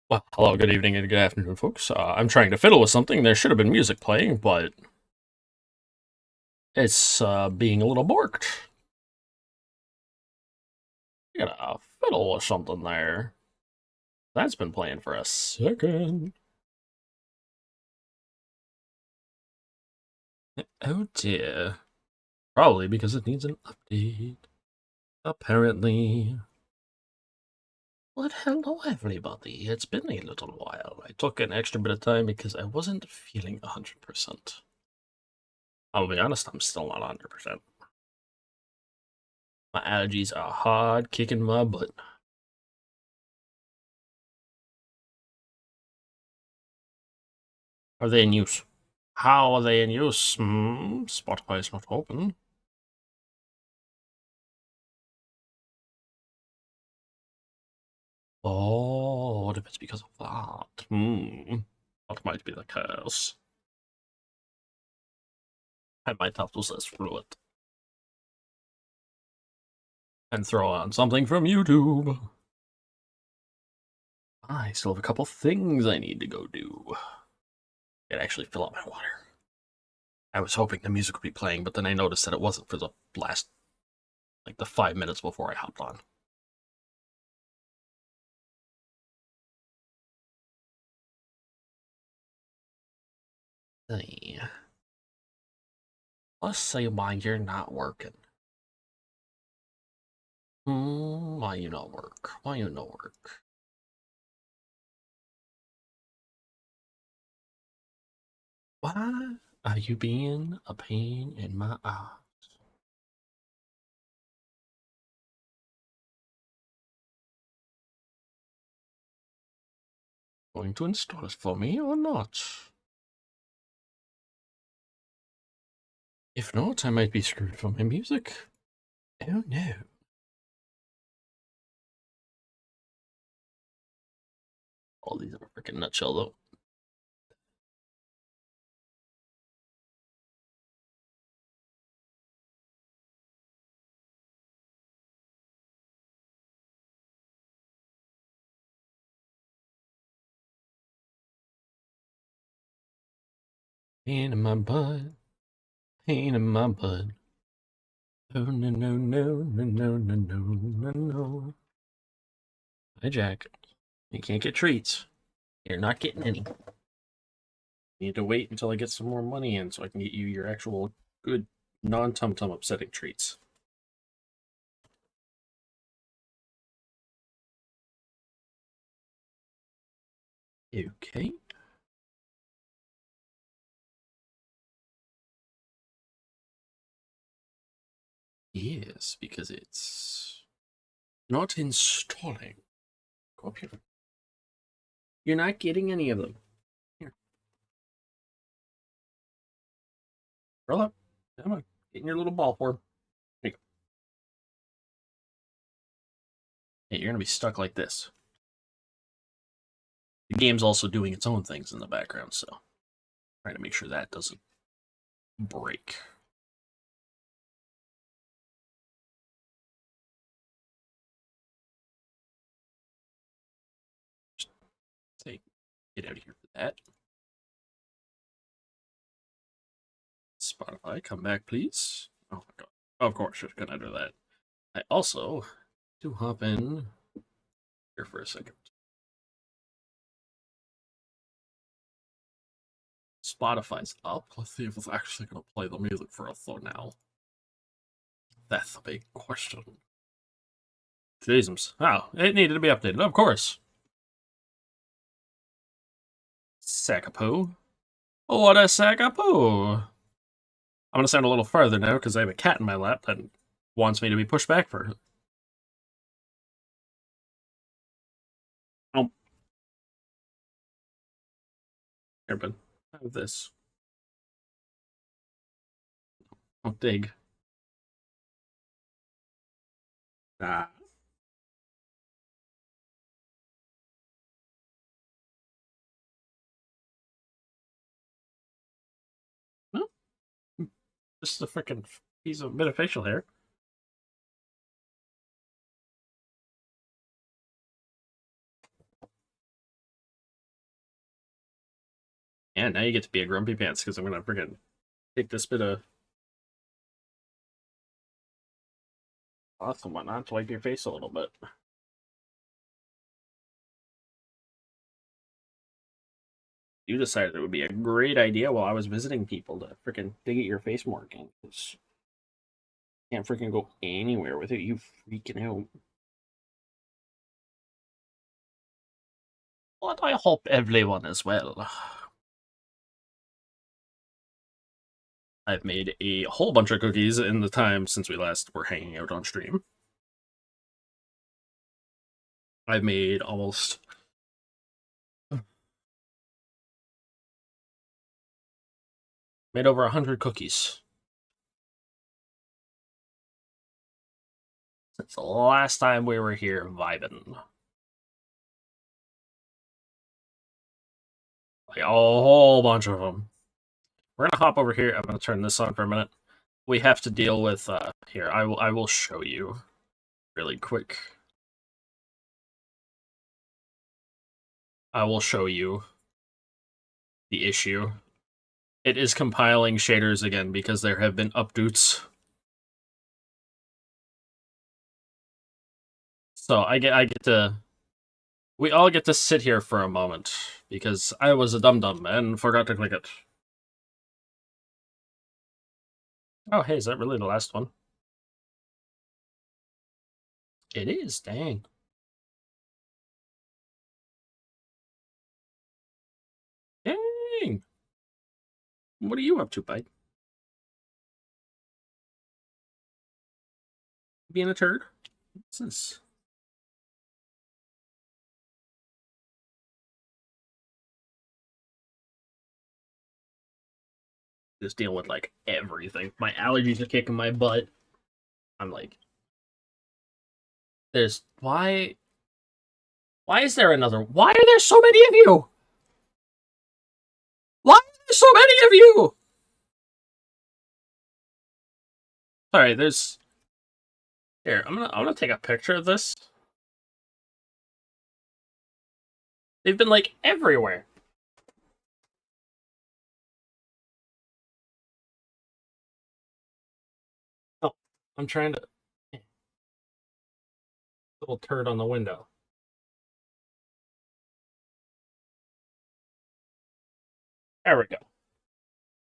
Well, hello, good evening, and good afternoon, folks. I'm trying to fiddle with something. There should have been music playing, but it's being a little borked. You gotta fiddle with something there. That's been playing for a second. Oh dear. Probably because it needs an update. Apparently. Well, hello, everybody. It's been a little while. I took an extra bit of time because I wasn't feeling 100%. I'll be honest, I'm still not 100%. My allergies are hard kicking my butt. Are they in use? How are they in use? Spotify is not open. Oh, what if it's because of that? That might be the case. I might have to search through it and throw on something from YouTube. I still have a couple things I need to go do. And actually fill up my water. I was hoping the music would be playing, but then I noticed that it wasn't for the last, like the 5 minutes before I hopped on. Hey. Let's say why you're not working. Why you not work? Why you not work? Why are you being a pain in my ass? Going to install it for me or not? If not, I might be screwed for my music. Oh no. All these are a freaking nutshell though. Pain in my butt. Pain in my butt. Oh no no no no no no no no no. Hi Jack. You can't get treats. You're not getting any. You need to wait until I get some more money in so I can get you your actual good non-tum tum upsetting treats. Okay. Yes, because it's not installing. Go up here. You're not getting any of them. Here, roll up. Come on. Get in your little ball form. Here you go. Hey, you're gonna be stuck like this. The game's also doing its own things in the background, so trying to make sure that doesn't break. Just say, get out of here for that. Spotify, come back, please. Oh my god. Of course, you're gonna do that. I also do hop in here for a second. Spotify's up. Let's see if it's actually gonna play the music for us though now. That's the big question. Jesus. Oh, it needed to be updated, of course. Sack of poo. What a sack of poo. I'm gonna stand a little farther now because I have a cat in my lap that wants me to be pushed back for. Oh, here, bud. Have this. Oh, dig. Ah. No, just a freaking piece of bit of facial hair. And now you get to be a grumpy pants because I'm gonna freaking take this bit of cloth and whatnot to wipe your face a little bit. You decided it would be a great idea while I was visiting people to freaking dig at your face more again. Because can't freaking go anywhere with it. You freaking out. But I hope everyone is well. I've made a whole bunch of cookies in the time since we last were hanging out on stream. I've made almost... made over 100 cookies. Since the last time we were here vibing. Like a whole bunch of them. We're gonna hop over here. I'm gonna turn this on for a minute. We have to deal with here. I will show you really quick. I will show you the issue. It is compiling shaders again because there have been updates. So I get to... we all get to sit here for a moment because I was a dum-dum and forgot to click it. Oh, hey, is that really the last one? It is, dang. Dang! What are you up to, bud? Being a turd? What's this? Just dealing with, like, everything. My allergies are kicking my butt. I'm like... there's... Why is there another... why are there so many of you? Why are there so many of you? Sorry, there's... here, I'm gonna take a picture of this. They've been, like, everywhere. Oh, I'm trying to... little turd on the window. There we go.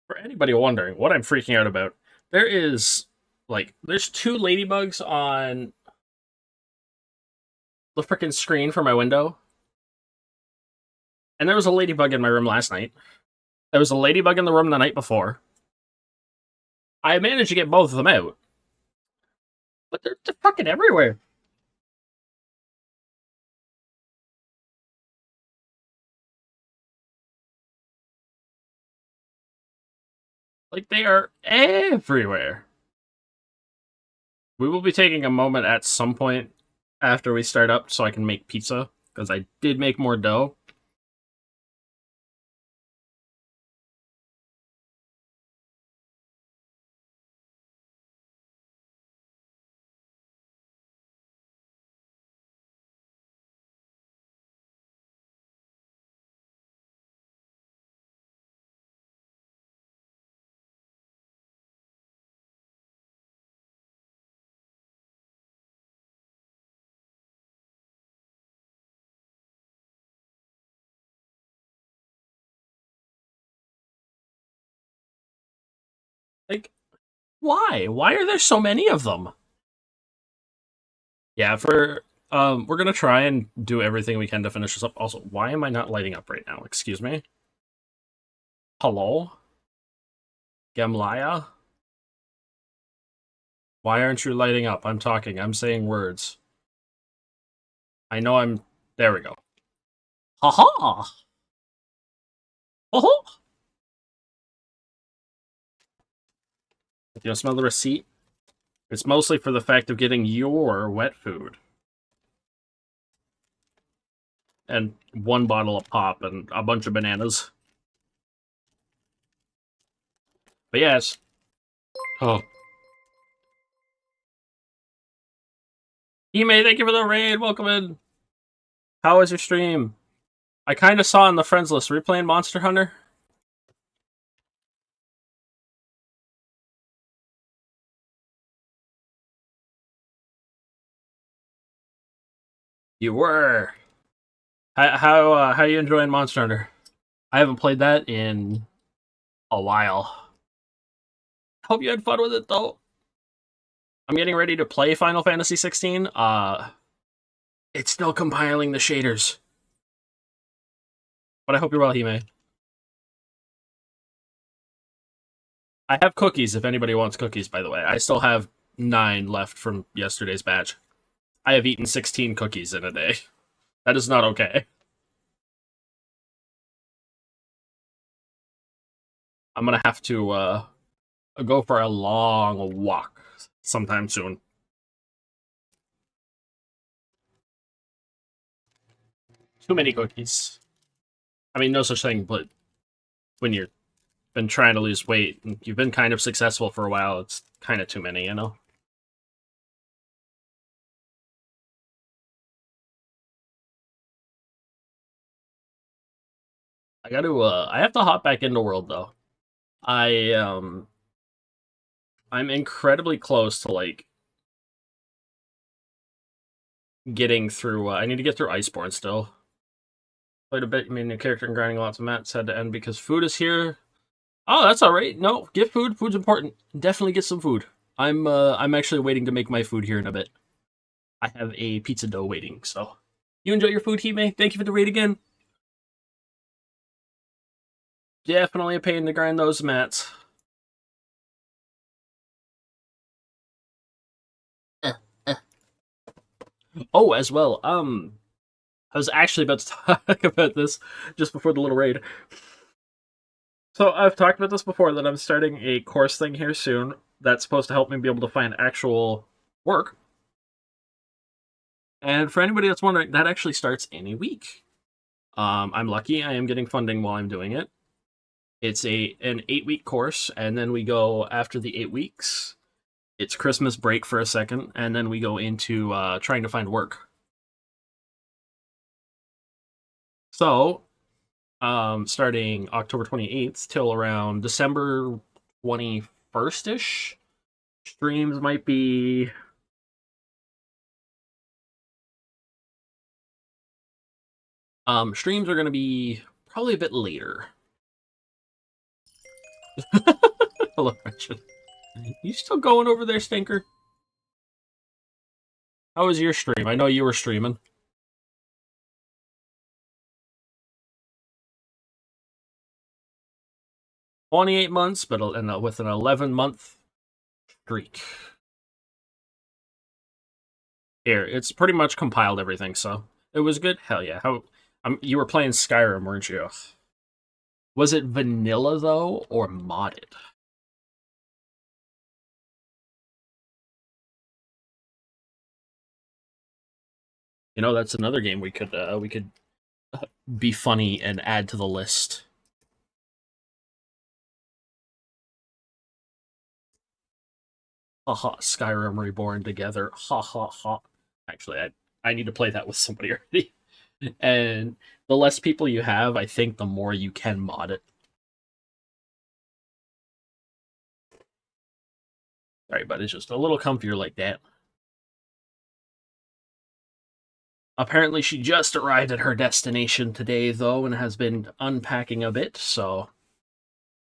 For anybody wondering what I'm freaking out about, there is, like, there's 2 ladybugs on the freaking screen for my window. And there was a ladybug in my room last night. There was a ladybug in the room the night before. I managed to get both of them out. But they're fucking everywhere. Like, they are everywhere. We will be taking a moment at some point after we start up so I can make pizza, because I did make more dough. Like, why? Why are there so many of them? Yeah, we're gonna try and do everything we can to finish this up. Also, why am I not lighting up right now? Excuse me? Hello? Gamlaya? Why aren't you lighting up? I'm talking, I'm saying words. I know I'm... there we go. Haha! Oh! You smell the receipt? It's mostly for the fact of getting your wet food. And 1 bottle of pop and a bunch of bananas. But yes. Oh. Ime, thank you for the raid. Welcome in. How was your stream? I kind of saw on the friends list. Were you playing Monster Hunter? You were. How you enjoying Monster Hunter? I haven't played that in a while. Hope you had fun with it though. I'm getting ready to play Final Fantasy 16. It's still compiling the shaders, but I hope you're well, Hime. I have cookies if anybody wants cookies. By the way, I still have 9 left from yesterday's batch. I have eaten 16 cookies in a day. That is not okay. I'm gonna have to go for a long walk sometime soon. Too many cookies. I mean, no such thing, but when you've been trying to lose weight and you've been kind of successful for a while, it's kind of too many, you know? I have to hop back into World though. I I'm incredibly close to like getting through I need to get through Iceborne still. Played a bit, I mean, new character and grinding lots of mats had to end because food is here. Oh, that's all right. No, get food. Food's important. Definitely get some food. I'm actually waiting to make my food here in a bit. I have a pizza dough waiting, so you enjoy your food, Hime. Thank you for the raid again. Definitely a pain to grind those mats. Oh, as well. I was actually about to talk about this just before the little raid. So I've talked about this before that I'm starting a course thing here soon that's supposed to help me be able to find actual work. And for anybody that's wondering, that actually starts in a week. I'm lucky. I am getting funding while I'm doing it. It's an 8-week course, and then we go after the 8 weeks. It's Christmas break for a second, and then we go into trying to find work. So, starting October 28th till around December 21st ish, streams might be. Streams are going to be probably a bit later. Hello, Richard. You still going over there, Stinker? How was your stream? I know you were streaming. 28 months, but with an 11-month streak. Here, it's pretty much compiled everything, so it was good. Hell yeah! You were playing Skyrim, weren't you? Was it vanilla though, or modded? You know, that's another game we could be funny and add to the list. Haha, Skyrim Reborn together. Ha ha ha. Actually, I need to play that with somebody already. And the less people you have, I think the more you can mod it. Sorry, but it's just a little comfier like that. Apparently, she just arrived at her destination today, though, and has been unpacking a bit. So,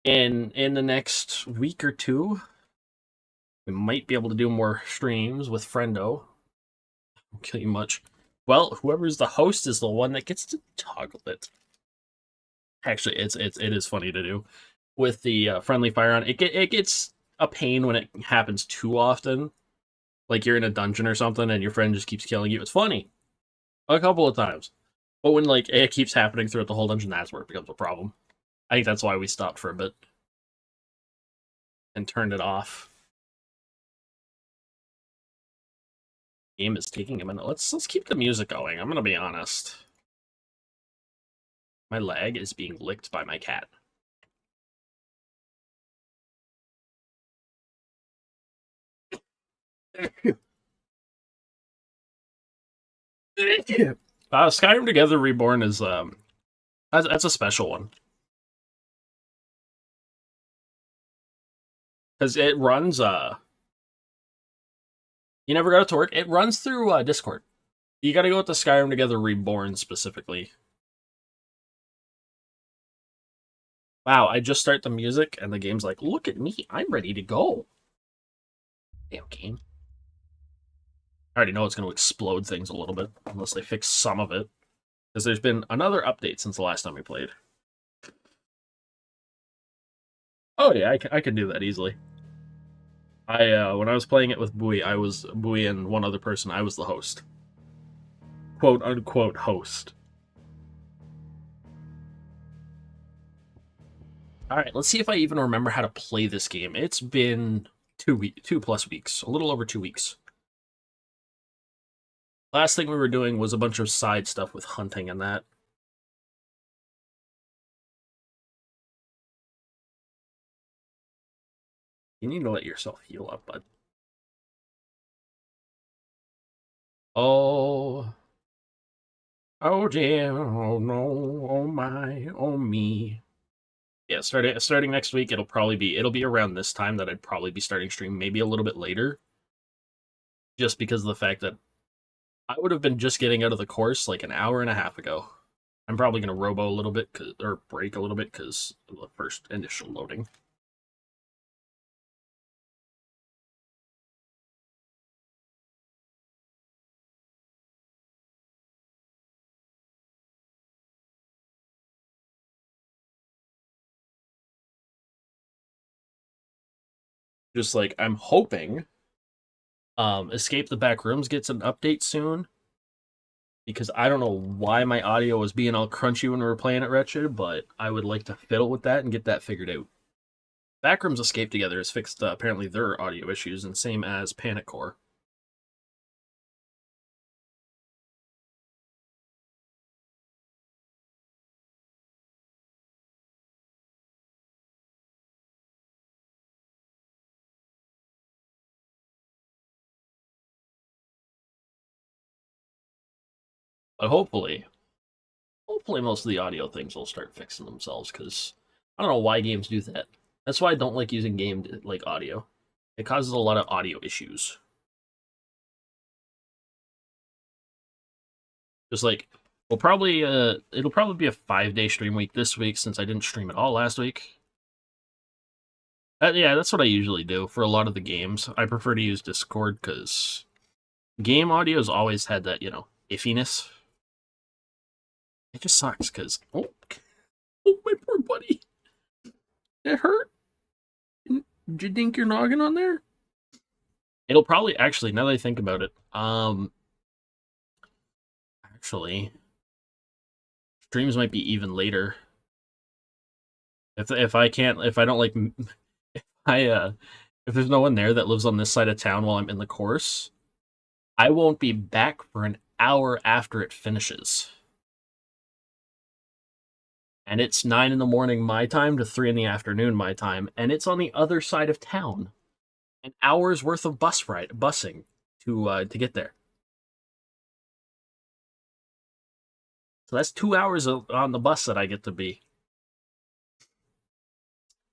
in the next week or two, we might be able to do more streams with Friendo. Won't kill you much. Well, whoever's the host is the one that gets to toggle it. Actually, it is funny to do with the friendly fire on. It gets a pain when it happens too often. Like you're in a dungeon or something, and your friend just keeps killing you. It's funny a couple of times, but when like it keeps happening throughout the whole dungeon, that's where it becomes a problem. I think that's why we stopped for a bit and turned it off. Game is taking a minute. Let's keep the music going. I'm gonna be honest. My leg is being licked by my cat. Skyrim Together Reborn is that's a special one because it runs you never got it to work. It runs through Discord. You gotta go with the Skyrim Together Reborn specifically. Wow, I just start the music and the game's like, look at me, I'm ready to go. Damn game. I already know it's going to explode things a little bit, unless they fix some of it. Because there's been another update since the last time we played. Oh yeah, I can do that easily. When I was playing it with Bui, I was Bui and one other person. I was the host, quote unquote host. All right, let's see if I even remember how to play this game. It's been 2+ weeks, a little over 2 weeks. Last thing we were doing was a bunch of side stuff with hunting and that. You need to let yourself heal up, bud. Oh. Oh dear, oh no, oh my, oh me. Yeah, starting next week, it'll be around this time that I'd probably be starting stream, maybe a little bit later. Just because of the fact that I would have been just getting out of the course like an hour and a half ago. I'm probably gonna robo a little bit, or break a little bit, because of the first initial loading. Just like, I'm hoping Escape the Backrooms gets an update soon. Because I don't know why my audio was being all crunchy when we were playing at Wretched, but I would like to fiddle with that and get that figured out. Backrooms Escape Together has fixed apparently their audio issues, and same as Panic Core. But hopefully most of the audio things will start fixing themselves, because I don't know why games do that. That's why I don't like using game like audio. It causes a lot of audio issues. Just like it'll probably be a 5-day stream week this week since I didn't stream at all last week. Yeah, that's what I usually do for a lot of the games. I prefer to use Discord because game audio's always had that, iffiness. It just sucks because oh my poor buddy. It hurt. Did you dink your noggin on there? It'll probably actually, now that I think about it, actually streams might be even later. If I don't like if there's no one there that lives on this side of town while I'm in the course, I won't be back for an hour after it finishes. And it's 9 in the morning my time to 3 in the afternoon my time, and it's on the other side of town. An hour's worth of busing to get there. So that's 2 hours on the bus that I get to be.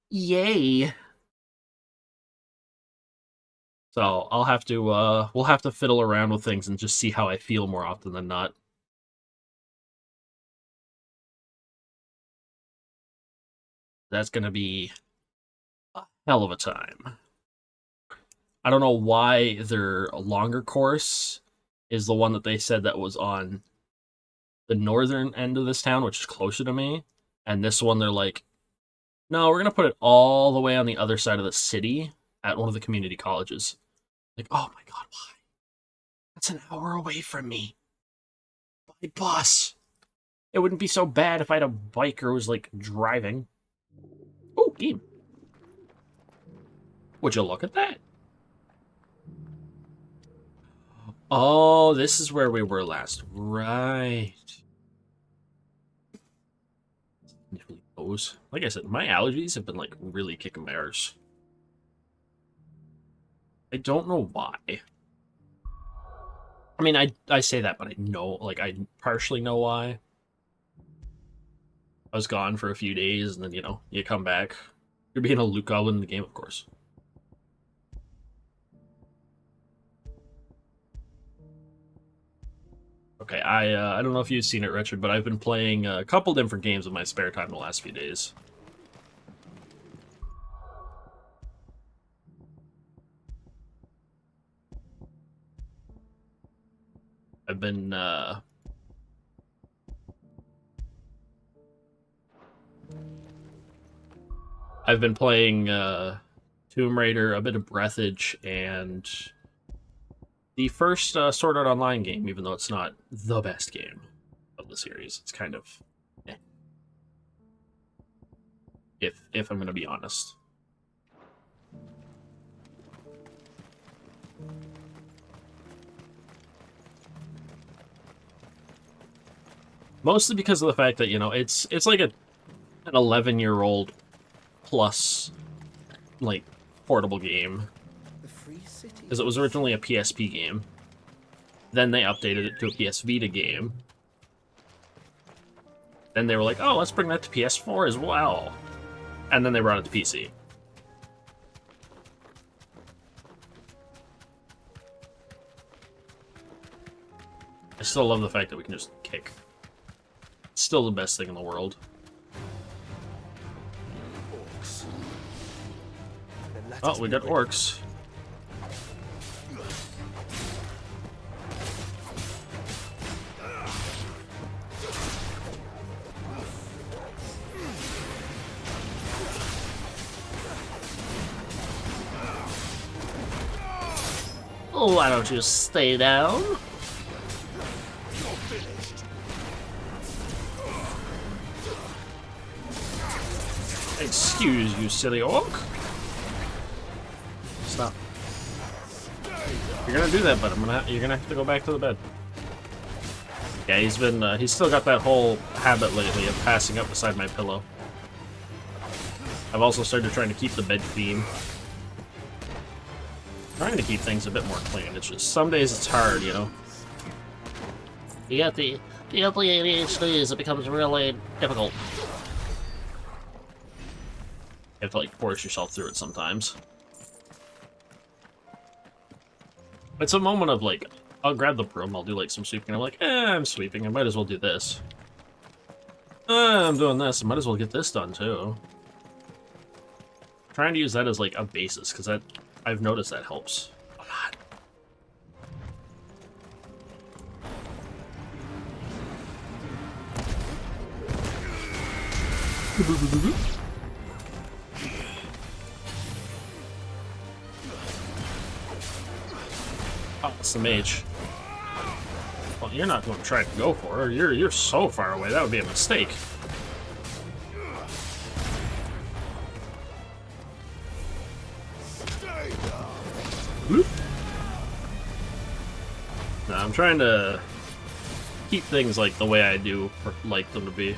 Yay! So I'll have to we'll have to fiddle around with things and just see how I feel more often than not. That's gonna be a hell of a time. I don't know why their longer course is the one that they said that was on the northern end of this town, which is closer to me. And this one, they're like, no, we're going to put it all the way on the other side of the city at one of the community colleges. Like, oh my God, why? That's an hour away from me. By bus. It wouldn't be so bad if I had a biker who was like driving. Oh, game. Would you look at that? Oh, this is where we were last. Right. Like I said, my allergies have been like really kicking my arse. I don't know why. I mean, I say that, but I know, like, I partially know why. I was gone for a few days, and then, you come back. You're being a Luke Goblin in the game, of course. Okay, I don't know if you've seen it, Richard, but I've been playing a couple different games in my spare time the last few days. I've been playing Tomb Raider, a bit of Breathage, and the first Sword Art Online game, even though it's not the best game of the series. It's kind of eh, if I'm going to be honest. Mostly because of the fact that, you know, it's like an 11-year-old plus, like, portable game. Because it was originally a PSP game. Then they updated it to a PS Vita game. Then they were like, oh, let's bring that to PS4 as well. And then they brought it to PC. I still love the fact that we can just kick. It's still the best thing in the world. Oh, we got orcs. Oh, why don't you stay down? Excuse you, silly orc. Stop. You're gonna do that, but you're gonna have to go back to the bed. Yeah, he's still got that whole habit lately of passing up beside my pillow. I've also started trying to keep the bed clean. Trying to keep things a bit more clean. It's just some days it's hard, you know. You got the ADHDs, it becomes really difficult. You have to like force yourself through it sometimes. It's a moment of like, I'll grab the broom, I'll do like some sweeping, I'm like, I'm sweeping, I might as well do this. I'm doing this, I might as well get this done too. Trying to use that as like a basis, because I've noticed that helps a lot. Oh, it's the mage. Well, you're not going to try to go for her. You're so far away. That would be a mistake. No, I'm trying to keep things like the way I do like them to be.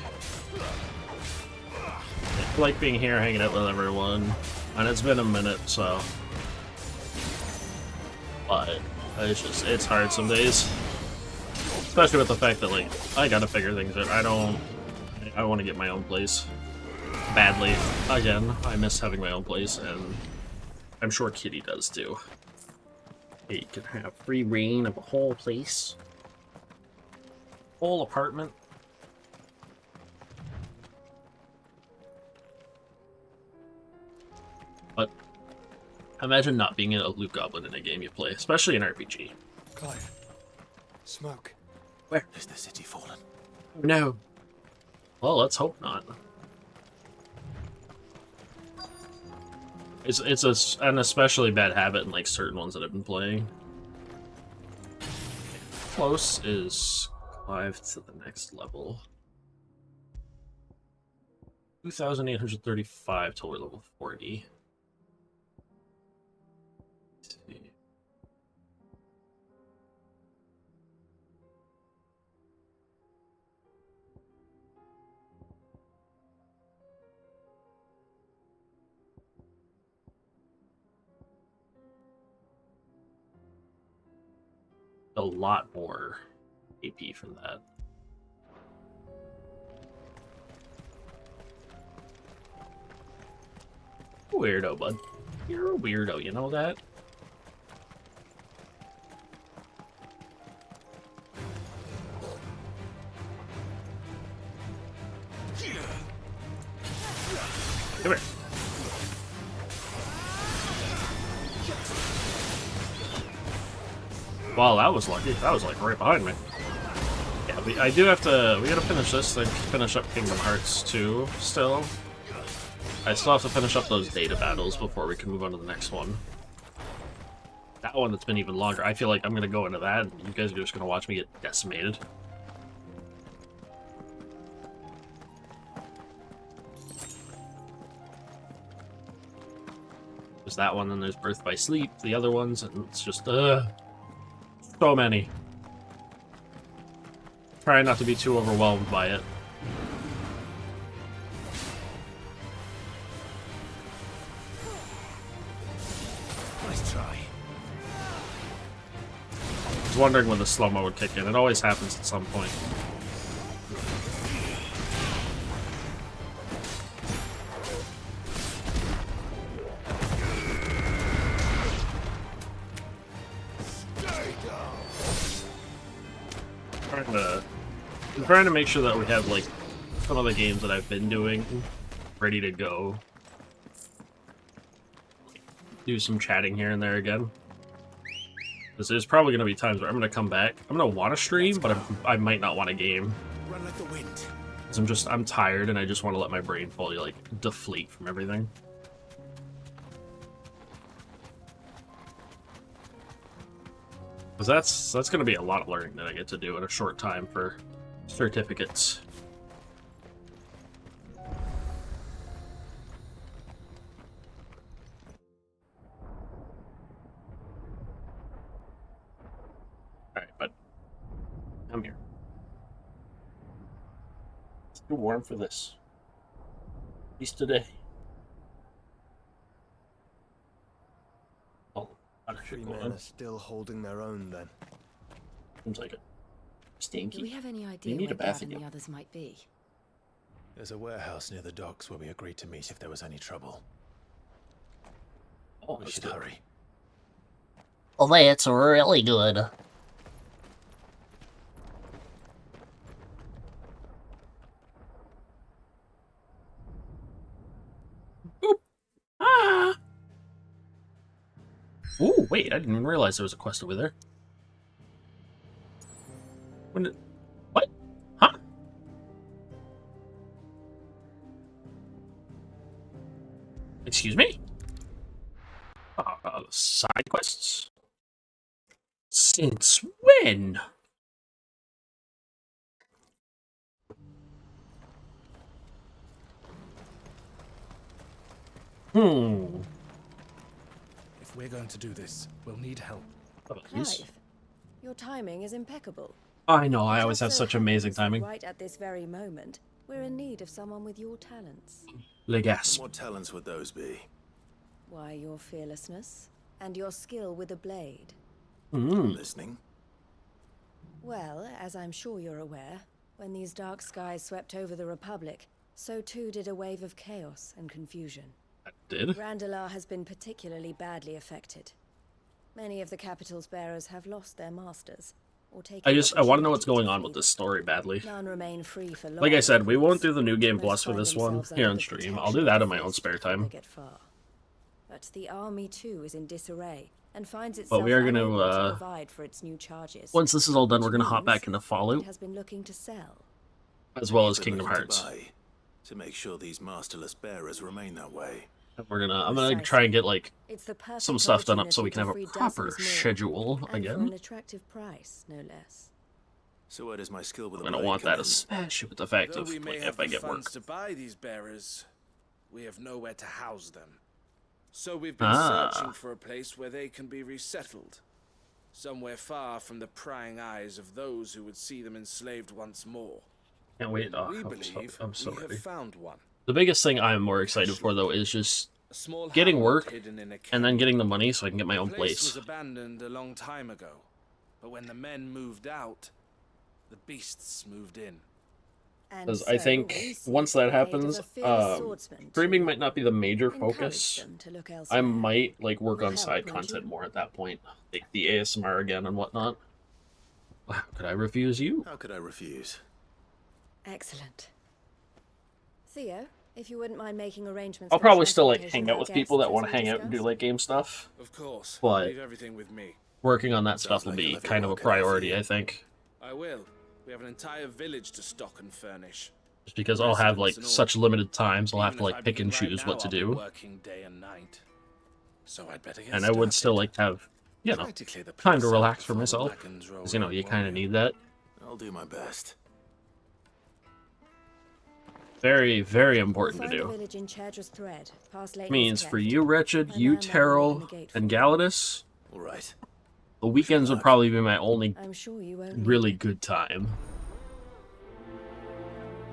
I like being here, hanging out with everyone, and it's been a minute, so. But it's hard some days, especially with the fact that like I gotta figure things out. I want to get my own place badly. Again, I miss having my own place, and I'm sure Kitty does too. You can have free reign of a whole place. Whole apartment. But imagine not being a loot goblin in a game you play, especially an RPG. Clive, smoke. Where? Has the city fallen? No. Well, let's hope not. It's an especially bad habit in like certain ones that I've been playing. Close is Clive to the next level. 2,835 till we're level 40. Let's see. A lot more AP from that. Weirdo, bud. You're a weirdo, you know that? Come here. Well, that was lucky. That was like right behind me. Yeah, I do have to. We gotta finish this. Then finish up Kingdom Hearts 2 still. I still have to finish up those data battles before we can move on to the next one. That one that's been even longer. I feel like I'm gonna go into that, and you guys are just gonna watch me get decimated. There's that one, and there's Birth by Sleep, the other ones, and it's just, so many. Try not to be too overwhelmed by it. Nice try. I was wondering when the slow-mo would kick in. It always happens at some point. I'm trying to make sure that we have, like, some of the games that I've been doing ready to go. Do some chatting here and there again. Because there's probably going to be times where I'm going to come back. I'm going to want to stream, but I might not want a game. Run like the wind. Because I'm tired and I just want to let my brain fully, like, deflate from everything. Because that's going to be a lot of learning that I get to do in a short time for certificates. Alright, but come here. It's too warm for this. At least today. Oh, Three men are still holding their own then. seems like it. Stinky. Do we have any You idea need where a bath Gavin and again. the others might be? There's a warehouse near the docks where we agreed to meet if there was any trouble. Oh, We that's should good. hurry. Well, that's really good. Ah! Ooh, wait, I didn't even realize there was a quest over there. When did... What? Huh? Excuse me? Side quests? Since when? Hmm. If we're going to do this, we'll need help. How about these? Clive, your timing is impeccable. I know, I always Just have so such amazing happens that timing. Right at this very moment, we're in need of someone with your talents. Legas. What talents would those be? Why, your fearlessness and your skill with a blade. Hmm. Listening? Well, as I'm sure you're aware, when these dark skies swept over the Republic, so too did a wave of chaos and confusion. That did. Randalar has been particularly badly affected. Many of the capital's bearers have lost their masters, or taken I want to know what's opportunity going to on flee with this story badly. None remain free for long. Like I said, we won't do the New Game Most Plus for find this one themselves here under on the stream. I'll protection do that of in my the own Fist spare before they time. get far. But the army too is in disarray and finds But itself we are going unable to, provide for its new charges. once this is all done, Which we're going to hop back means into It Fallout, has been looking to sell. as well as Been Kingdom looking Hearts. to make sure these masterless bearers remain that way. I'm gonna try and get, like, It's the perfect some stuff done up so we opportunity can have to a free proper dozens more, schedule and for again. an attractive price, no less. So where does my skill with I'm the gonna blade want come that, in? especially with the fact Though of, we may like, have if I the get funds work. to buy these bearers, we have nowhere to house them. So we've been Ah. searching for a place where they can be resettled. Somewhere far from the prying eyes of those who would see them enslaved once more. Can't wait. Oh, We I'm believe so we ready. have found one. The biggest thing I'm more excited for, though, is just A small getting hamlet work hidden in a and then canyon. getting the money so I can get my The own place was place. abandoned a long time ago, but when the men moved out, the beasts moved in. And Because I so think we seek once the that aid of happens, a fearless swordsman to streaming might not be the major encourage focus. them to look I elsewhere. might, like, work Will on help, side won't content you? more at that point. Like the ASMR again and whatnot. Wow, could I refuse you? How could I refuse? Excellent. Theo, If you wouldn't mind making arrangements I'll for probably still like transportation hang of out our with people guests, that as want to we hang out and do discussed. late game stuff. Of course. But Leave everything with me. working on that Sounds stuff will like you'll be have it kind of a working out for priority, you. I think. I will. We have an entire village to stock and furnish. Just because I'll have like Residents and all. such limited times, I'll have Even to if like I pick begin and right choose now, what to I'll be do. working day and night. So I'd better get And I would still started. like to have, you know, Try to clear the time to place out relax for before the myself. wagons roll Because, you know, in, you won't kind of need that. I'll do my best. Very, very We'll important to find a do. village in Chedra's Thread, past Lake Means for Cleft. you, Wretched, A you, man there will open Terrell, the gate and for you. Galadus, All right. the weekends would luck. probably be my only I'm sure you won't need really it. good time.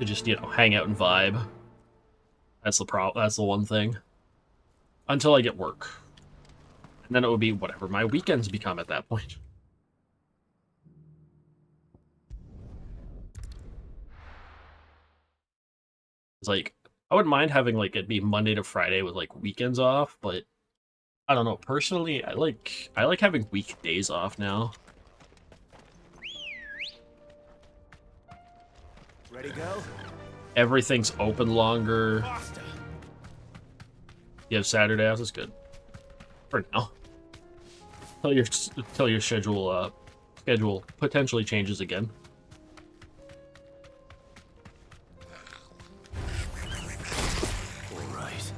To just, you know, hang out and vibe. That's the one thing. Until I get work. And then it would be whatever my weekends become at that point. It's like, I wouldn't mind having like it be Monday to Friday with like weekends off, but I don't know. Personally, I like having weekdays off now. Ready, go? Everything's open longer. Faster. You have Saturday off. That's good for now. Till your schedule potentially changes again. All right.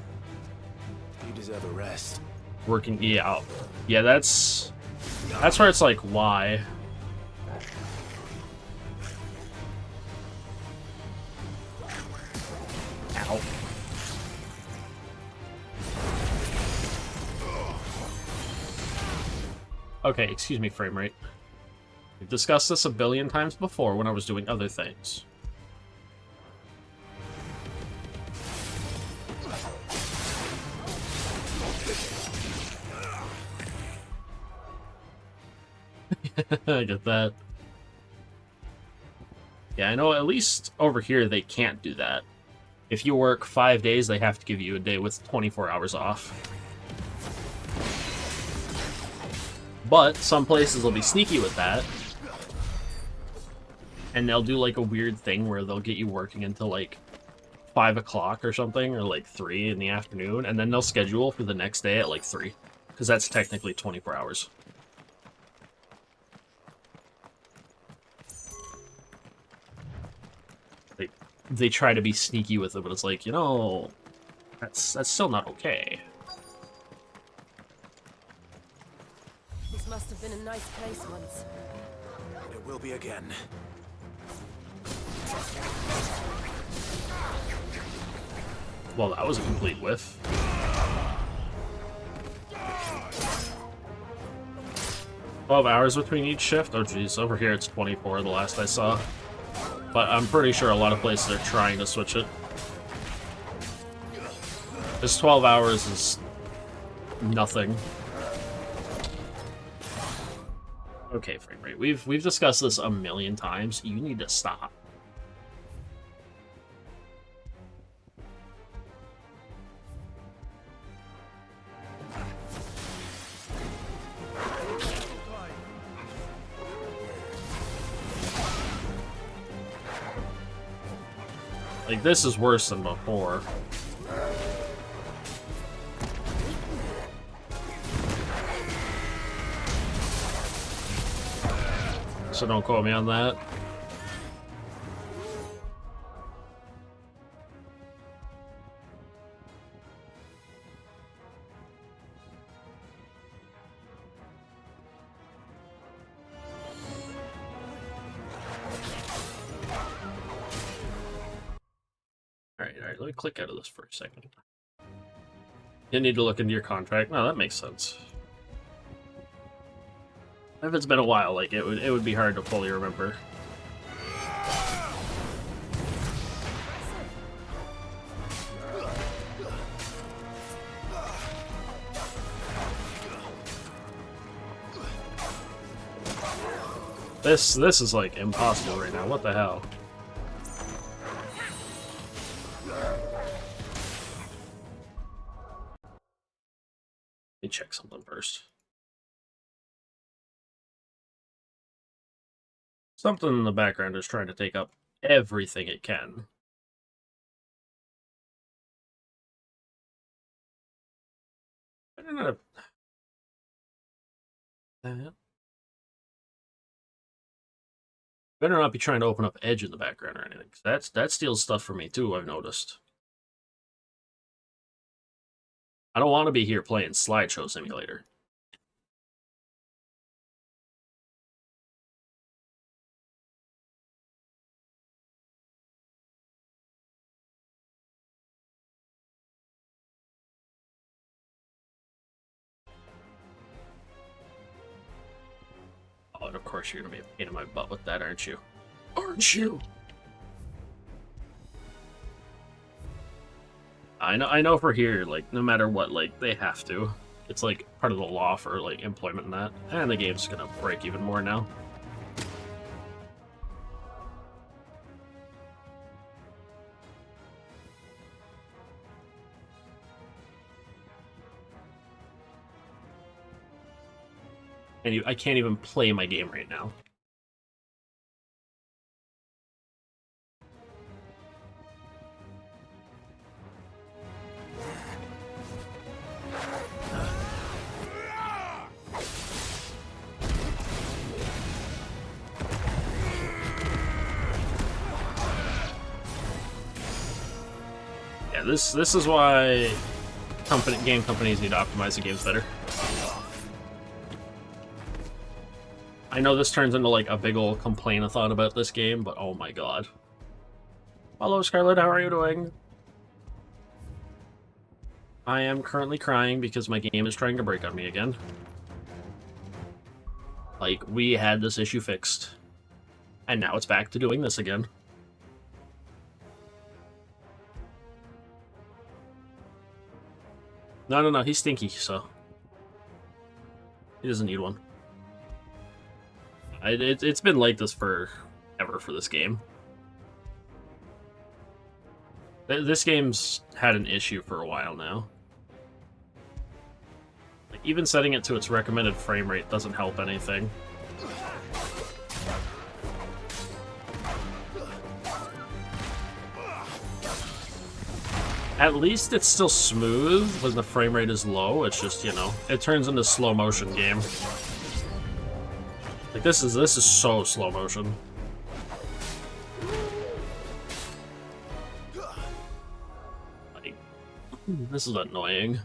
You deserve a rest. Working, yeah. That's where it's like, why? Ow. Okay, excuse me, frame rate. We've discussed this a billion times before when I was doing other things. I get that. Yeah, I know at least over here they can't do that. If you work 5 days, they have to give you a day with 24 hours off. But some places will be sneaky with that. And they'll do like a weird thing where they'll get you working until like 5 o'clock or something, or like 3 in the afternoon, and then they'll schedule for the next day at like 3. Because that's technically 24 hours. They try to be sneaky with it, but it's like, you know, that's still not okay. This must have been a nice place once. It will be again. Well, that was a complete whiff. $12 between each shift? Oh geez, over here it's 24, the last I saw. But I'm pretty sure a lot of places are trying to switch it. This 12 hours is nothing. Okay, frame rate. We've discussed this a million times. You need to stop. Like, this is worse than before. So don't quote me on that. Alright, let me click out of this for a second. You need to look into your contract. No, that makes sense. If it's been a while, like, it would be hard to fully remember. This is like impossible right now. What the hell? Let me check something first. Something in the background is trying to take up everything it can. Better not have that. Better not be trying to open up Edge in the background or anything. 'Cause that steals stuff from me too, I've noticed. I don't want to be here playing Slideshow Simulator. Oh, and of course you're gonna be a pain in my butt with that, aren't you? Aren't you? I know for here, like, no matter what, like, they have to. It's, like, part of the law for, like, employment and that. And the game's gonna break even more now. And I can't even play my game right now. Yeah, this is why game companies need to optimize the games better. I know this turns into like a big old complain-a-thon about this game, but oh my god. Hello, Scarlet, how are you doing? I am currently crying because my game is trying to break on me again. Like, we had this issue fixed, and now it's back to doing this again. No, he's stinky, so he doesn't need one. It's been like this forever for this game. This game's had an issue for a while now. Like, even setting it to its recommended frame rate doesn't help anything. At least it's still smooth when the frame rate is low. It's just, you know, it turns into slow motion game. Like, this is so slow motion. Like, this is annoying.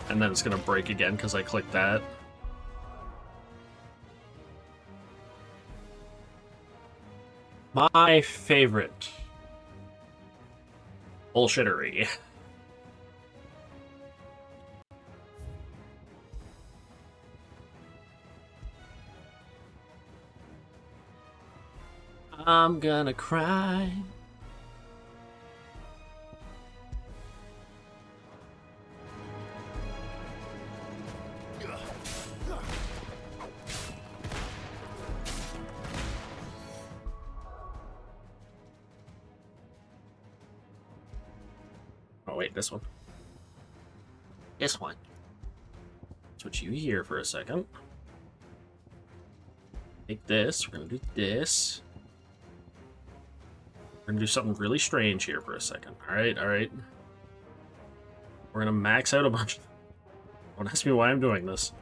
And then it's gonna break again because I clicked that. My favorite bullshittery. I'm gonna cry. Oh wait, this one. This one. Switch you here for a second. Take this, we're gonna do this. We're gonna do something really strange here for a second. Alright. We're gonna max out a bunch. Don't ask me why I'm doing this.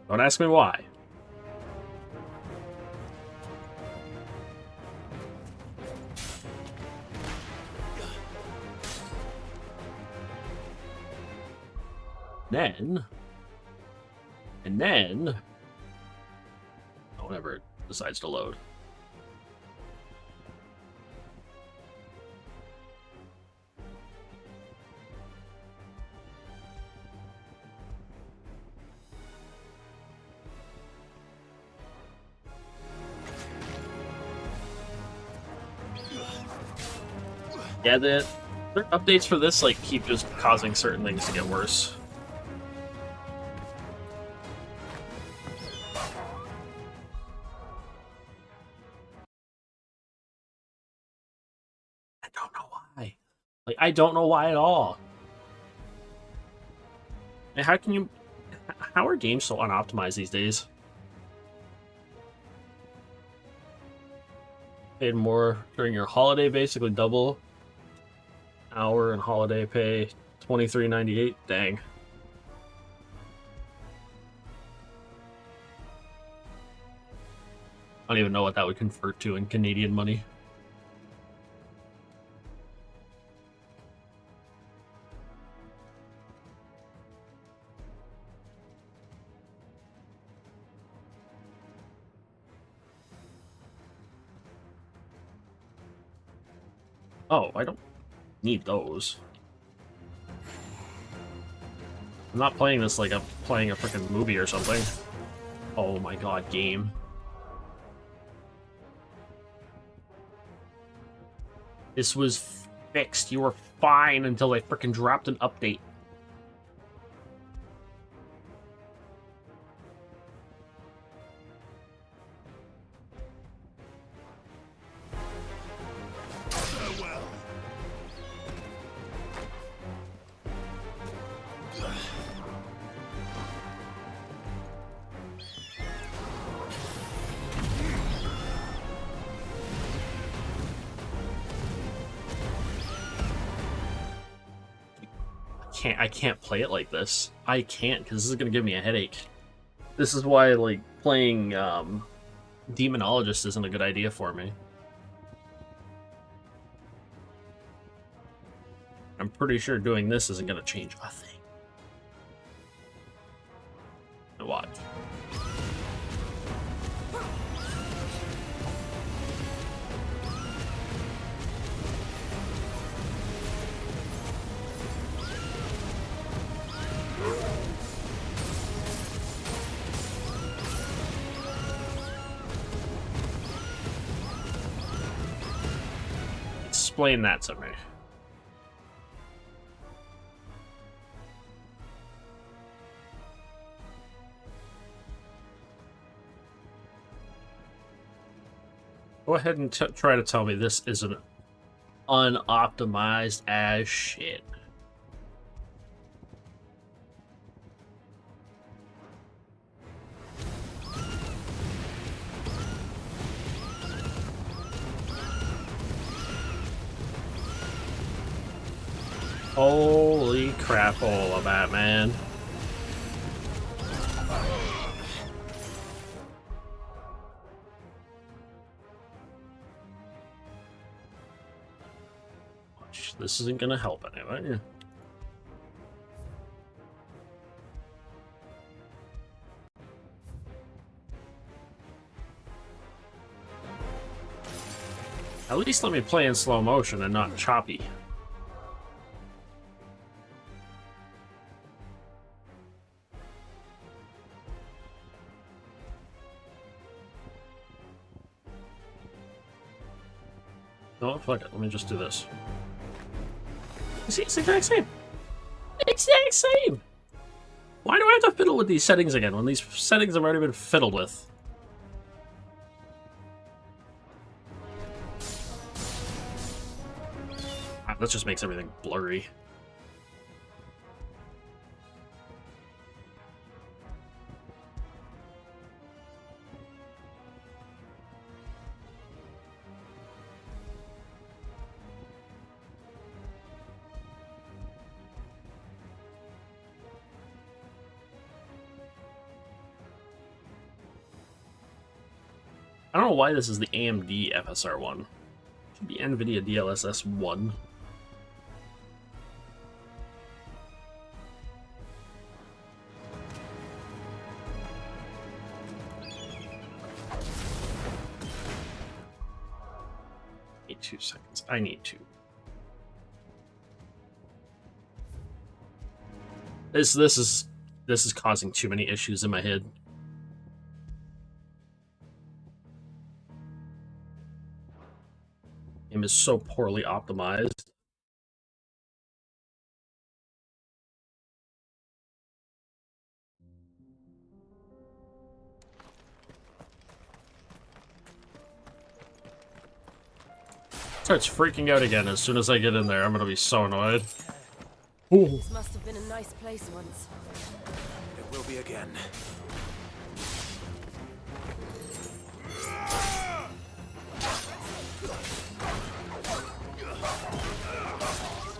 Don't ask me why. And then, whenever it decides to load. Yeah, the updates for this like keep just causing certain things to get worse. I don't know why. Like, I don't know why at all. And how can you... How are games so unoptimized these days? Paid more during your holiday, basically double. Hour and holiday pay, $23.98. Dang. I don't even know what that would convert to in Canadian money. Oh, I don't need those. I'm not playing this like I'm playing a freaking movie or something. Oh my god, game. This was fixed. You were fine until they freaking dropped an update. I can't play it like this. I can't, because this is gonna give me a headache. This is why, like, playing Demonologist isn't a good idea for me. I'm pretty sure doing this isn't gonna change a thing. Now watch. Explain that to me. Go ahead and try to tell me this isn't unoptimized as shit. Holy crapola, Batman. This isn't gonna help anyway. At least let me play in slow motion and not choppy. No, fuck it. Let me just do this. See, it's the exact same. Exact same! Why do I have to fiddle with these settings again when these settings have already been fiddled with? Ah, that just makes everything blurry. I don't know why this is the AMD FSR one. It should be NVIDIA DLSS 1. Need 2 seconds. I need to. This is causing too many issues in my head. Game is so poorly optimized. starts freaking out again as soon as I get in there. I'm gonna be so annoyed. Ooh. This must have been a nice place once. It will be again.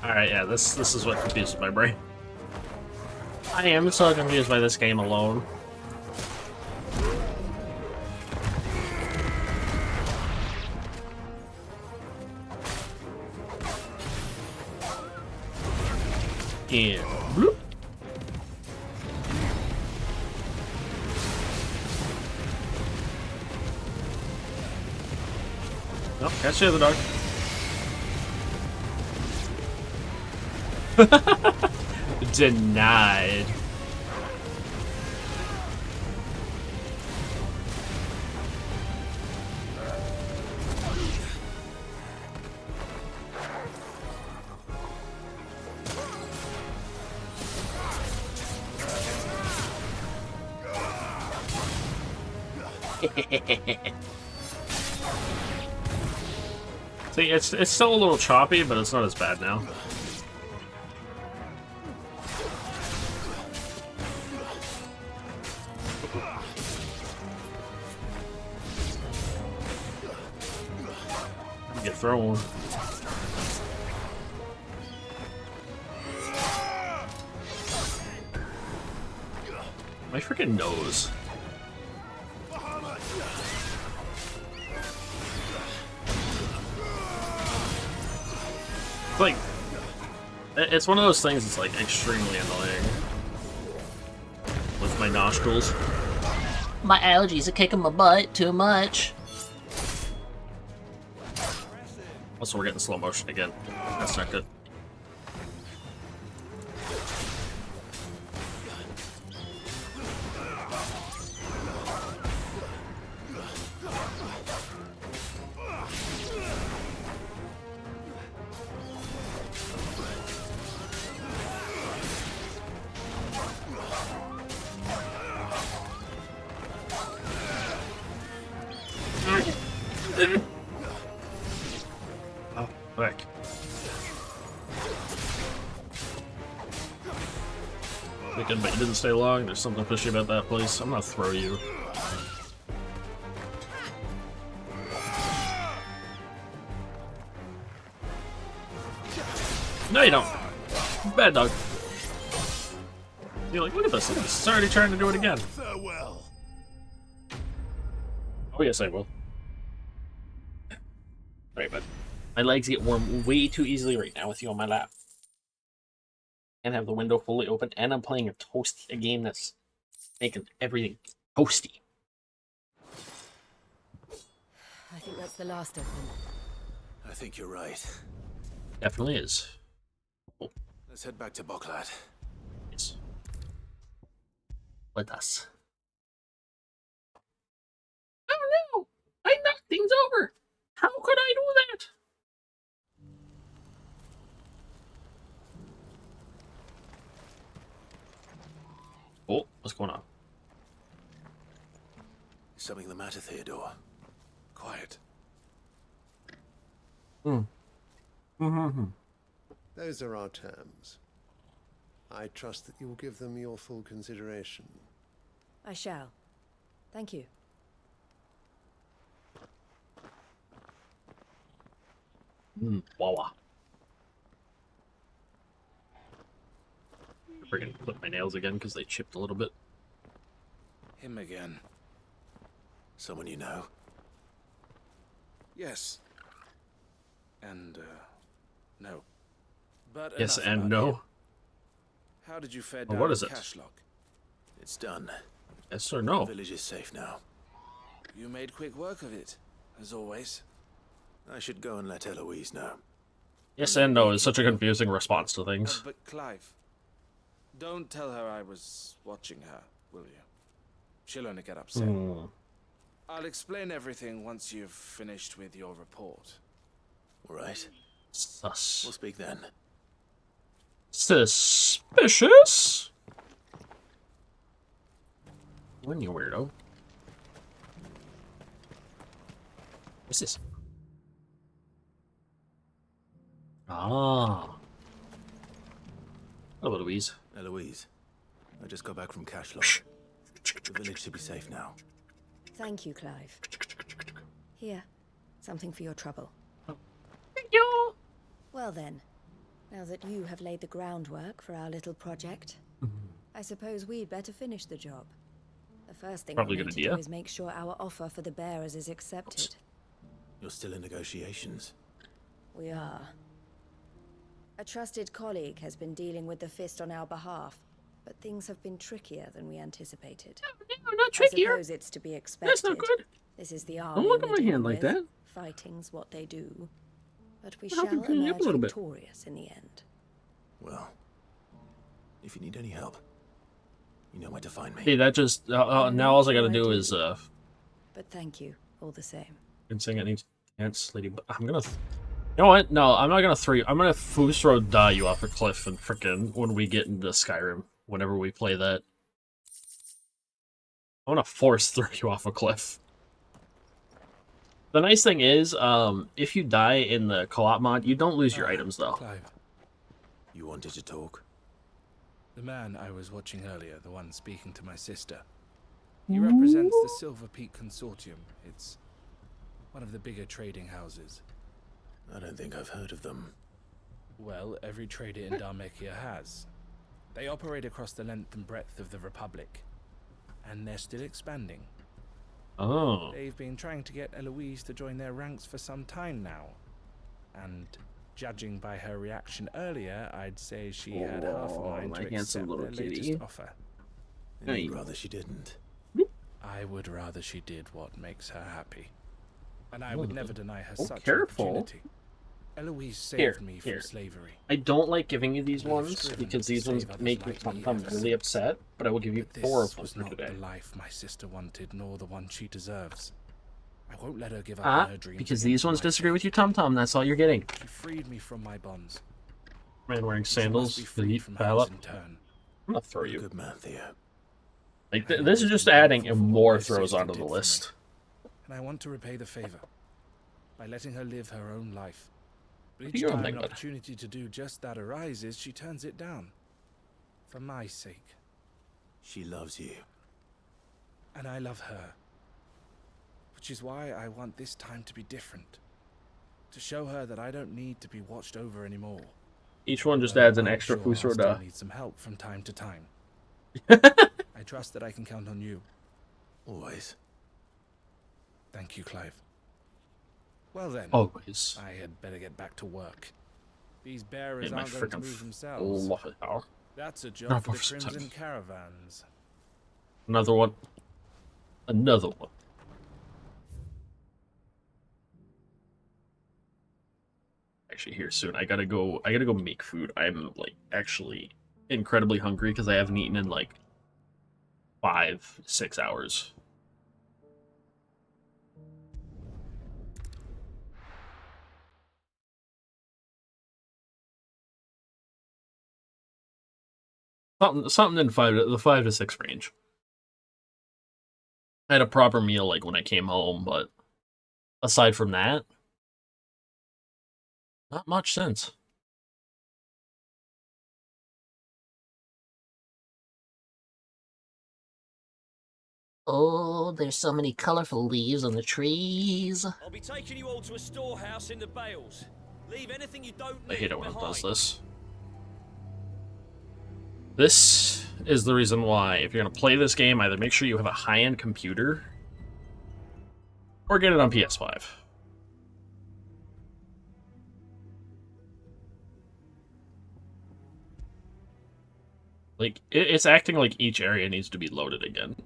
Alright, yeah, this is what confuses my brain. I am so confused by this game alone. And bloop. Nope, catch the other dog. Denied. See, it's still a little choppy, but it's not as bad now. Get thrown. My freaking nose. It's like, it's one of those things that's like extremely annoying with my nostrils. My allergies are kicking my butt too much. Also, we're getting slow motion again. That's not good. Oh, heck. Wicked, but you didn't stay long. There's something fishy about that place. I'm gonna throw you. No, you don't. Bad dog. You're like, look at this. It's already trying to do it again. Farewell. Oh, yes, I will. Right, bud. My legs get warm way too easily right now with you on my lap. And have the window fully open, and I'm playing a game that's making everything toasty. I think that's the last of them. I think you're right. Definitely is. Let's head back to Boklad. Yes. With us. Oh no! I knocked things over! How could I do that? Oh, what's going on? Is something the matter, Theodore? Quiet. Those are our terms. I trust that you will give them your full consideration. I shall. Thank you. Wawa. Friggin' clip my nails again because they chipped a little bit. Him again. Someone you know? Yes. And, no. But Yes enough and about no. him. How did you fare Well, down what in is it? Cashlock? It's done. Yes or no? The village is safe now. You made quick work of it, as always. I should go and let Eloise know. Yes and no is such a confusing response to things. But Clive, don't tell her I was watching her, will you? She'll only get upset. I'll explain everything once you've finished with your report. All right. Sus. We'll speak then. Suspicious? When you weirdo. What's this? Ah. Hello, Louise. Eloise, I just got back from Cashlock. The village should be safe now. Thank you, Clive. Here, something for your trouble. Thank you. Well then, now that you have laid the groundwork for our little project, I suppose we'd better finish the job. The first thing Probably we'll good need to idea. do is make sure our offer for the bearers is accepted. You're still in negotiations. We are. A trusted colleague has been dealing with the Fist on our behalf, but things have been trickier than we anticipated. No, not I trickier. suppose it's to be expected. That's not good. This is the Don't army look at we're my dealing hand like with. that. Fighting's what they do. But we I'll help shall you clean it up emerge a little bit. victorious in the end. Well, if you need any help, you know where to find me. Hey, that just now all I gotta do is But thank you, all the same. and sing it needs dance lady. But I'm gonna. You know what? No, I'm not gonna I'm gonna Fusro die you off a cliff and frickin' when we get into Skyrim. Whenever we play that, I want to force throw you off a cliff. The nice thing is, if you die in the co-op mod, you don't lose your items though. Clive, You wanted to talk? the man I was watching earlier, the one speaking to my sister. He represents the Silver Peak Consortium. It's one of the bigger trading houses. I don't think I've heard of them. Well, every trader in Dharmekia has. They operate across the length and breadth of the Republic. And they're still expanding. Oh, They've been trying to get Eloise to join their ranks for some time now. And judging by her reaction earlier, I'd say she had half a mind my to handsome accept little their kitty. latest offer. And you'd Hey. rather she didn't. I would rather she did what makes her happy. And I Oh, would never deny her oh, such careful. opportunity. Eloise saved Here, me here. from slavery. I don't like giving you these We have ones striven because to these ones save others make me like me sometimes ever really since. upset. But I will give you But 4 this of them was for not today. the life my sister wanted, nor the one she deserves. I won't let her give up on her dreams. Because again these for ones my disagree sake. with you, Tom Tom. That's all you're getting. She freed me from my bonds. Man wearing She must sandals, be freed elite from pile hers up. in turn. I'm gonna throw You're a you. good man, Theo. Like I have this is always just been adding grateful for what more my throws sister onto did the for me. list. And I want to repay the favor by letting her live her own life. But Do each your own time thing, an bud. opportunity to do just that arises, she turns it down. For my sake. She loves you. And I love her. Which is why I want this time to be different. To show her that I don't need to be watched over anymore. Each one just Though adds an I'm extra sure I'll Fusro still da. need some help from time to time. I trust that I can count on you. Always. Thank you, Clive. Well then, Always. I had better get back to work. These bearers In my aren't going to frickin' move themselves. love it. Oh, That's a Not job for the for some time. Crimson Caravans. another one. Another one. Actually, here soon. I gotta go make food. I'm like actually incredibly hungry because I haven't eaten in like 5-6 hours. Something in the 5 to 6 range. I had a proper meal like when I came home, but aside from that, not much since. Oh, there's so many colorful leaves on the trees. I'll be taking you all to a storehouse in the Bales. Leave anything you don't need I hate it when it behind. does this. This is the reason why, if you're going to play this game, either make sure you have a high-end computer or get it on PS5. Like, it's acting like each area needs to be loaded again.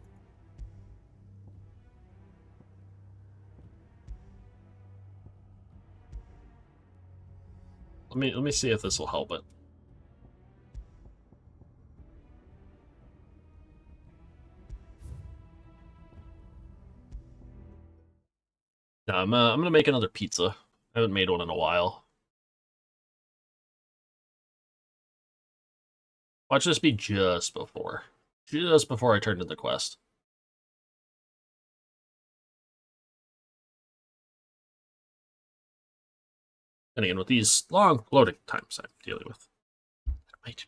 Let me see if this will help it. No, I'm gonna make another pizza. I haven't made one in a while. Watch this be just before I turn to the quest. And again, with these long loading times I'm dealing with, it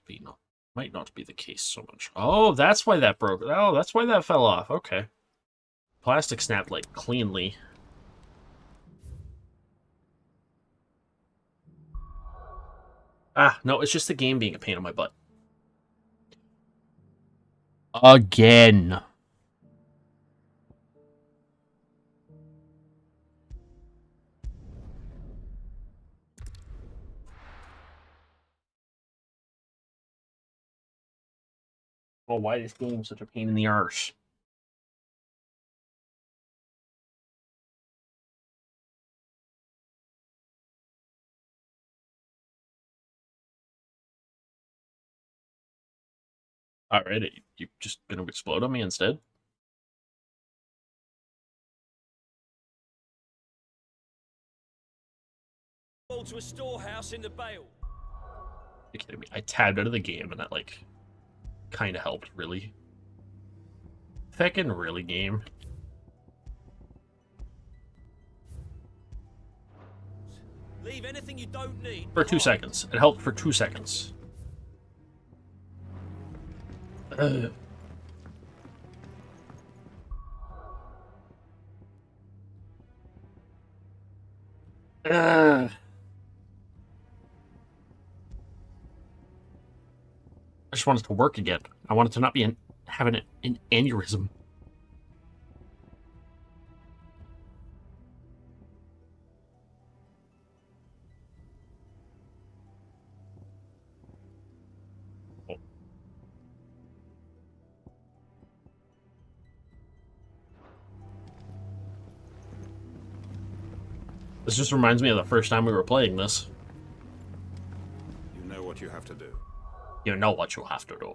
might not be the case so much. Oh, that's why that broke. Oh, that's why that fell off. Okay. Plastic snapped, like, cleanly. Ah, no, it's just the game being a pain in my butt. Again. Oh, why is this game such a pain in the arse? Alright, you just gonna explode on me instead? To a storehouse in the Bale. You're kidding me. I tabbed out of the game and that, like, kind of helped, really. Feckin' really, game. Leave anything you don't need. For 2 seconds. It helped for 2 seconds. Ugh. I just want it to work again. I want it to not be having an aneurysm. Oh. This just reminds me of the first time we were playing this. You know what you have to do. You know what you have to do.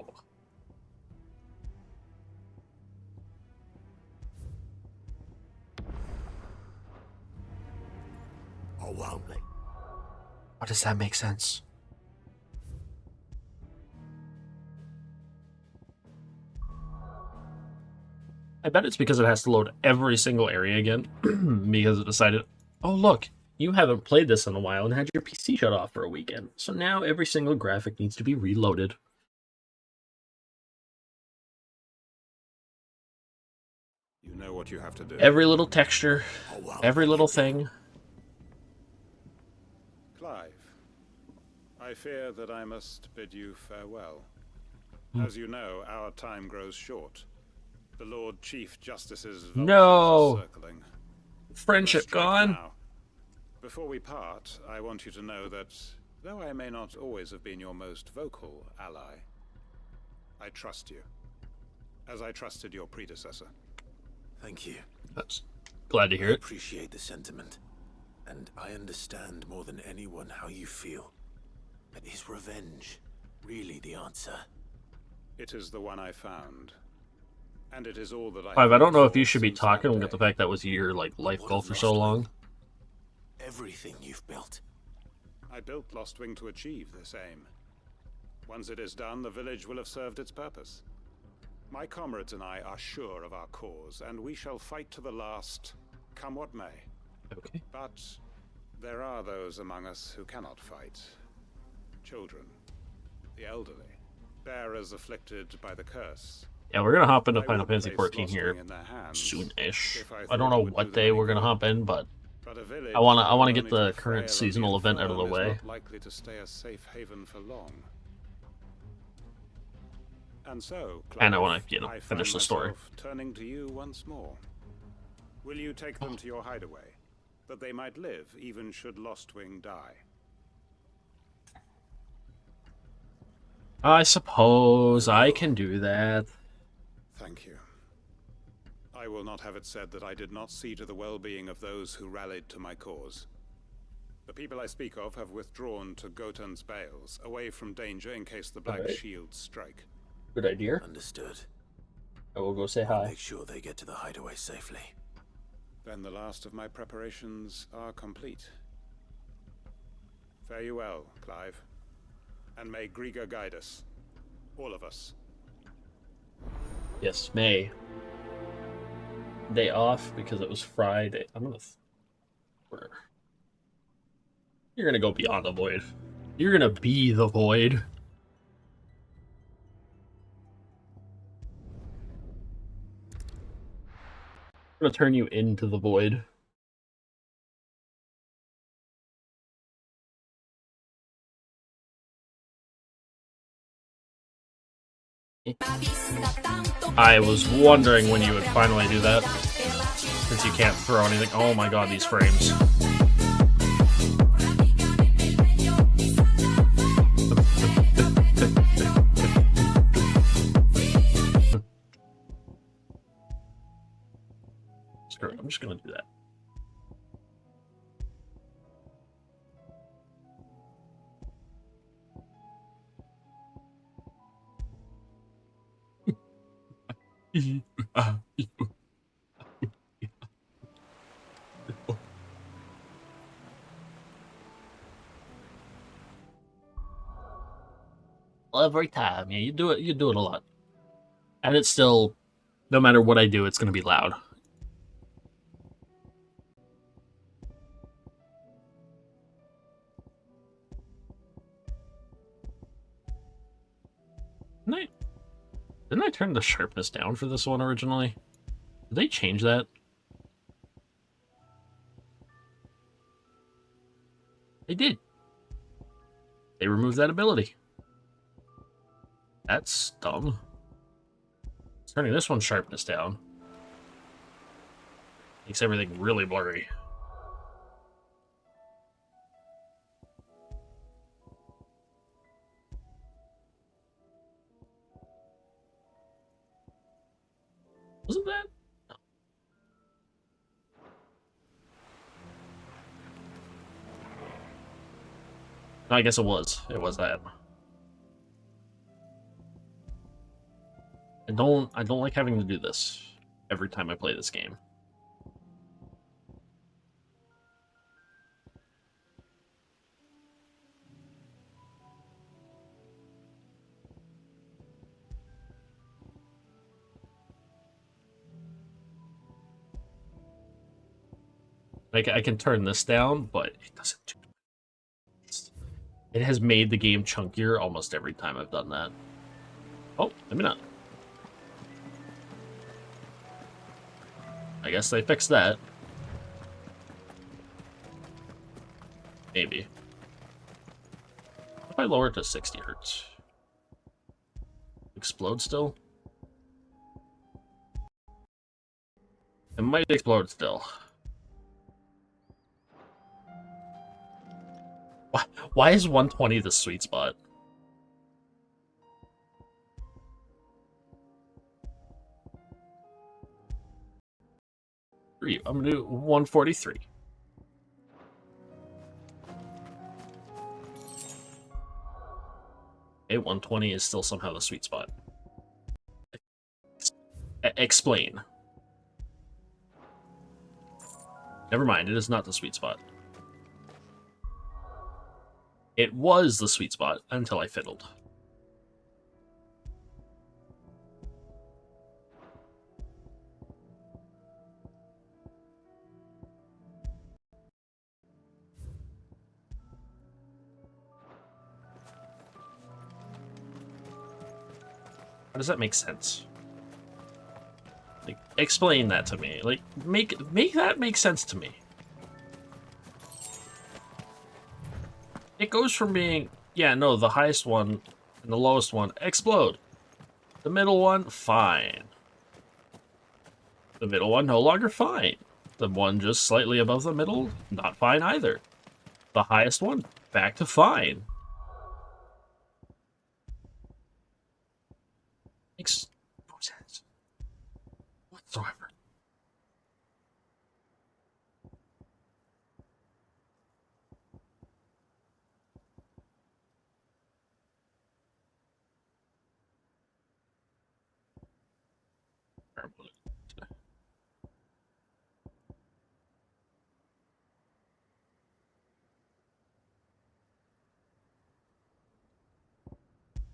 Or won't they? How does that make sense? I bet it's because it has to load every single area again. Because it decided, oh look, you haven't played this in a while and had your PC shut off for a weekend. So now every single graphic needs to be reloaded. You know what you have to do. Every little texture, every little thing. Clive, I fear that I must bid you farewell. Hmm. As you know, our time grows short. The Lord Chief Justice's No. circling. Friendship Let's strike gone. now. Before we part, I want you to know that, though I may not always have been your most vocal ally, I trust you, as I trusted your predecessor. Thank you. That's glad to hear I it. appreciate the sentiment, and I understand more than anyone how you feel. But is revenge really the answer? It is the one I found, and it is all that Clive, I don't know if you thought should be since talking that with the day. fact that was your like life What goal of for so Lostwing? long. Everything you've built. I built Lostwing to achieve this aim. Once it is done, the village will have served its purpose. My comrades and I are sure of our cause, and we shall fight to the last, come what may. Okay. But there are those among us who cannot fight. Children, the elderly, bearers afflicted by the curse. Yeah, we're gonna hop into I Final will Fantasy place 14 here Lostwing in their hands, soon-ish. if I I thought don't it know would what do them day any we're gonna good. hop in, but But a village I wanna known get only the to current frail seasonal and event out of the infirm is way. not likely to stay a safe haven for long. And so, And I Clive, wanna, you know, I finish find the story. myself turning to you once more. Will you take them to your hideaway, that they might live even should Lostwing die? I suppose I can do that. Thank you. I will not have it said that I did not see to the well-being of those who rallied to my cause. The people I speak of have withdrawn to Gotan's Bales, away from danger in case the Black Alright. Shields strike. Good idea. Understood. I will go say I'll hi. make sure they get to the hideaway safely. Then the last of my preparations are complete. Fare you well, Clive. And may Griga guide us. All of us. Yes, May. Day off because it was Friday. I'm gonna. Where? You're gonna go beyond the void. You're gonna be the void. I'm gonna turn you into the void. I was wondering when you would finally do that, since you can't throw anything. Oh my god, these frames. Screw it, I'm just gonna do that. Every time, yeah, you do it a lot. And it's still, no matter what I do, it's gonna be loud. Didn't I turn the sharpness down for this one originally? Did they change that? They did. They removed that ability. That's dumb. Turning this one's sharpness down makes everything really blurry. Wasn't that? No, I guess it was. It was that. I don't like having to do this every time I play this game. Like, I can turn this down, but it doesn't do it. It has made the game chunkier almost every time I've done that. Oh, maybe not. I guess they fixed that. Maybe. If I lower it to 60 hertz. Explode still? It might explode still. Why is 120 the sweet spot? I'm gonna do 143. Okay, 120 is still somehow the sweet spot. Explain. Never mind, it is not the sweet spot. It was the sweet spot until I fiddled. How does that make sense? Like, explain that to me. Like, make that make sense to me. It goes from being, yeah, no, the highest one and the lowest one explode. The middle one, fine. The middle one, no longer fine. The one just slightly above the middle, not fine either. The highest one, back to fine. Makes no sense whatsoever.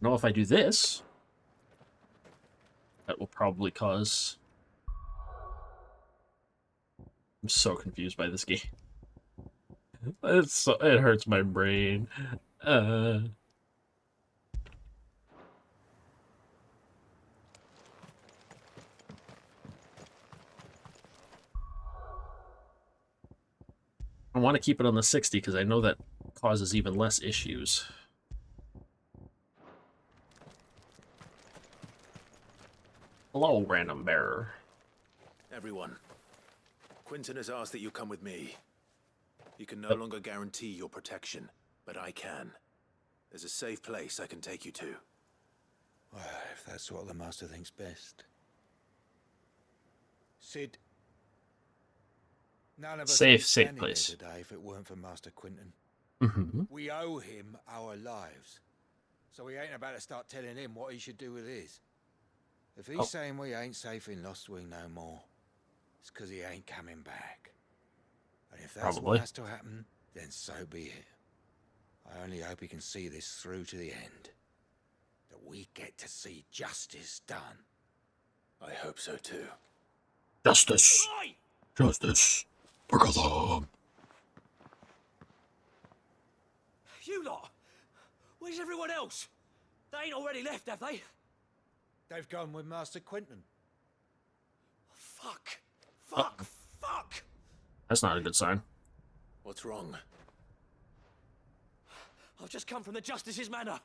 Now, if I do this, that will probably cause... I'm so confused by this game. It hurts my brain. I want to keep it on the 60 because I know that causes even less issues. Hello, random bearer. Everyone, Quinton has asked that you come with me. He can no longer guarantee your protection, but I can. There's a safe place I can take you to. Well, if that's what the Master thinks best. Sid, none of us would be Safe standing here place. today if it weren't for Master Quinton. Mm-hmm. We owe him our lives, so we ain't about to start telling him what he should do with his. If he's saying we ain't safe in Lostwing no more, it's because he ain't coming back. And if that's what has to happen, then so be it. I only hope he can see this through to the end. That we get to see justice done. I hope so too. Justice. Oi! Justice. For Gotham. You lot! Where's everyone else? They ain't already left, have they? They've gone with Master Quinton. Fuck! Fuck! Fuck! That's not a good sign. What's wrong? I've just come from the Justice's Manor.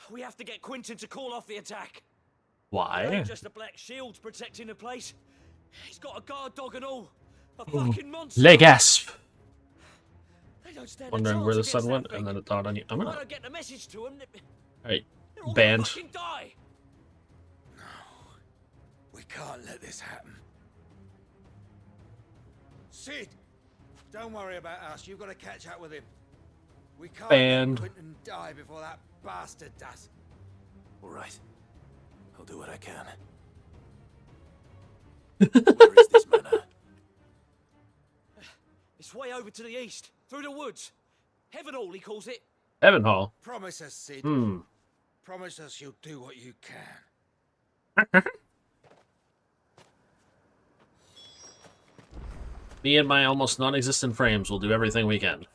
We have to get Quinton to call off the attack. Why? It ain't just the Black Shields protecting the place. He's got a guard dog and all. A fucking monster. Leg gasp. They don't stand a Wondering chance where the against sun that went, thing. and then it dawned on you. I'm If I gonna. don't get the message to them, Alright. they're all Banned. gonna fucking die. No, we can't let this happen. Sid, don't worry about us. You've got to catch up with him. We can't Banned. let Quinton die before that bastard does. All right. I'll do what I can. Where is this manor? It's way over to the east, through the woods. Heaven Hall, he calls it. Evan Hall. Promise us, Sid. Hmm. Promise us you'll do what you can. Me and my almost non-existent frames will do everything we can.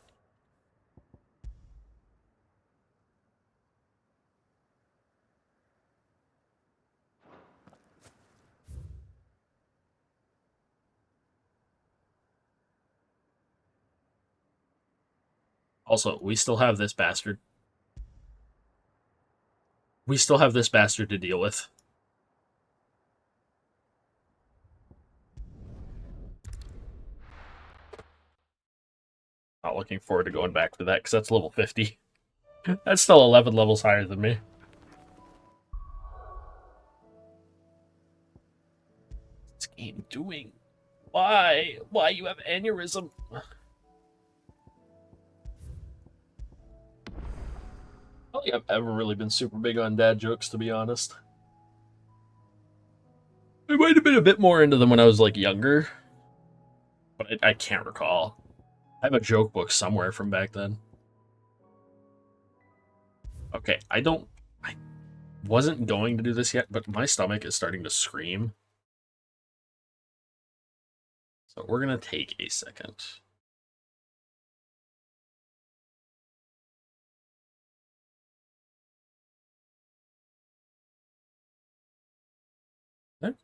Also, we still have this bastard. We still have this bastard to deal with. Not looking forward to going back for that, because that's level 50. That's still 11 levels higher than me. What's this game doing? Why? Why you have aneurysm? I don't think I've ever really been super big on dad jokes, to be honest. I might have been a bit more into them when I was, like, younger. But I can't recall. I have a joke book somewhere from back then. Okay, I wasn't going to do this yet, but my stomach is starting to scream. So we're going to take a second. Okay.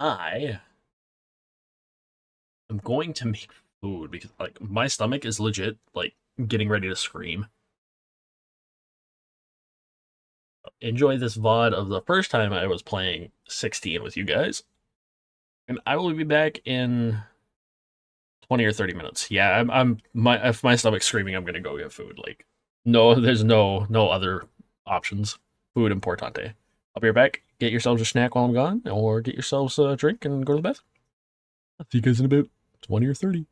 I am going to make food because, like, my stomach is legit, like, getting ready to scream. Enjoy this VOD of the first time I was playing 16 with you guys. And I will be back in 20 or 30 minutes. Yeah, if my stomach's screaming, I'm gonna go get food. Like, no, there's no other options. Food importante. I'll be right back. Get yourselves a snack while I'm gone, or get yourselves a drink and go to the bathroom. I'll see you guys in about 20 or 30.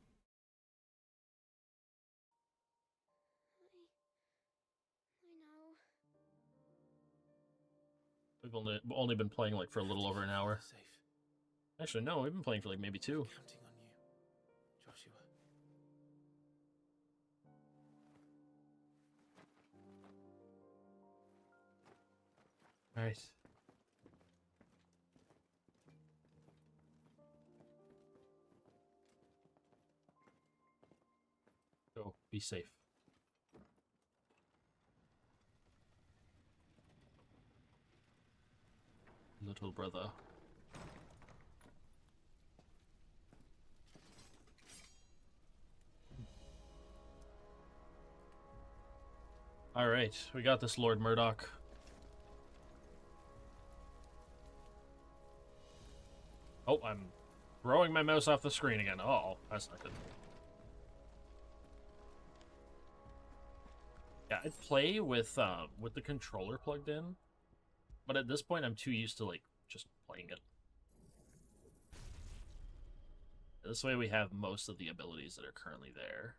We've only been playing like for a little over an hour. Safe. Actually, no, we've been playing for like maybe 2. Counting on you, Joshua. Right. Be safe. Little brother. Alright, we got this, Lord Murdoch. Oh, I'm throwing my mouse off the screen again. Oh, that's not good. Yeah, I'd play with the controller plugged in, but at this point I'm too used to like just playing it. This way we have most of the abilities that are currently there.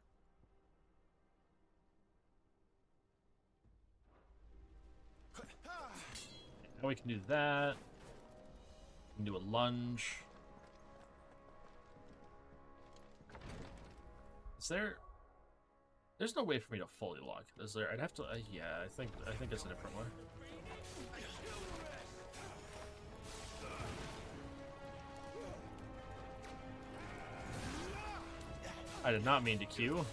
Now we can do that. We can do a lunge. Is there... There's no way for me to fully lock. Is there? I'd have to... yeah, I think it's a different way. I did not mean to Q.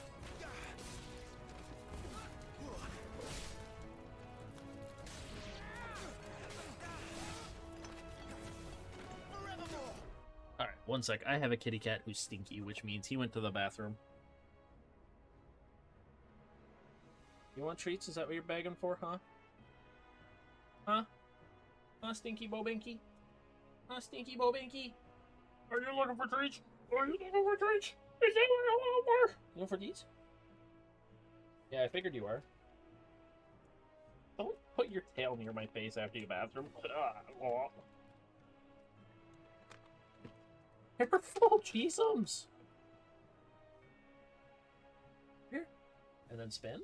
Alright, one sec. I have a kitty cat who's stinky, which means he went to the bathroom. You want treats? Is that what you're begging for, huh? Huh? Huh, Stinky Bobinky? Huh, Stinky Bobinky? Are you looking for treats? Are you looking for treats? Is that what you want for? You looking for these? Yeah, I figured you are. Don't put your tail near my face after the bathroom. They're full cheesums. Here. And then spin.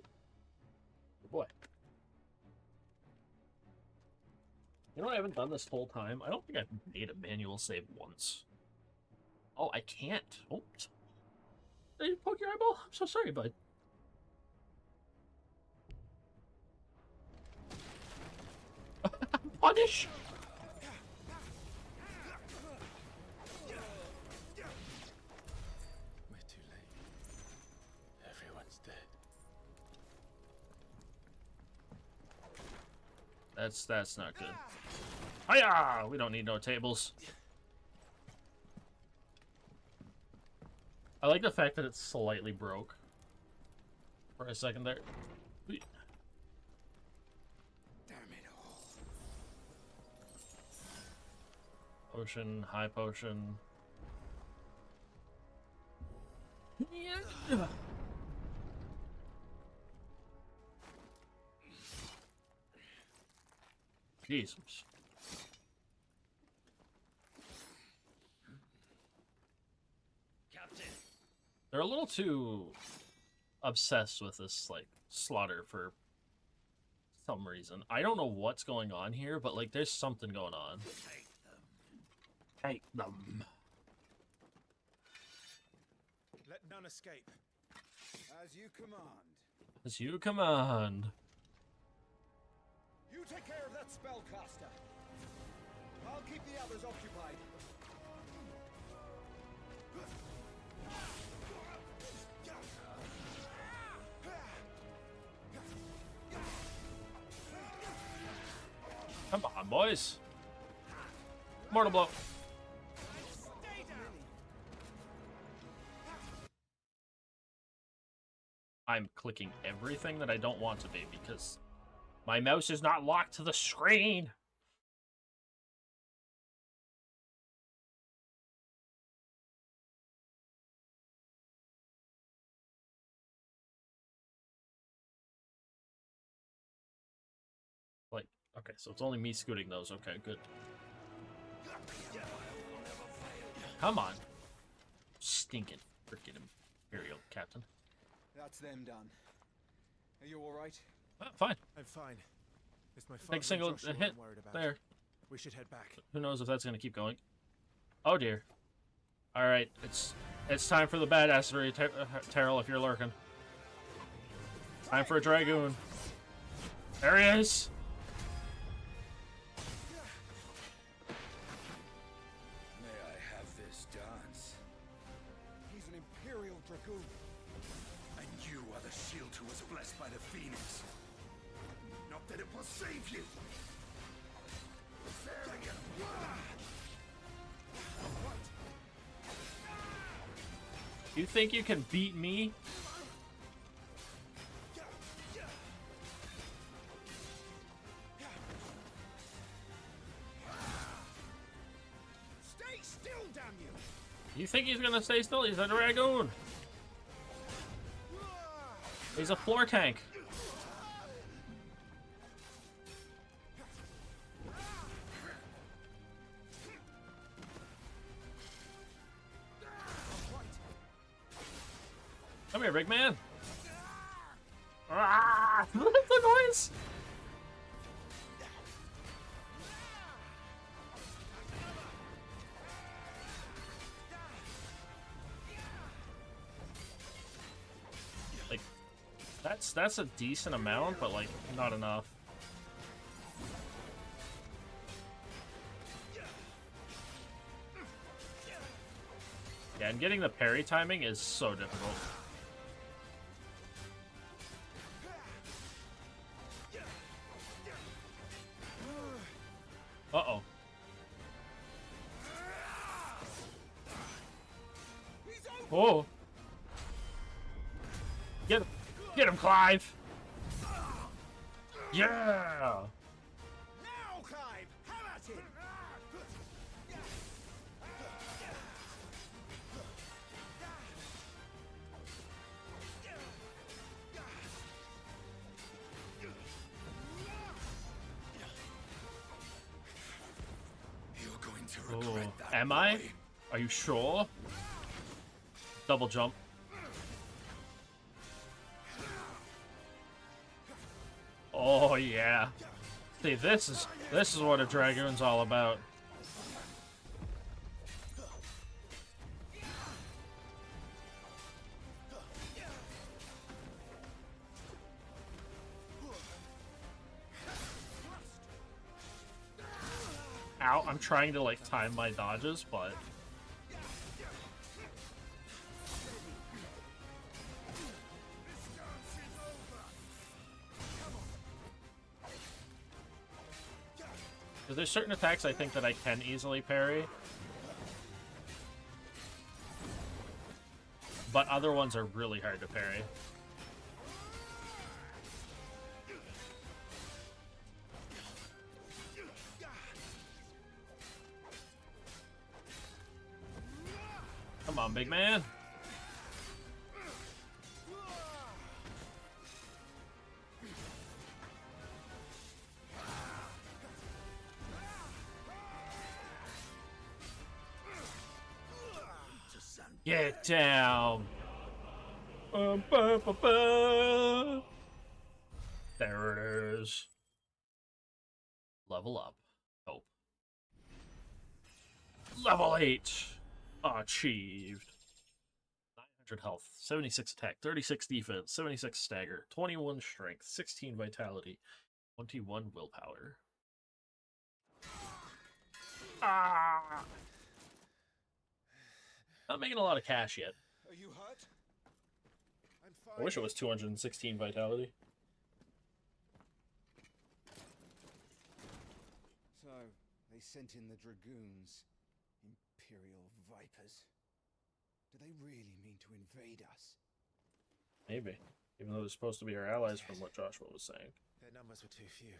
Good boy. You know, I haven't done this whole time. I don't think I've made a manual save once. Oh, I can't. Oops. Did you poke your eyeball? I'm so sorry, bud. Punish! We're too late. Everyone's dead. That's not good. Hiya! We don't need no tables. I like the fact that it's slightly broke. For a second there. Damn it all. Potion, high potion. Jesus. Captain. They're a little too obsessed with this, like, slaughter for some reason. I don't know what's going on here, but, like, there's something going on. Take them. Let none escape. As you command. As you command. You take care of that spellcaster. I'll keep the others occupied. Come on, boys. Mortal blow. I'm clicking everything that I don't want to be because my mouse is not locked to the screen. Like, okay, so it's only me scooting those. Okay, good. Come on. Stinking freaking Imperial Captain. That's them done. Are you alright? Fine. I'm fine. It's my father Big single and Joshua hit I'm worried about. there. We should head back. Who knows if that's going to keep going. Oh dear. Alright, it's time for the badassery, Terrell, if you're lurking. Time for a Dragoon. There he is! May I have this dance? He's an Imperial Dragoon. I You are the shield who was blessed by the Phoenix. Not that it will save you. You think you can beat me? Stay still, damn you! You think he's gonna stay still? He's a dragoon. He's a floor tank. Come here, big man. Ah, the noise. Like, that's a decent amount, but like not enough. Yeah, and getting the parry timing is so difficult. Uh-oh. Oh. Get him, Clive. Yeah. Now, Clive, have at him! You're going to regret that. Am I? Are you sure? Double jump. Oh yeah. See, this is what a dragoon's all about. Ow, I'm trying to like time my dodges, but there's certain attacks I think that I can easily parry, but other ones are really hard to parry. Come on, big man. Get down. There it is. Level up. Hope. Level 8. Achieved. 900 health, 76 attack, 36 defense, 76 stagger, 21 strength, 16 vitality, 21 willpower. Ah! Not making a lot of cash yet. Are you hurt? I'm fine. I wish it was 216 vitality. So, they sent in the dragoons. Imperial vipers. Do they really mean to invade us? Maybe. Even though they're supposed to be our allies from what Joshua was saying. Their numbers were too few.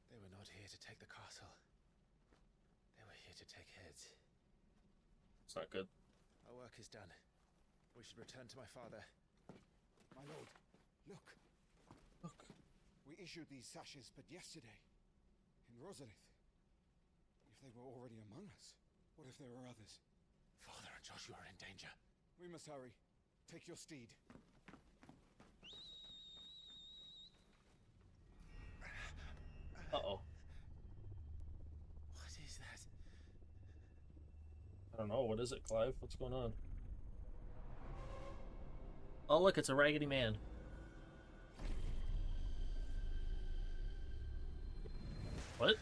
They were not here to take the castle. They were here to take heads. It's not good. Our work is done. We should return to my father. My lord, look. Look. We issued these sashes but yesterday. In Rosalith. If they were already among us, what if there were others? Father and Joshua are in danger. We must hurry. Take your steed. Uh-oh. What is that? I don't know. What is it, Clive? What's going on? Oh, look, it's a Raggedy Man. What?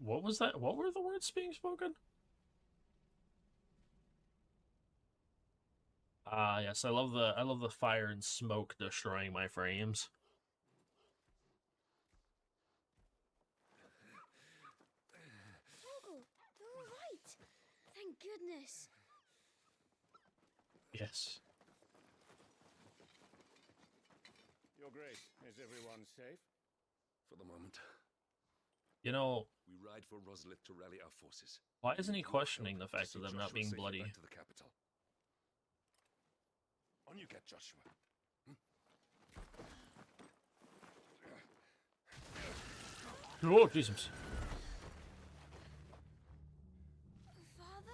What was that? What were the words being spoken? Ah, yes, I love the fire and smoke destroying my frames. Uncle, you're all right. Thank goodness. Yes. Your Grace, is everyone safe? For the moment. You know, We ride for Rosalith to rally our forces. why isn't he With your questioning the help, to fact see of them Joshua not being safely bloody? back to the capital. On you get, Joshua. Oh, Jesus. Father?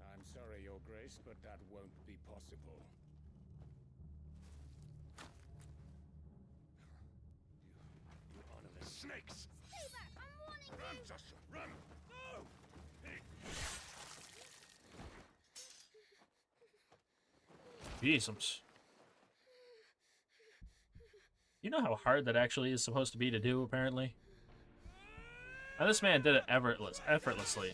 I'm sorry, Your Grace, but that won't be possible. You honorless snakes! Stay back! I'm warning Run, you! Joshua, run! No! Jesus. You know how hard that actually is supposed to be to do, apparently? Now, this man did it effortlessly.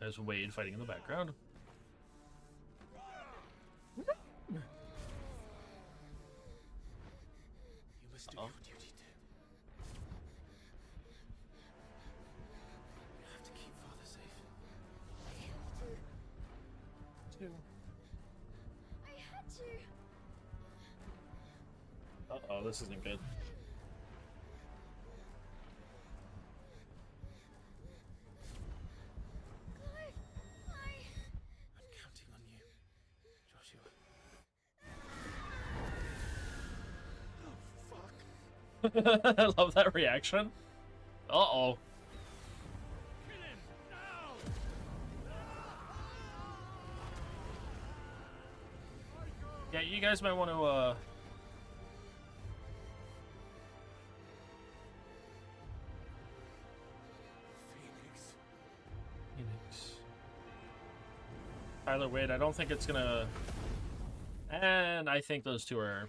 There's Wade fighting in the background. You must do your duty too. You have to keep Father safe. I had to. Uh-oh, this isn't good. Clive, I'm counting on you, Joshua. I love that reaction. Uh-oh. Yeah, you guys might want to, Phoenix. Tyler Wade, I don't think it's gonna... And I think those two are...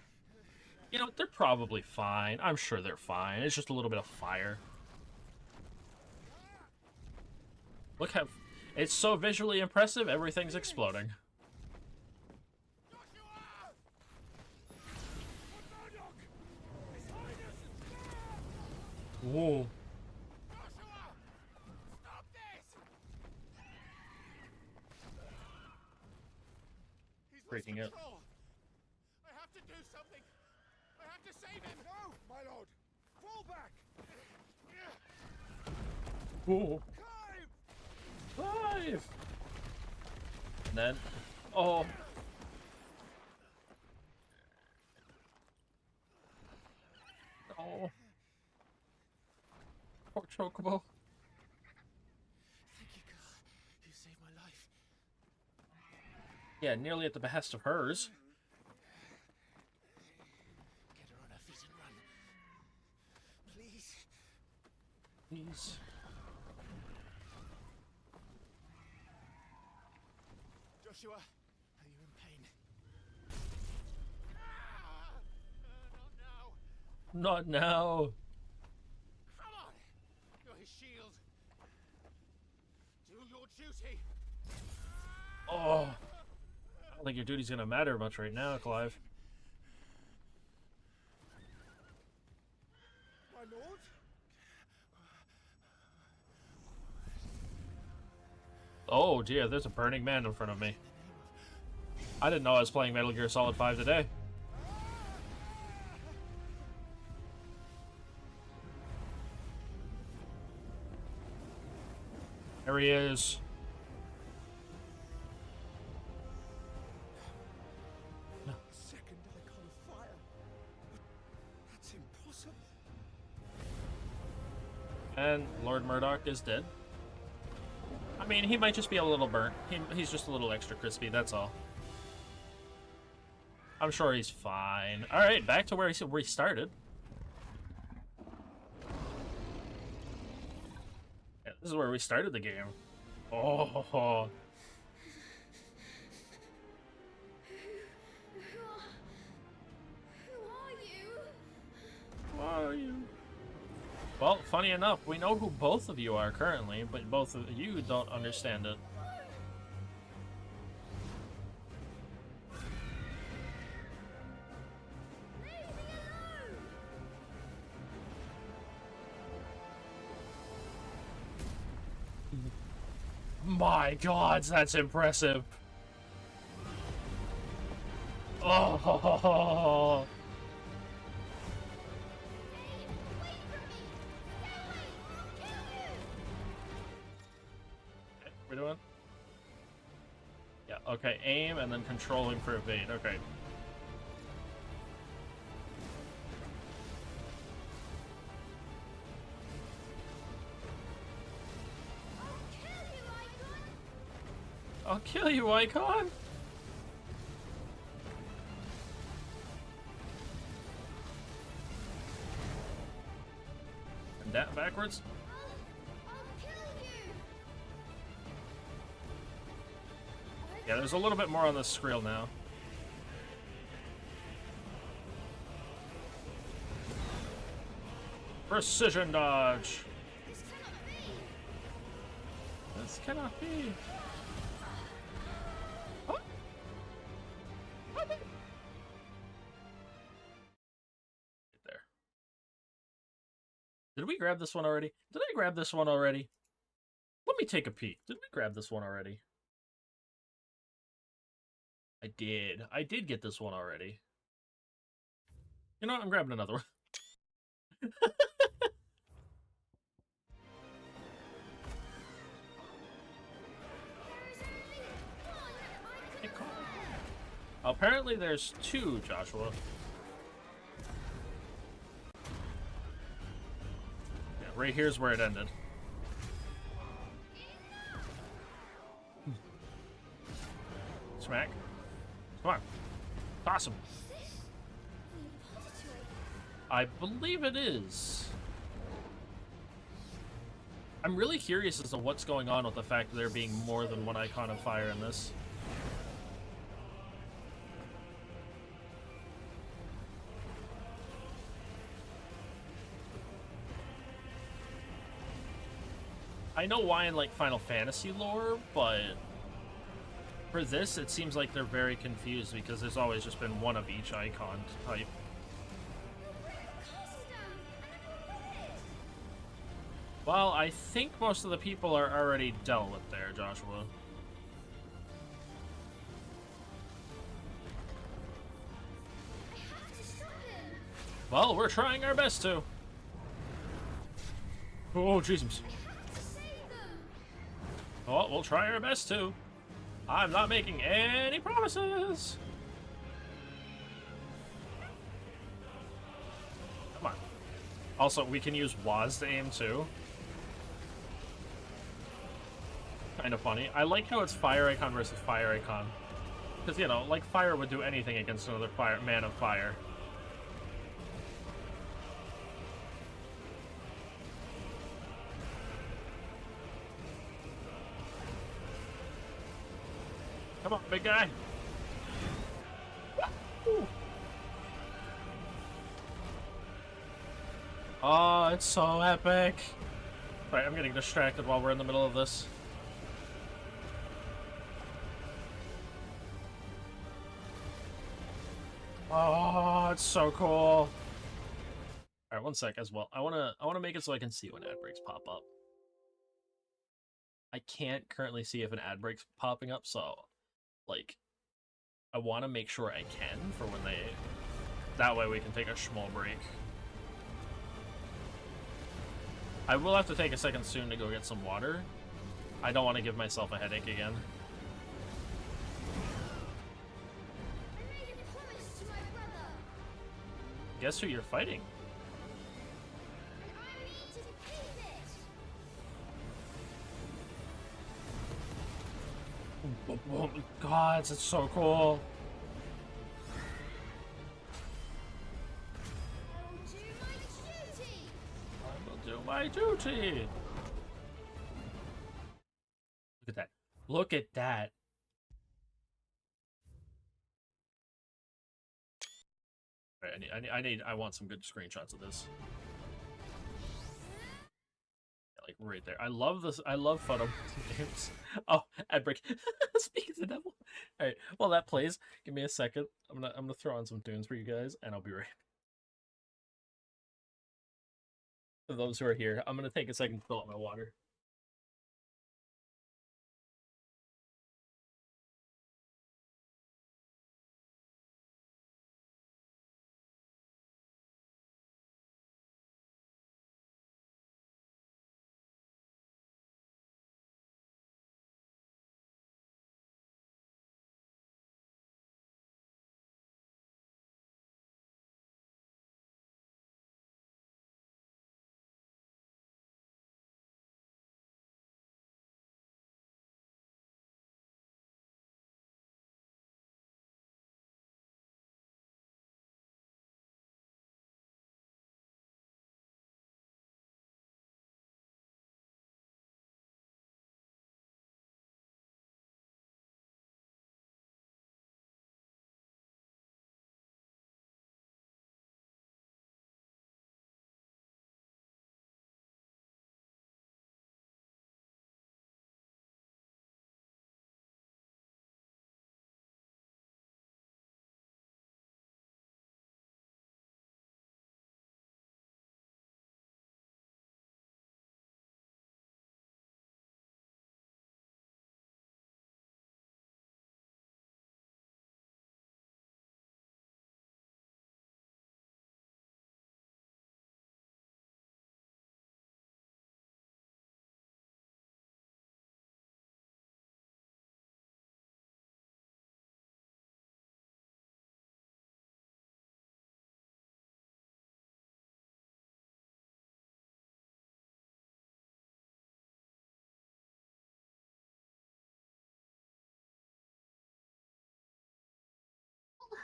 You know, they're probably fine. I'm sure they're fine. It's just a little bit of fire. Look how... It's so visually impressive, everything's exploding. Whoa. Freaking out. I have to do something. I have to save him. No, my lord. Fall back. Whoa. Clive! And then... Oh. Oh. Poor Chocobo. Thank you, girl. You saved my life. Yeah, nearly at the behest of hers. Get her on her feet and run. Please. Please. Joshua, are you in pain? Not Not now. now. Come on. You're his shield. Do your duty. Oh. I don't think your duty's gonna matter much right now, Clive. My lord? Oh dear, there's a burning man in front of me. I didn't know I was playing Metal Gear Solid 5 today. There he is. Second icon of fire. That's impossible. And Lord Murdoch is dead. I mean, he might just be a little burnt. He's just a little extra crispy, that's all. I'm sure he's fine. Alright, back to where he started. Yeah, this is where we started the game. Oh. Well, funny enough, we know who both of you are currently, but both of you don't understand it. My God, that's impressive. Oh. Okay, we're doing? Yeah, okay, aim and then controlling for evade, okay. I'll kill you, Icon! And that backwards? Yeah, there's a little bit more on this screen now. Precision dodge! This cannot be! Oh. There. Did we grab this one already? Did I grab this one already? Let me take a peek. Did we grab this one already? I did. I did get this one already. You know what? I'm grabbing another one. Apparently there's two, Joshua. Yeah, right here's where it ended. Smack. Come on. Toss him. I believe it is. I'm really curious as to what's going on with the fact that there being more than one icon of fire in this. I know why in like Final Fantasy lore, but for this it seems like they're very confused because there's always just been one of each icon type. Well, I think most of the people are already dealt with there, Joshua. Well, we're trying our best to. Oh, Jesus. Oh, we'll try our best to. I'm not making any promises. Come on. Also, we can use Waz to aim too. Kind of funny. I like how it's fire icon versus fire icon. Because, you know, like fire would do anything against another man of fire. Come on, big guy. Woo. Oh, it's so epic. Right, I'm getting distracted while we're in the middle of this. Oh, it's so cool. All right, one sec as well. I wanna make it so I can see when ad breaks pop up. I can't currently see if an ad break's popping up, so like I want to make sure I can for when they. That way we can take a small break. I will have to take a second soon to go get some water. I don't want to give myself a headache again. Guess who you're fighting? Oh, God, it's so cool. I will do my duty. Look at that. Look at that. Right, I want some good screenshots of this. like right there. I love this. I love photo games. Oh, Edbrick. Speak of the devil. All right. While that plays, give me a second. I'm gonna throw on some tunes for you guys, and I'll be right. For those who are here, I'm gonna take a second to fill up my water.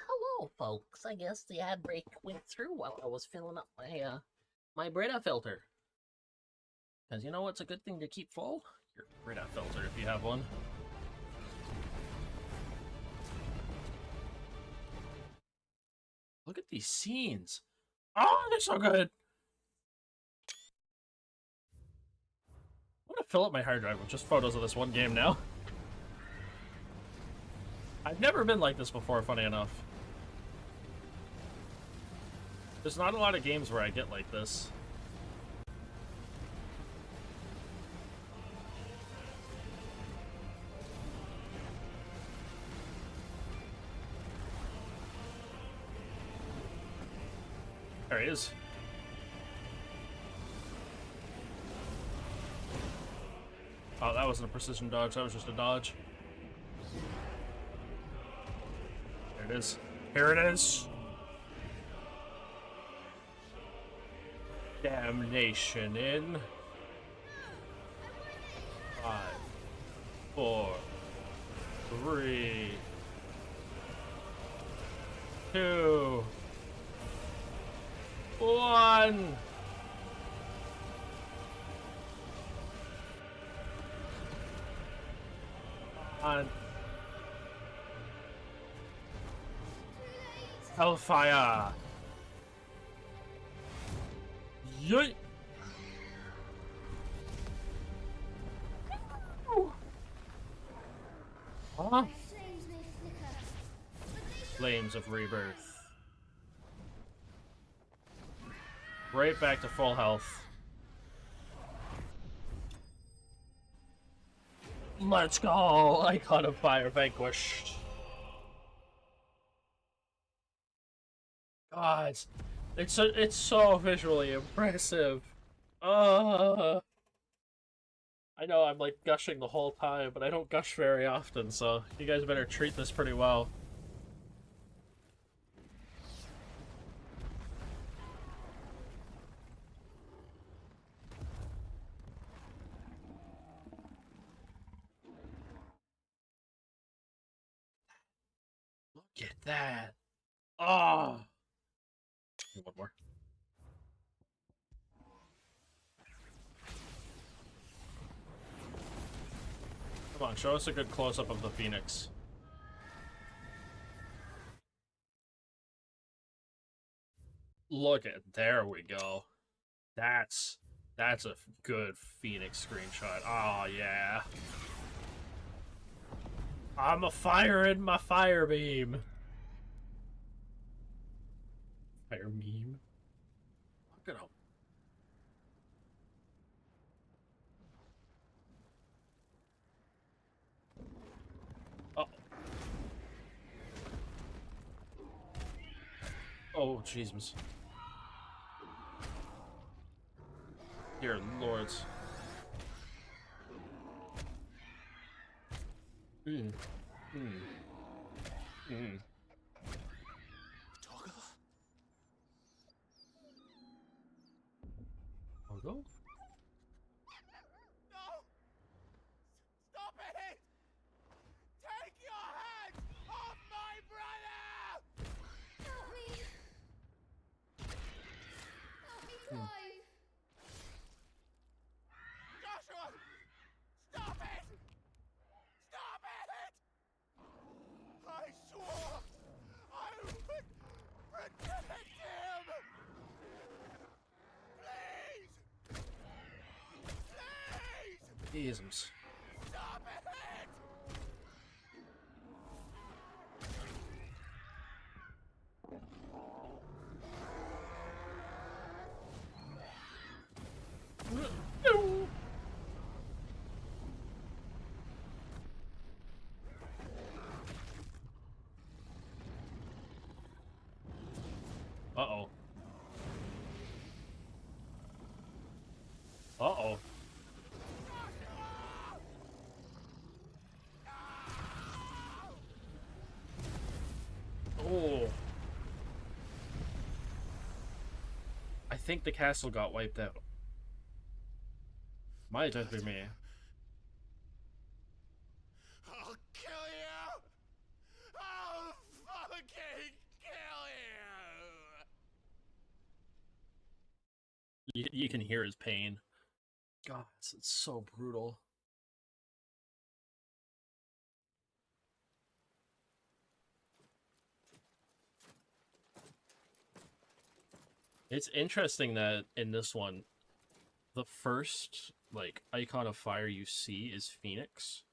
Hello, folks. I guess the ad break went through while I was filling up my my Brita filter. Because you know what's a good thing to keep full? Your Brita filter, if you have one. Look at these scenes. Oh, they're so good. I'm gonna fill up my hard drive with just photos of this one game now. I've never been like this before, funny enough. There's not a lot of games where I get like this. There he is. Oh, that wasn't a precision dodge, that was just a dodge. There it is. Here it is. Damnation in 5, 4, 3, 2, 1. On. Hellfire. Yeet. Huh? Flames of rebirth. Right back to full health. Let's go! Icon of Fire vanquished. God, it's so visually impressive. I know I'm like gushing the whole time, but I don't gush very often, so you guys better treat this pretty well. Look at that. Oh. One more. Come on, show us a good close-up of the Phoenix. Look at, there we go. That's That's a good Phoenix screenshot. Oh, yeah. I'm a firing my fire beam. Fire beam. Look at him. Oh. Oh, Jesus. Dear lords. Togo? No! Stop it! Take your hands off my brother! Help me! Help me, Clive! Joshua! Stop it! Stop it! I swore I would protect him! Please! Please! Jesus. Stop it! Uh-oh. Uh-oh. Oh. I think the castle got wiped out. Might just be me. I'll kill you! I'll fucking kill you! You can hear his pain. God, it's so brutal. It's interesting that in this one, the first like icon of fire you see is Phoenix.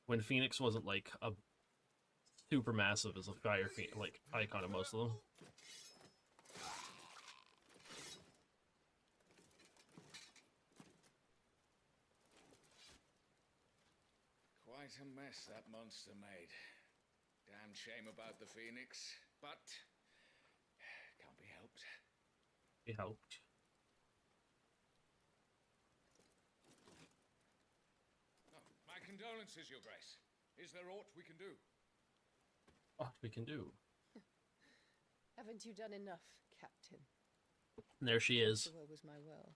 When Phoenix wasn't like a super massive as a fire like icon of most of them. Quite a mess that monster made. Damn shame about the Phoenix, but can't be helped. It helped. Oh, my condolences, Your Grace. Is there aught we can do? What we can do. Haven't you done enough, Captain? And there she is. Joshua was my world,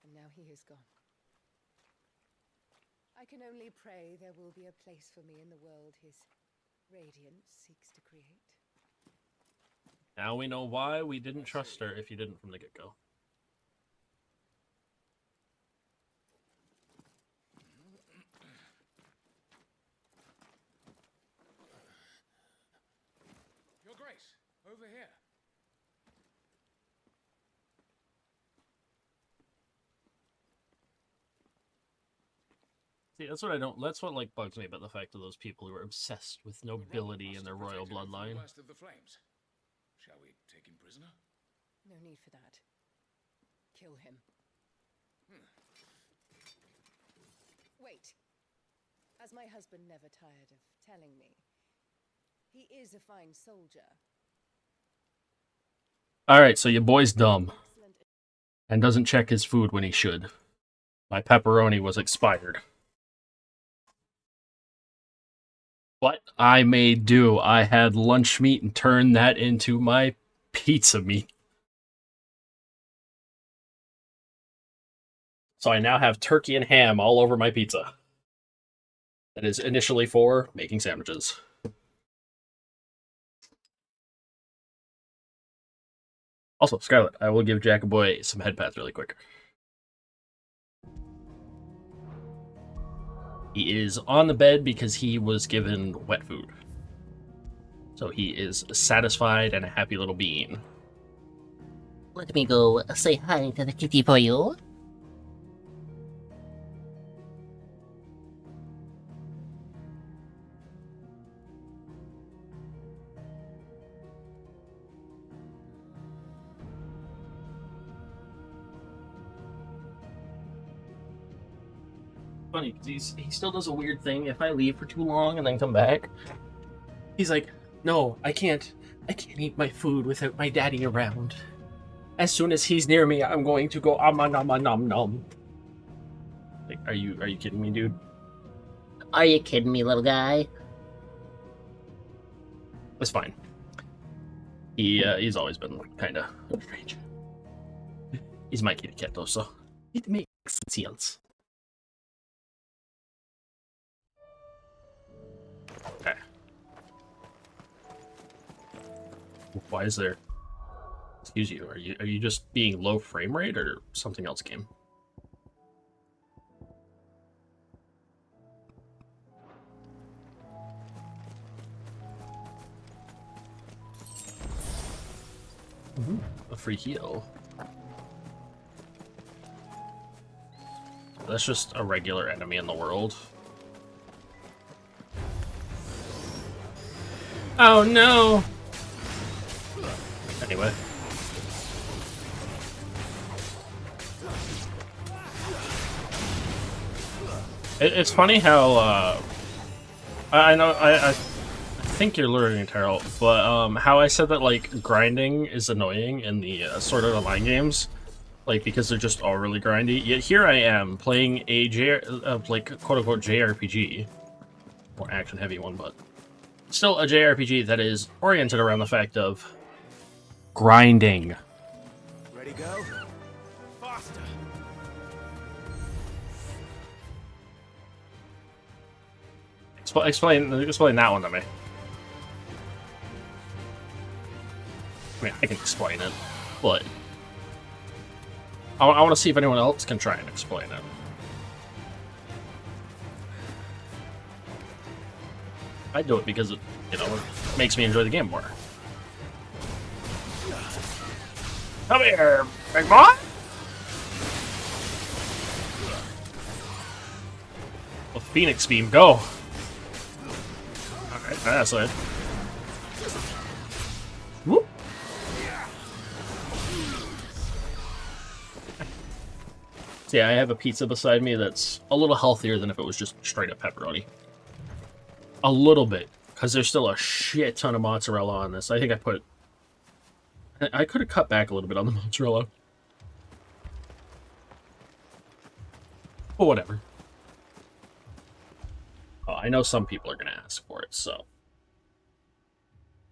and now he is gone. I can only pray there will be a place for me in the world his radiance seeks to create. Now we know why we didn't trust her if you didn't from the get-go. Your Grace, over here. See, that's what I don't. That's what like bugs me about the fact of those people who are obsessed with nobility and their royal bloodline. Worst of the flames. Shall we take him prisoner? No need for that. Kill him. Wait. As my husband never tired of telling me, he is a fine soldier. All right, so your boy's dumb and doesn't check his food when he should. My pepperoni was expired. What I may do, I had lunch meat and turned that into my pizza meat. So I now have turkey and ham all over my pizza. That is initially for making sandwiches. Also, Scarlet, I will give Jack Boy some head pats really quick. He is on the bed because he was given wet food. So he is satisfied and a happy little being. Let me go say hi to the kitty for you. Funny because he still does a weird thing. If I leave for too long and then come back, he's like, "No, I can't eat my food without my daddy around. As soon as he's near me, I'm going to go nom." Like, are you kidding me, dude? Are you kidding me, little guy? It's fine. He's always been kind of strange. He's my kitty cat though, so it makes sense. Okay. Why is there? Excuse you. Are you just being low frame rate or something else, game? A free heal. That's just a regular enemy in the world. Oh no! Anyway. It's funny how, I know, I think you're learning, Terrell, but, how I said that, like, grinding is annoying in the, Sword Art Online games, like, because they're just all really grindy, yet here I am, playing a like, quote-unquote JRPG, more action-heavy one, but still a JRPG that is oriented around the fact of grinding. Ready, go? Faster! Explain that one to me. I mean, I can explain it, but I want to see if anyone else can try and explain it. I do it because it, you know, it makes me enjoy the game more. Come here, big boy! Well, Phoenix Beam, go! Alright, that's it. Whoop! So yeah, I have a pizza beside me that's a little healthier than if it was just straight up pepperoni. A little bit, because there's still a shit ton of mozzarella on this. I think I could have cut back a little bit on the mozzarella. But whatever. Oh, I know some people are going to ask for it, so.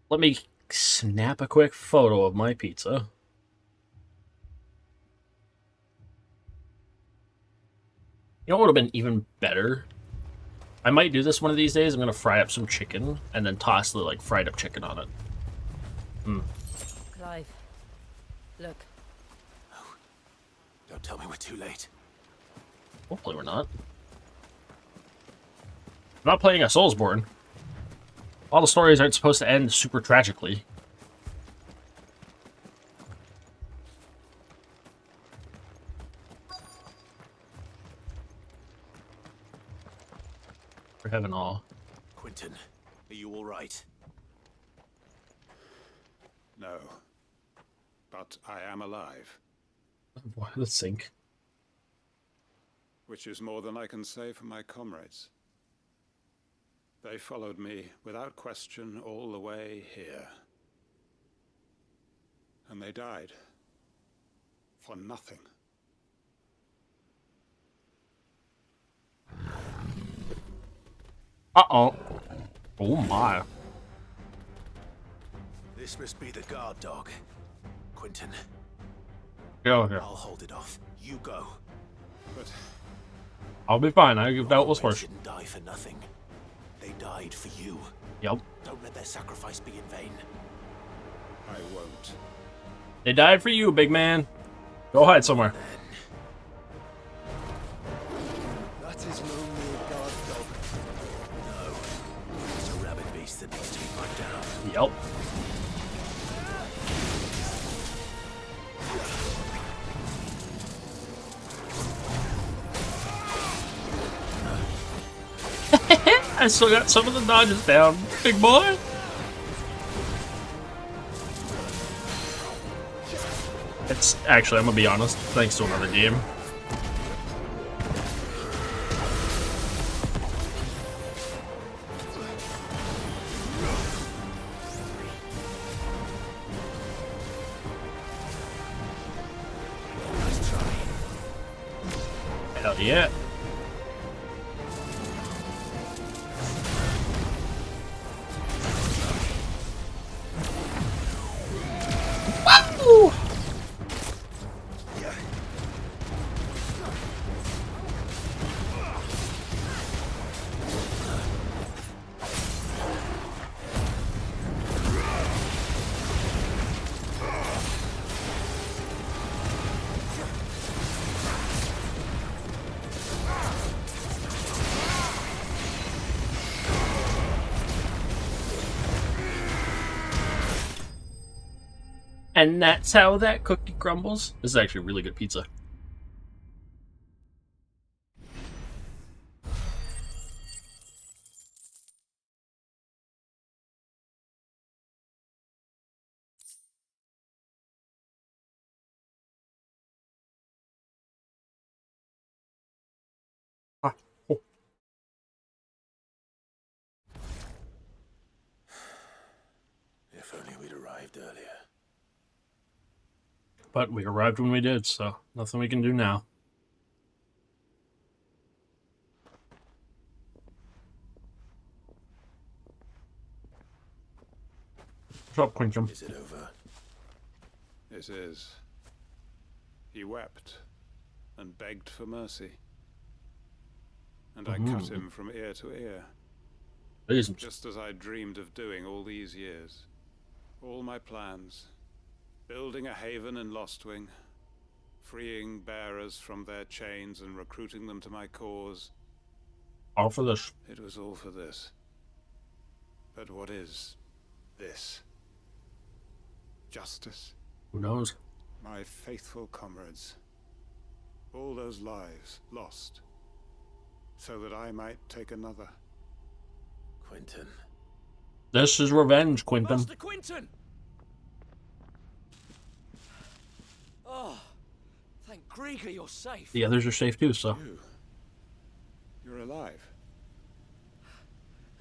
Let me snap a quick photo of my pizza. You know what would have been even better? I might do this one of these days. I'm going to fry up some chicken and then toss the, like, fried up chicken on it. Clive, look. Oh, don't tell me we're too late. Hopefully we're not. I'm not playing a Soulsborne. All the stories aren't supposed to end super tragically. For heaven all. Quentin, are you all right? No. But I am alive. Why the sink? Which is more than I can say for my comrades. They followed me without question all the way here. And they died. For nothing. Uh-oh. Oh my. This must be the guard dog. Quentin. Go here. I'll hold it off. You go. But I'll be fine. I give doubtless first. Didn't die for nothing. They died for you. Yep. Don't let their sacrifice be in vain. I won't. They died for you, big man. Go hide somewhere. That is no mere guard dog. No. It's a rabid beast that needs to be put down. Yep. I still got some of the dodges down, big boy. It's actually, I'm gonna be honest, thanks to another game. Hell yeah. Woo! And that's how that cookie crumbles. This is actually really good pizza. If only we'd arrived earlier. But we arrived when we did, so nothing we can do now. What's up, Quintum? Is it over? It is. He wept and begged for mercy. And I cut him from ear to ear. Just as I dreamed of doing all these years. All my plans. Building a haven in Lostwing. Freeing bearers from their chains and recruiting them to my cause. All for this. It was all for this. But what is this? Justice? Who knows? My faithful comrades. All those lives lost. So that I might take another. Quentin. This is revenge, Quintum. Master Quentin! Oh, thank Grieger you're safe. The others are safe too, so. You're alive.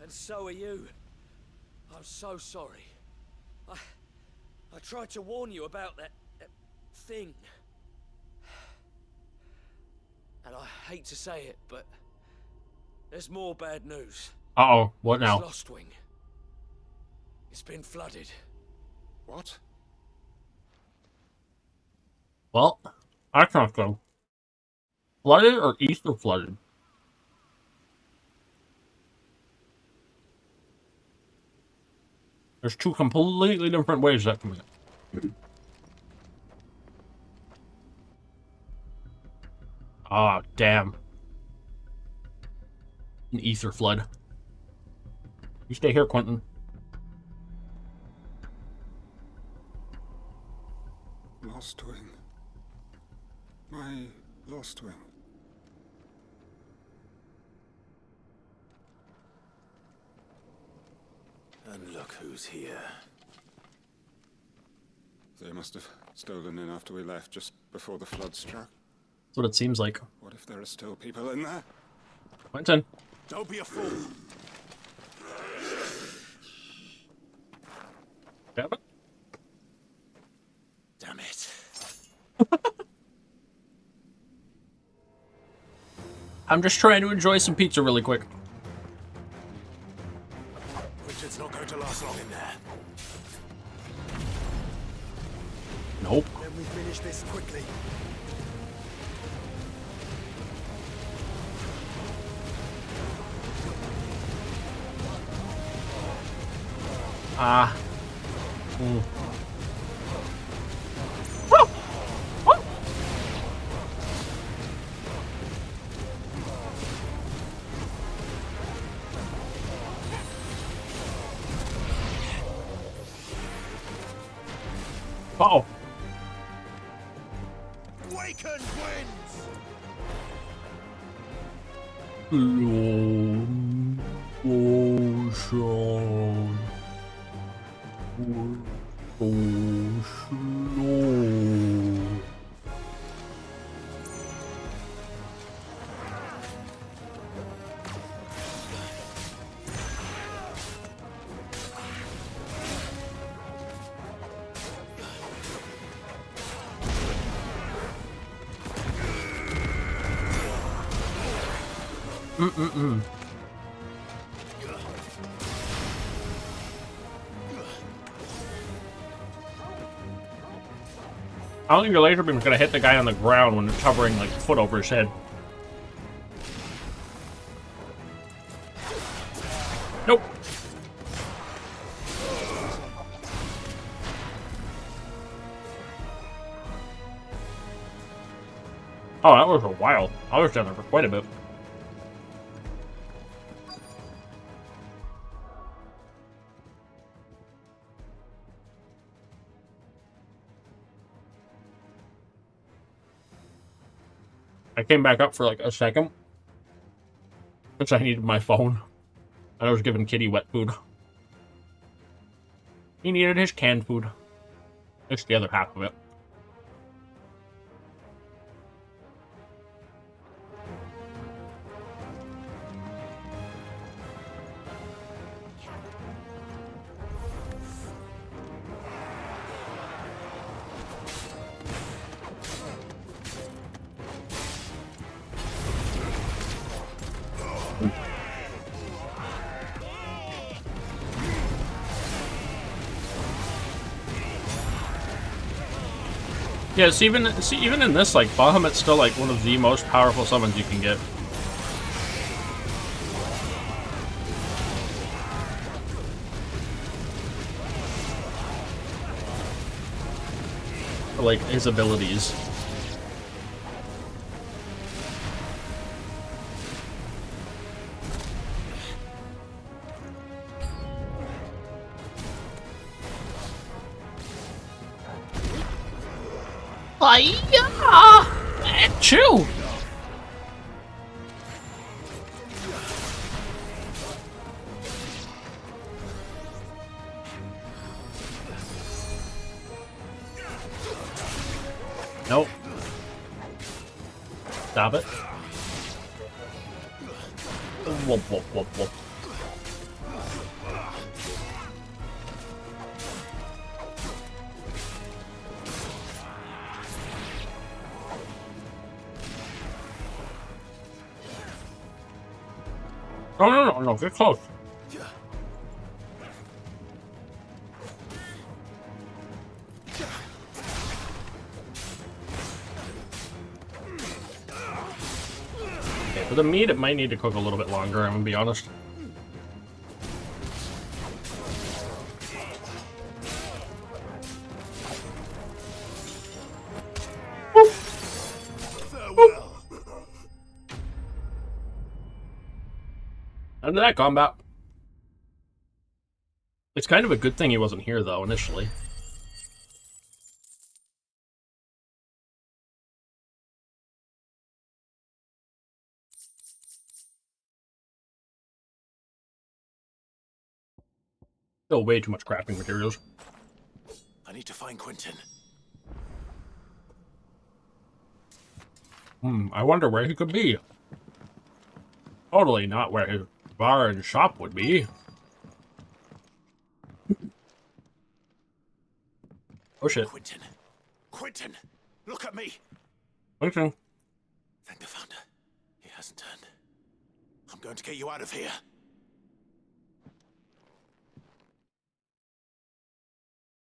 And so are you. I'm so sorry. I tried to warn you about that thing. And I hate to say it, but there's more bad news. Uh-oh, what now? Lostwing. It's been flooded. What? Well, I can't go. Flooded or Easter flooded? There's two completely different ways that can be. Ah, damn. An ether flood. You stay here, Quentin. Lostwing. My Lostwing. And look who's here. They must have stolen in after we left, just before the flood struck. That's what it seems like. What if there are still people in there? Quentin. Don't be a fool. Damn it. Damn it. I'm just trying to enjoy some pizza really quick. Richard's not going to last long in there. Nope. Then we finish this quickly. Ah. Uh-oh. Waken winds! Ocean. So slow. I don't think your laser beam is gonna hit the guy on the ground when it's hovering like a foot over his head. Nope. Oh, that was a while. I was down there for quite a bit. I came back up for like a second, because I needed my phone. And I was giving Kitty wet food. He needed his canned food. It's the other half of it. Yeah, see, even in this, like, Bahamut's still, like, one of the most powerful summons you can get. For, like, his abilities. Chill. Nope. Stop it. Whoop, whoop, whoop, whoop. No, get close. Okay, for the meat, it might need to cook a little bit longer, I'm gonna be honest. End of that combat. It's kind of a good thing he wasn't here, though, initially. Still way too much crafting materials. I need to find Quentin. I wonder where he could be. Totally not where his bar and shop would be. Oh shit. Quentin. Quentin! Look at me! Quentin. Thank the Founder. He hasn't turned. I'm going to get you out of here.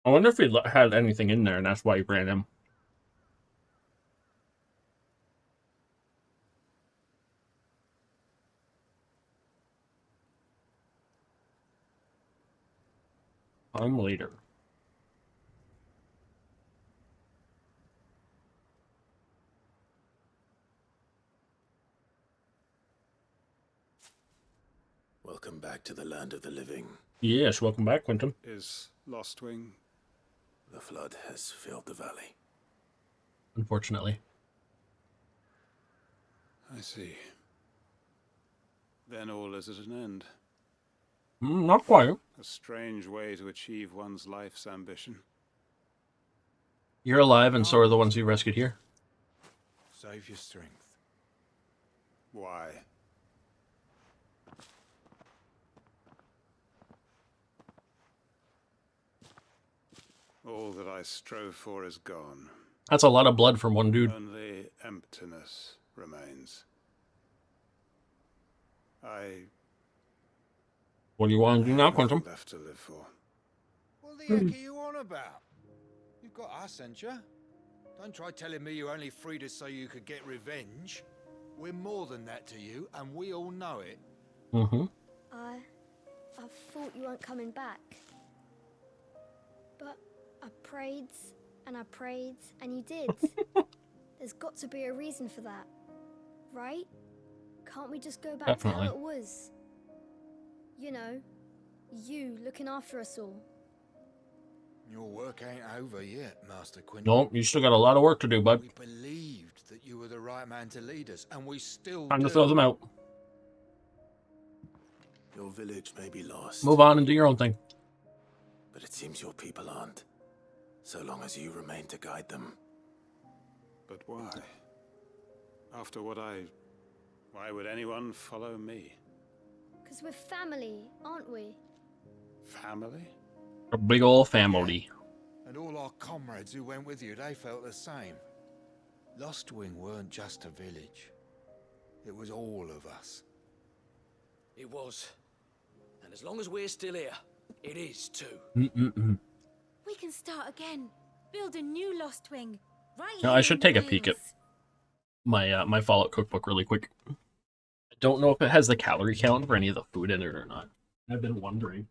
I wonder if he had anything in there and that's why he ran him. I'm later. Welcome back to the land of the living. Yes, welcome back, Quentin. Is Lostwing? The flood has filled the valley. Unfortunately. I see. Then all is at an end. Not quite. A strange way to achieve one's life's ambition. You're alive, and so are the ones you rescued here. Save your strength. Why? All that I strove for is gone. That's a lot of blood from one dude. Only emptiness remains. What do you want to do now, Quentin? Left to live for. What the heck are you on about? You've got us, ain't you? Don't try telling me you only freed us so you could get revenge. We're more than that to you, and we all know it. Mm-hmm. I thought you weren't coming back. But I prayed, and you did. There's got to be a reason for that, right? Can't we just go back Definitely. to how it was? You know, you looking after us all. Your work ain't over yet, Master Quinton. Nope, you still got a lot of work to do, bud. We believed that you were the right man to lead us, and we still Time do. to throw them out. Your village may be lost. Move on and do your own thing. But it seems your people aren't. So long as you remain to guide them. But why? After what why would anyone follow me? Because we're family, aren't we? Family? A big old family. And all our comrades who went with you, they felt the same. Lostwing weren't just a village. It was all of us. It was. And as long as we're still here, it is too. Mm-mm-mm. We can start again. Build a new Lost Wing. Right No, here I should in take a peek at Wales. my my Fallout cookbook really quick. I don't know if it has the calorie count for any of the food in it or not. I've been wondering.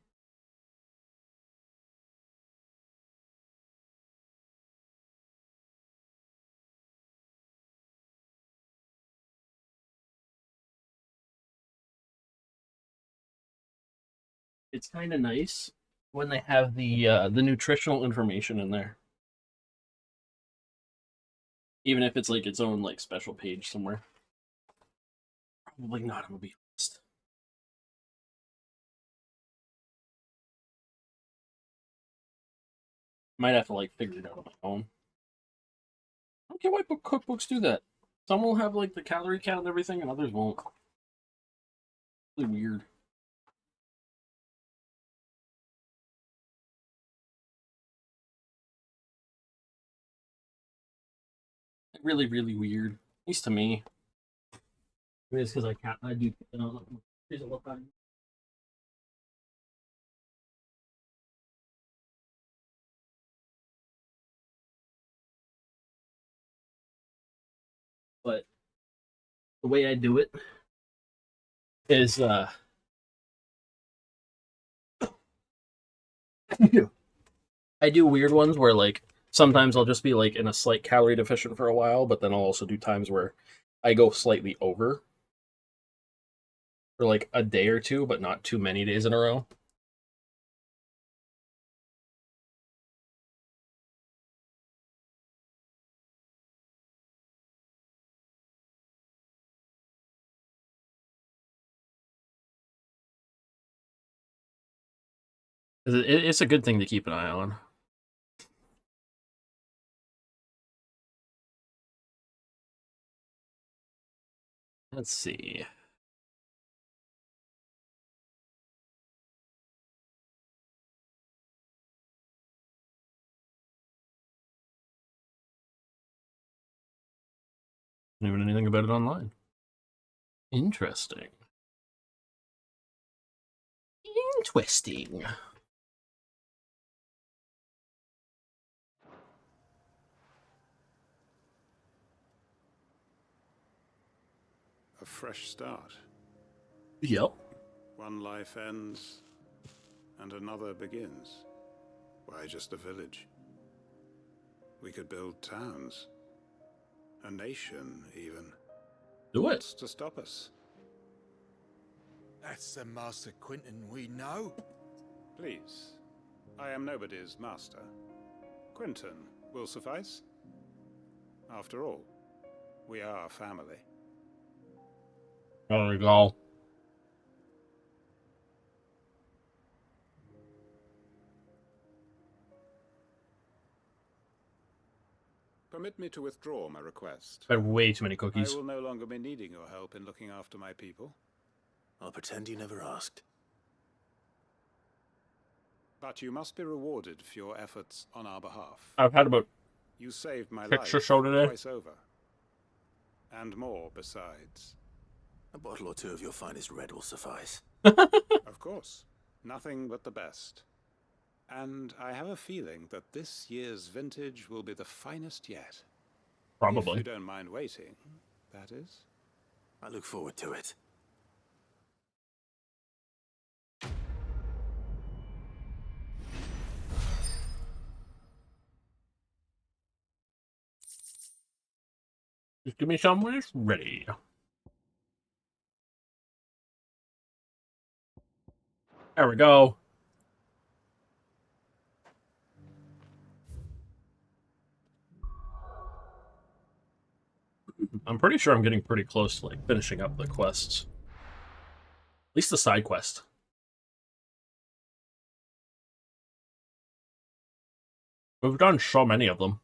It's kind of nice when they have the nutritional information in there, even if it's like its own like special page somewhere. Probably not. I'm gonna be honest. Might have to like figure it out on my own. I don't get why cookbooks do that. Some will have like the calorie count and everything, and others won't. Really weird. Really, really weird. At least to me. Maybe it's because I do. Here's a look at it. But the way I do it is I do weird ones where like sometimes I'll just be like in a slight calorie deficient for a while, but then I'll also do times where I go slightly over for like a day or two, but not too many days in a row. It's a good thing to keep an eye on. Let's see. Even anything about it online. Interesting. Interesting. A fresh start. Yep. One life ends, and another begins. Why just a village? We could build towns. A nation, even. Do it. What's to stop us? That's the Master Quinton we know. Please. I am nobody's master. Quinton will suffice. After all, we are family. There we go. Permit me to withdraw my request. I had way too many cookies. I will no longer be needing your help in looking after my people. I'll pretend you never asked. But you must be rewarded for your efforts on our behalf. I've had about You saved my 6 or life so today. twice over. And more besides. A bottle or two of your finest red will suffice. Of course. Nothing but the best. And I have a feeling that this year's vintage will be the finest yet. Probably. If you don't mind waiting, that is. I look forward to it. Just give me some when it's ready. There we go. I'm pretty sure I'm getting pretty close to like finishing up the quests. At least the side quest. We've done so many of them.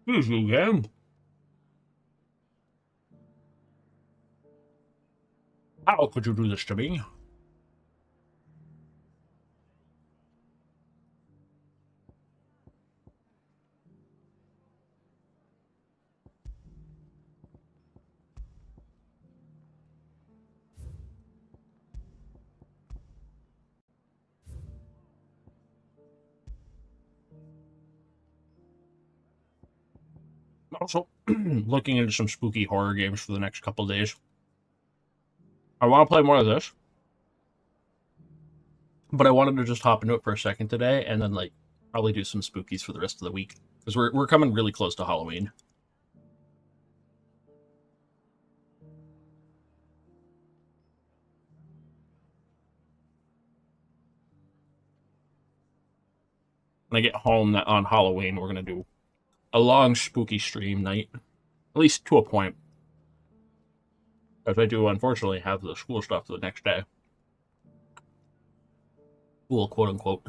This new game. How could you do this to me? Also, looking into some spooky horror games for the next couple days. I want to play more of this, but I wanted to just hop into it for a second today, and then like probably do some spookies for the rest of the week because we're coming really close to Halloween. When I get home on Halloween, we're gonna do a long spooky stream night, at least to a point, as I do unfortunately have the school stuff the next day. School, quote unquote.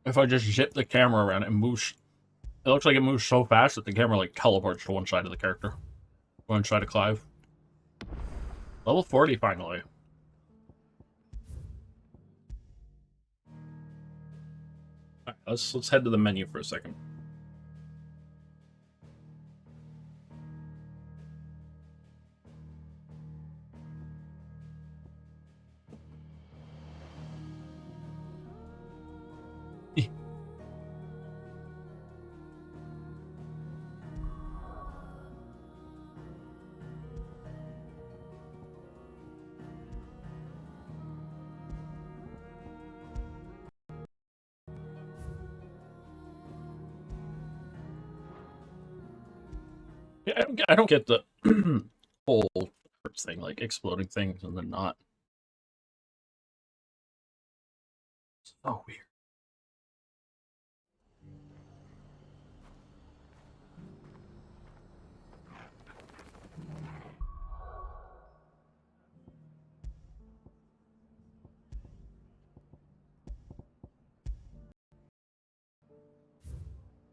If I just zip the camera around, it moves. It looks like it moves so fast that the camera like teleports to one side of the character. One side of Clive. Level 40 finally. Alright, let's head to the menu for a second. Yeah, I don't get the whole thing, like exploding things and then not. So weird.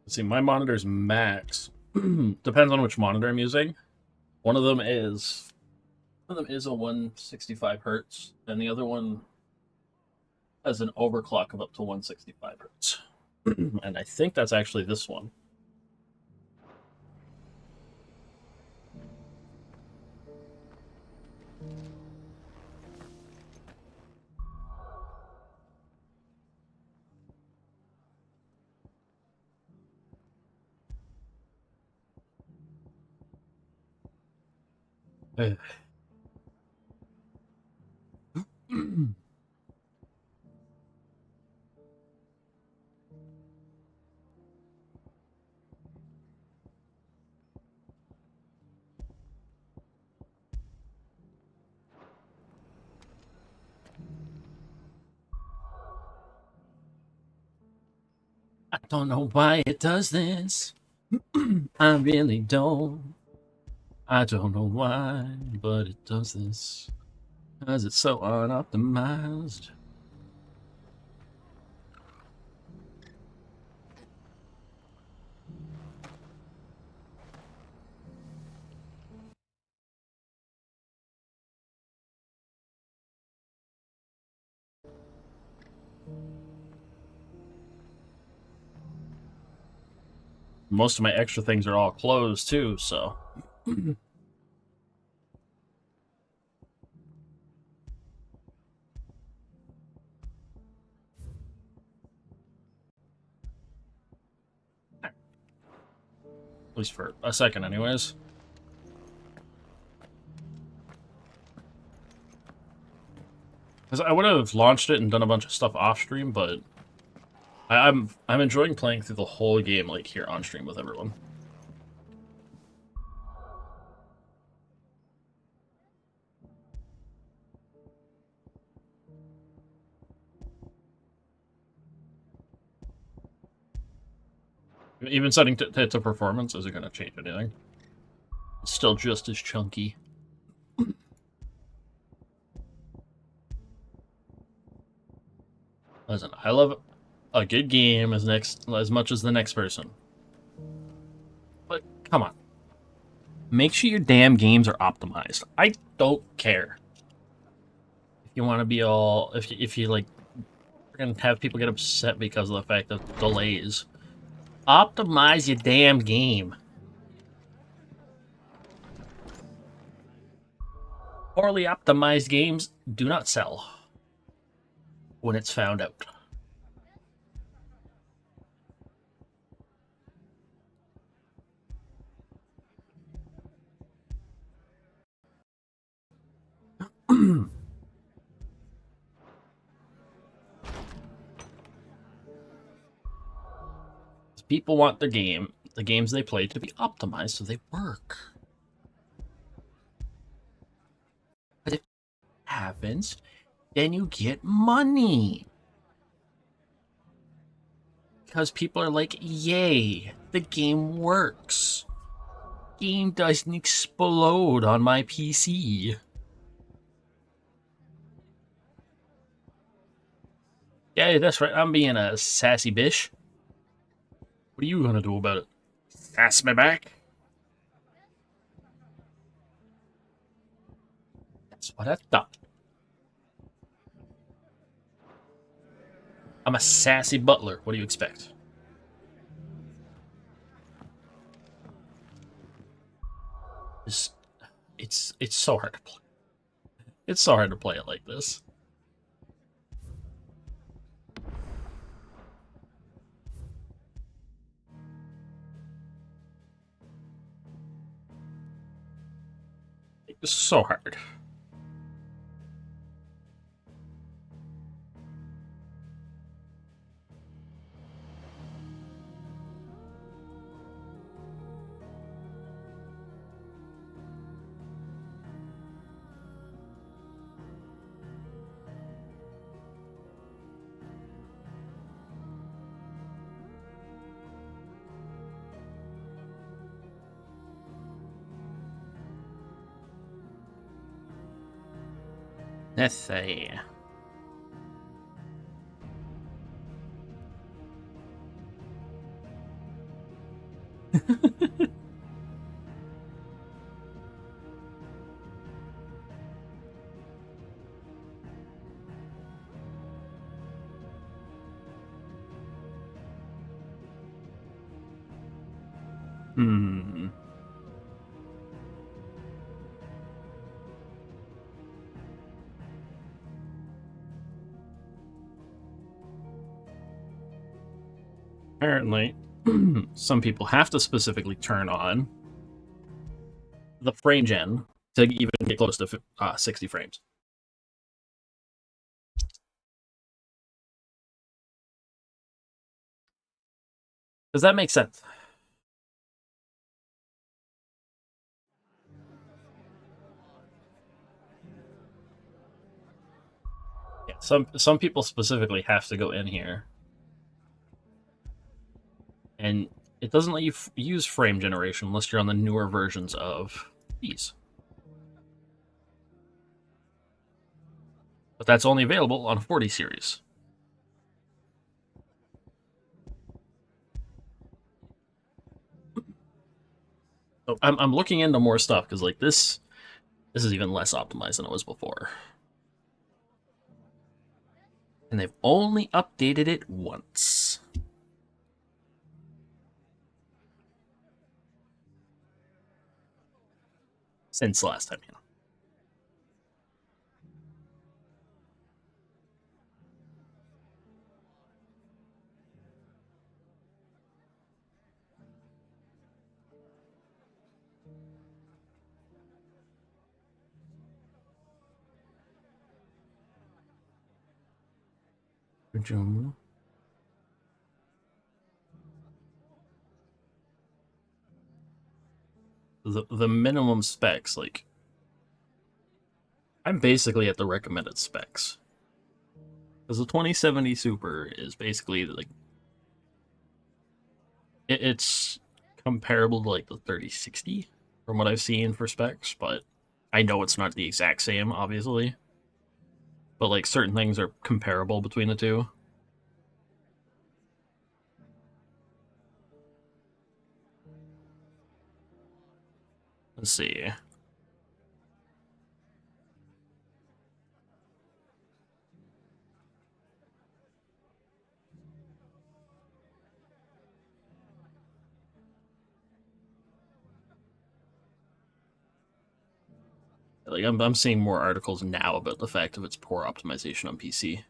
Let's see, my monitor's max. Depends on which monitor I'm using. One of them is a 165 hertz, and the other one has an overclock of up to 165 hertz. And I think that's actually this one. I don't know why it does this. I really don't. I don't know why, but it does this. Because it's so unoptimized. Most of my extra things are all closed too, so. At least for a second, anyways. Because I would have launched it and done a bunch of stuff off stream, but I'm enjoying playing through the whole game like here on stream with everyone. Even setting to performance isn't going to change anything. It's still just as chunky. Listen, I love a good game as much as the next person. But come on. Make sure your damn games are optimized. I don't care. If you want to be all... If you like... We're going to have people get upset because of the fact of delays. Optimize your damn game. Poorly optimized games do not sell when it's found out. People want the games they play to be optimized so they work. But if it happens, then you get money. Because people are like, yay, the game works. Game doesn't explode on my PC. Yeah, that's right, I'm being a sassy bitch. What are you gonna do about it? Sass me back? That's what I thought. I'm a sassy butler. What do you expect? It's so hard to play. It's so hard to play it like this. It's so hard. Let's see. Apparently, some people have to specifically turn on the frame gen to even get close to 60 frames. Does that make sense? Yeah, some people specifically have to go in here, and it doesn't let you use frame generation unless you're on the newer versions of these. But that's only available on 40 series. So I'm looking into more stuff because like this is even less optimized than it was before. And they've only updated it once. Since last time, you know. The minimum specs, like, I'm basically at the recommended specs. Because the 2070 Super is basically like it's comparable to like the 3060 from what I've seen for specs, but I know it's not the exact same, obviously. But like certain things are comparable between the two. Let's see. Like I'm seeing more articles now about the fact of its poor optimization on PC.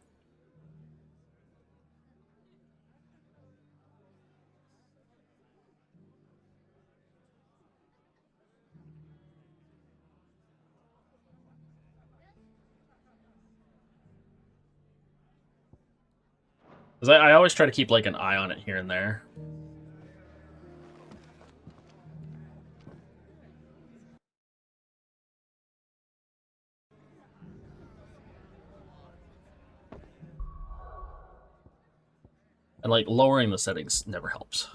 Because I always try to keep like an eye on it here and there. And like lowering the settings never helps.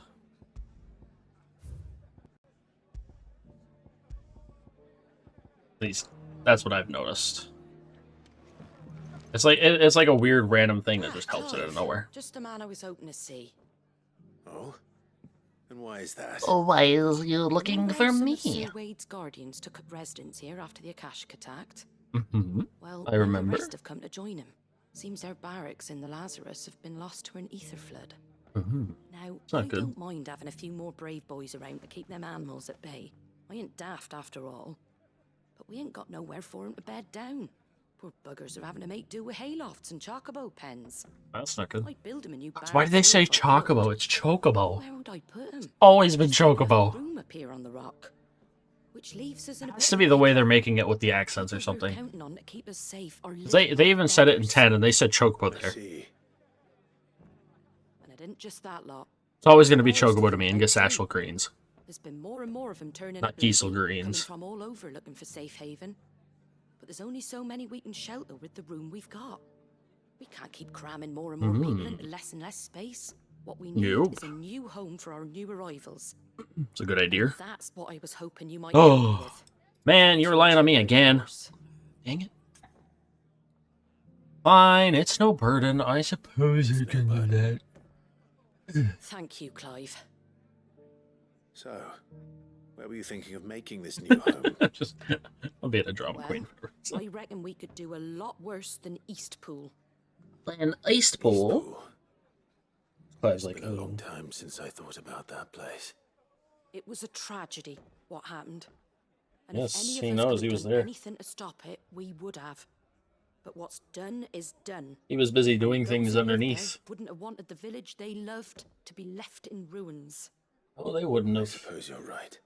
At least that's what I've noticed. It's like a weird random thing that just helps it out of nowhere. Just the man I was hoping to see. Oh? And why is that? Oh, why is you looking Remember for how some me? of Sir Wade's guardians took up residence here after the Akashic attacked? Mm-hmm. Well, I remember. the rest have come to join him. Seems their barracks in the Lazarus have been lost to an ether flood. Mm-hmm. Now, It's not I good. don't mind having a few more brave boys around to keep them animals at bay. I ain't daft after all. But we ain't got nowhere for 'em to bed down. Poor buggers are having to make do with haylofts and chocobo pens. That's not good. I'd build 'em a new Why do they say barrack here if I could. chocobo? It's chocobo. Where would I put 'em? Always been Just have a chocobo. room up here on the rock, which leaves us in a Has to be the way they're making it with the accents or something. counting on to keep us safe or 'Cause they even said it in 10 and they said chocobo there. And it ain't just that lot. It's always going to be chocobo to me and Gasashel greens. There's been more and more of them turning Not up lately, Giesel greens. coming from all over looking for safe haven. But there's only so many we can shelter with the room we've got. We can't keep cramming more and more people into less and less space. What we need Nope. is a new home for our new arrivals. It's a good idea. That's what I was hoping you might Oh. help me with. Man, you're relying on me again. Dang it. Fine, it's no burden. I suppose you can do that. Thank you, Clive. So, where were you thinking of making this new home? Just, I'll be at a drama Well, queen. I reckon we could do a lot worse than Eastpool. An Eastpool? Clive's It's like, been a oh. long time since I thought about that place. It was a tragedy, what happened. And Yes, if any of he us knows could he have was done there. anything to stop it, we would have. But what's done is done. He was busy doing Those things who lived underneath. there wouldn't have wanted the village they loved to be left in ruins. Oh, they wouldn't I have. suppose you're right.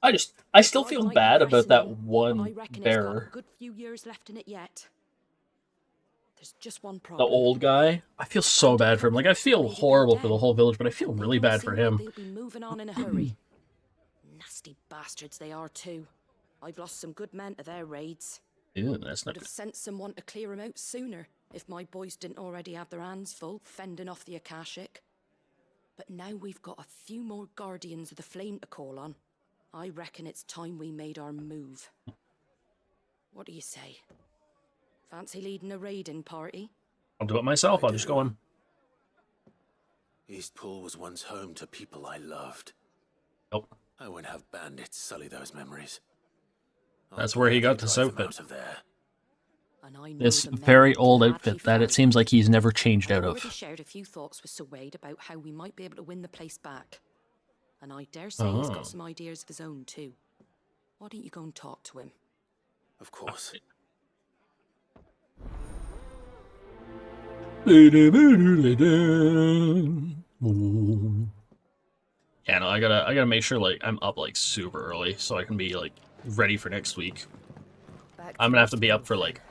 I still feel Like bad about that Arsenal, but I one reckon it's got a bearer. good few years left in it yet. There's just one The problem. old guy. I feel so bad for him. Like, I feel horrible for the whole village, but I feel really bad for him. They'll be moving on in a hurry. Nasty bastards they are too. I've lost some good men to their raids. Ew, that's not Would have good. sent someone to clear 'em out sooner if my boys didn't already have their hands full fending off the Akashic. But now we've got a few more guardians of the flame to call on. I reckon it's time we made our move. What do you say? Fancy leading a raiding party? I'll do it myself. I'll just go in. Eastpool was once home to people I loved. Nope. I won't have bandits sully those memories. That's where he got this drive them outfit. out of there. And I know This the men very will old gladly outfit that it follow. seems like he's never changed out I've already of. shared a few thoughts with Sir Wade about how we might be able to win the place back. And I dare say he's Oh. got some ideas of his own too. Why don't you go and talk to him? Of course. Yeah, no, I gotta make sure like I'm up like super early so I can be like ready for next week. I'm gonna have to be up for like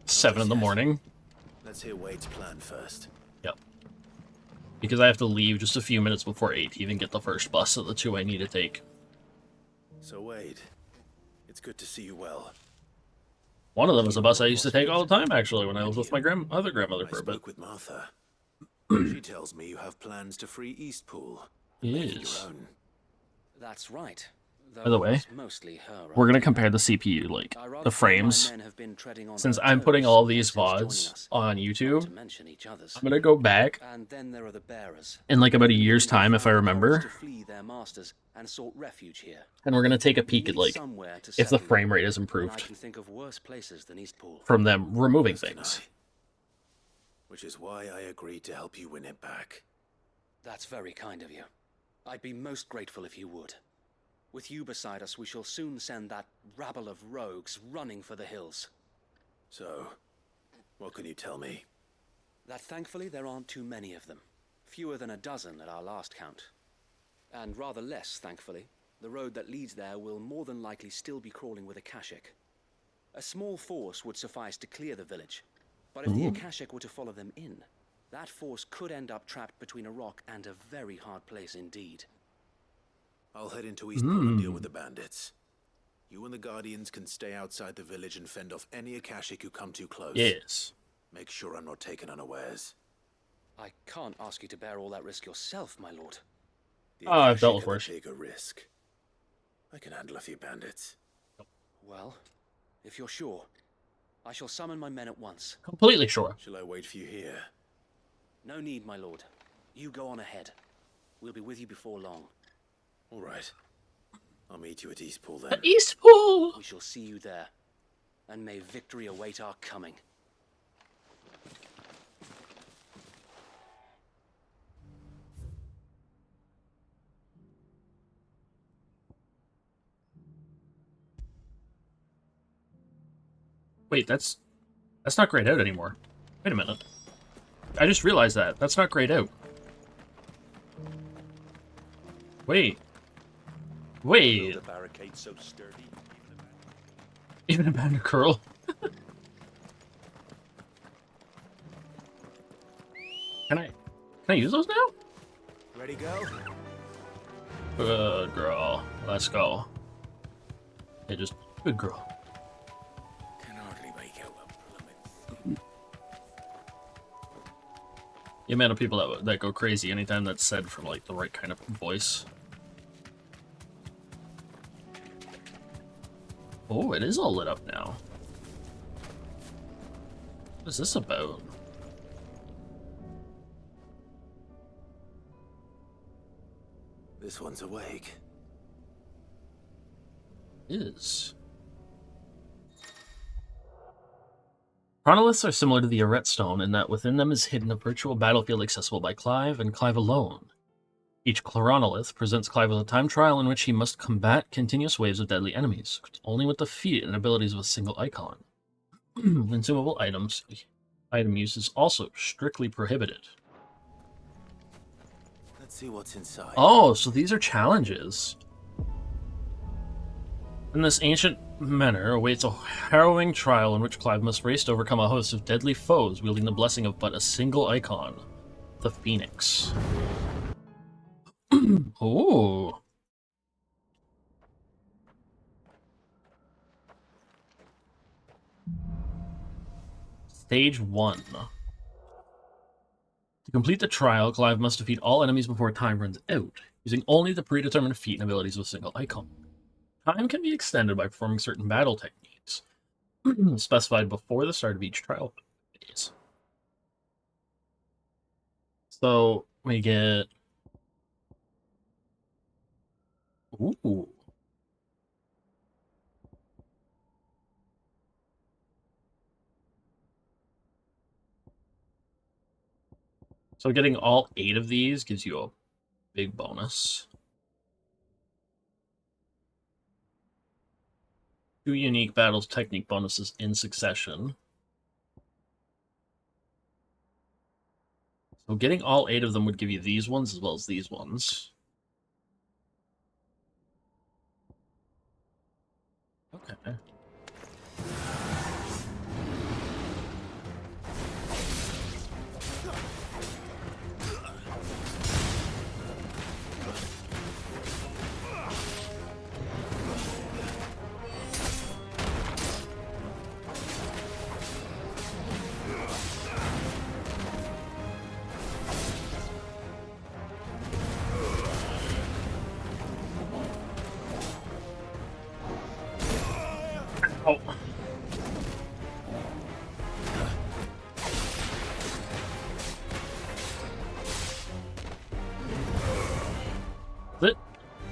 7 in the morning. Let's hear Wade's plan first. Yep. Because I have to leave just a few minutes before 8 to even get the first bus of the 2 I need to take. So Wade, it's good to see you well. One of them is a bus I used to take all the time actually when I was with my other grandmother for a bit. Spoke with Martha. She tells me you have plans to free Eastpool. Yes. That's right. By the way, we're gonna compare the CPU, like the frames. Since I'm putting all these VODs on YouTube, I'm gonna go back in like about a year's time, if I remember, and we're gonna take a peek at like if the frame rate is improved from them removing things. Which is why I agreed to help you win it back. That's very kind of you. I'd be most grateful if you would. With you beside us, we shall soon send that rabble of rogues running for the hills. So, what can you tell me? That thankfully there aren't too many of them. Fewer than a dozen at our last count. And rather less, thankfully, the road that leads there will more than likely still be crawling with Akashic. A small force would suffice to clear the village, but if the Akashic were to follow them in, that force could end up trapped between a rock and a very hard place indeed. I'll head into Eastpool and deal with the bandits. You and the Guardians can stay outside the village and fend off any Akashic who come too close. Yes. Make sure I'm not taken unawares. I can't ask you to bear all that risk yourself, my lord. The Oh, I've dealt with Akashic are worse. the bigger risk. I can handle a few bandits. Well, if you're sure, I shall summon my men at once. Completely sure. Shall I wait for you here? No need, my lord. You go on ahead. We'll be with you before long. All right. I'll meet you at Eastpool then. Eastpool! We shall see you there. And may victory await our coming. Wait, that's not grayed out anymore. Wait a minute. I just realized that. That's not grayed out. Wait. Wait. The barricade so sturdy. Even a bandit curl. Can I use those now? Ready, go? Good girl. Let's go. Hey, just good girl. Can hardly make out The amount of people that go crazy anytime that's said from like the right kind of voice. Oh, it is all lit up now. What is this about? This one's awake. Is. Chronoliths are similar to the Arret Stone in that within them is hidden a virtual battlefield accessible by Clive and Clive alone. Each chronolith presents Clive with a time trial in which he must combat continuous waves of deadly enemies, only with the feat and abilities of a single icon. Consumable item use is also strictly prohibited. Let's see what's inside. Oh, so these are challenges. In this ancient manor awaits a harrowing trial in which Clive must race to overcome a host of deadly foes wielding the blessing of but a single icon, the Phoenix. Ooh. Stage 1. To complete the trial, Clive must defeat all enemies before time runs out, using only the predetermined feat and abilities of a single icon. Time can be extended by performing certain battle techniques, specified before the start of each trial phase. So, we get... Ooh. So getting all 8 of these gives you a big bonus. 2 unique battles technique bonuses in succession. So getting all 8 of them would give you these ones as well as these ones. Okay. Oh.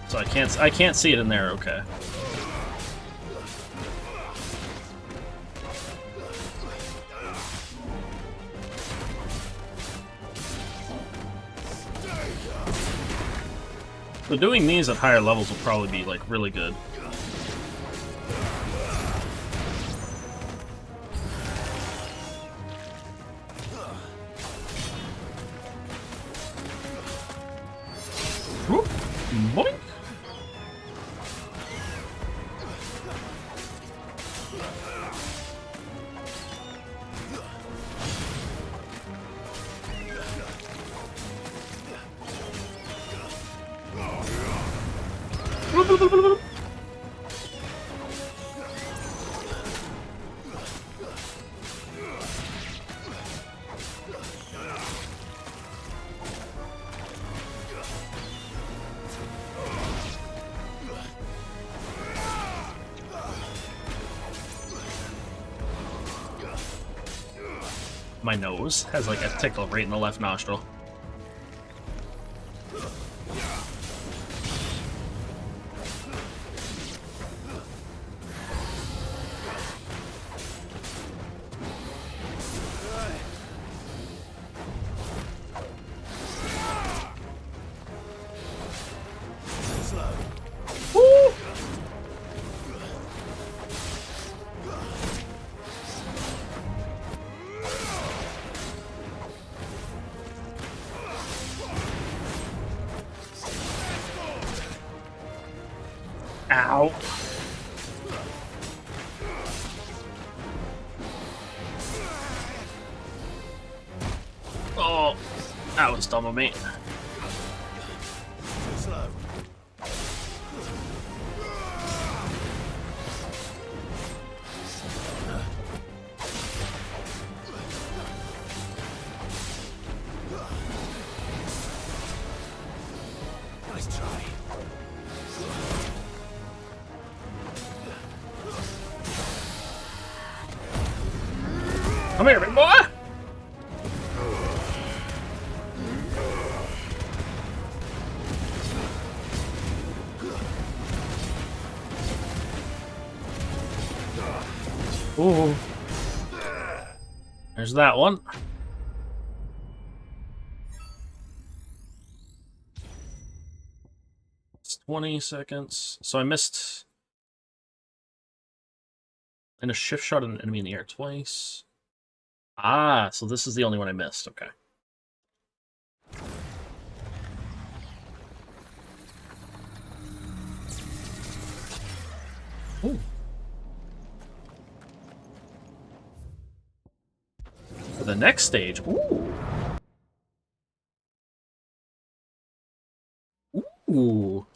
So I can't see it in there, okay. So doing these at higher levels will probably be like really good. Whoop. Boink. My nose has like a tickle right in the left nostril. Woo! Ow. Oh, that was dumb of me. Nice try. Come here, big boy! Ooh. There's that one. It's 20 seconds. So I missed... And a shift shot at an enemy in the air twice. Ah, so this is the only one I missed. Okay. Ooh. For the next stage. Ooh. Ooh.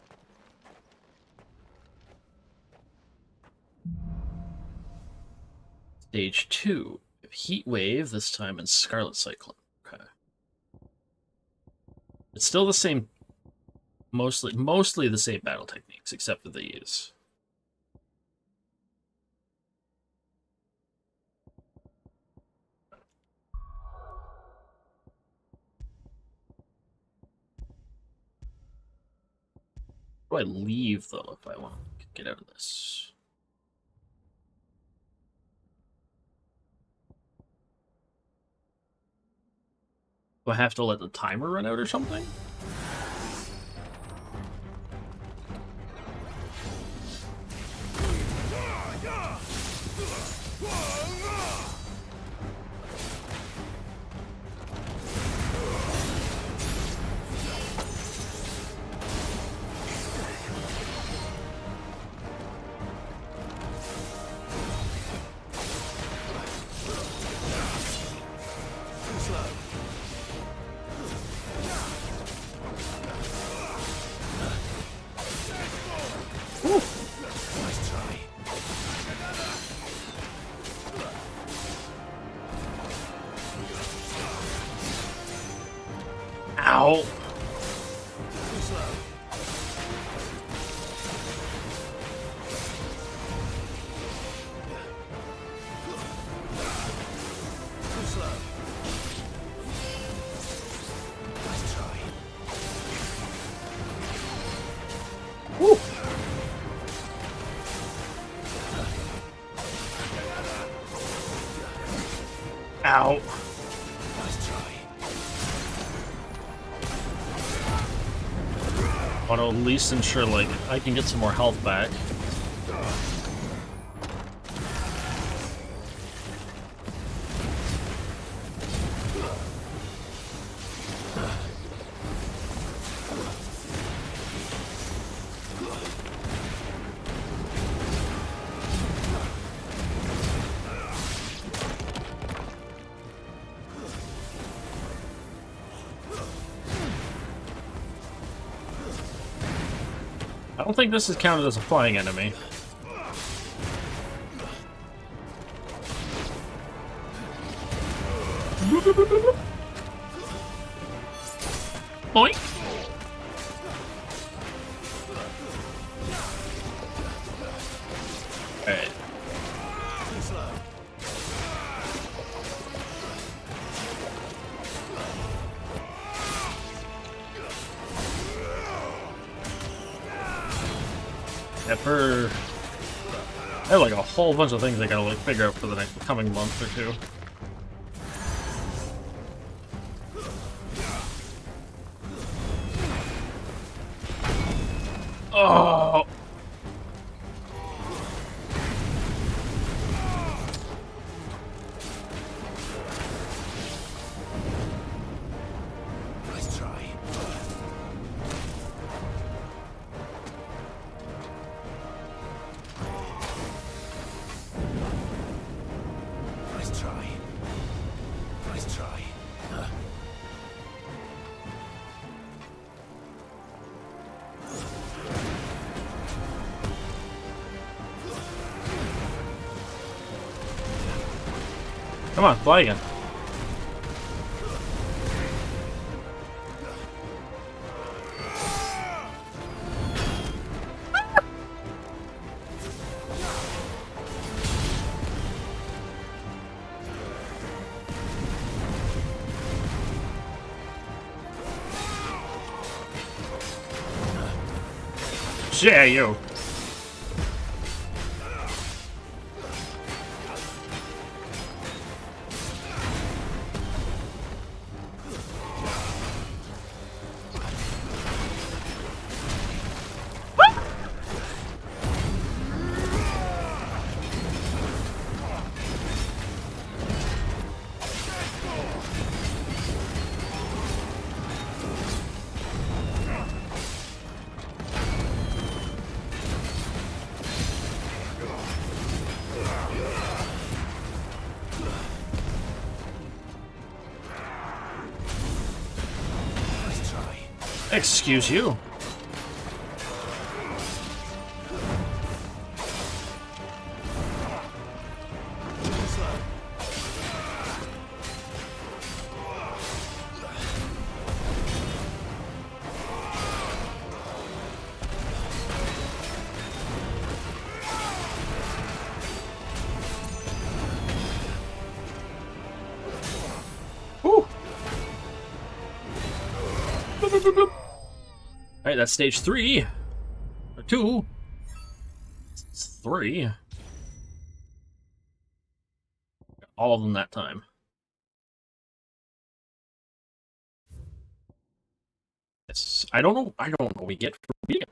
Stage 2. Heat Wave, this time in Scarlet Cyclone. Okay. It's still the same, mostly the same battle techniques, except for these. Where do I leave, though, if I want to get out of this? Do I have to let the timer run out or something? Ow! Woo. Ow. I want to at least ensure, like, I can get some more health back. I don't think this is counted as a flying enemy. Boink! Alright. For I have like a whole bunch of things I gotta like figure out for the next coming month or two. Oh. Nice try. Nice try. Nice try. Come on, fly again. Yeah, you. Excuse you. Alright, that's stage 3. Or 2. It's 3. All of them that time. It's, I don't know what we get for beating it.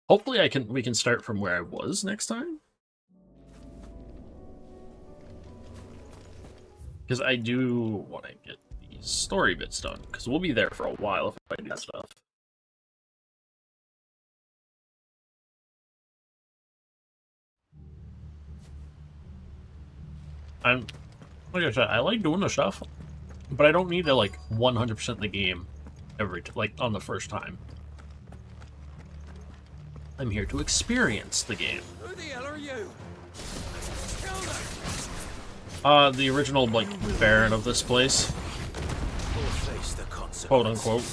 Hopefully we can start from where I was next time. Because I do want to get these story bits done, because we'll be there for a while if I do that stuff. I'm, like I said, I like doing the stuff, but I don't need to like 100% the game like on the first time. I'm here to experience the game. Who the hell are you? The original like Baron of this place, quote unquote.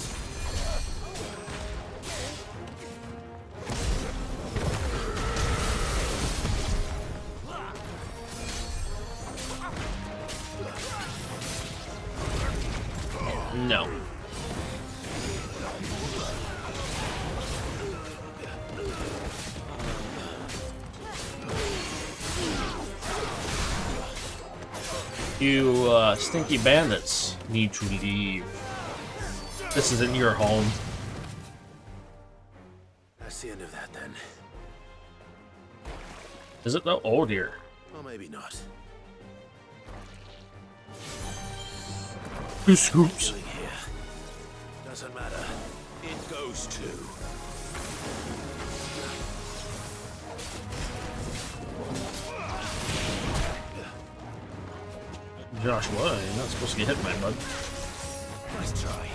No. You, stinky bandits need to leave. This isn't your home. That's the end of that, then. Is it though? Oh dear. Or maybe not. Two scoops. Killing here. Doesn't matter. It goes to. Joshua, you're not supposed to get hit, my bud. Nice try.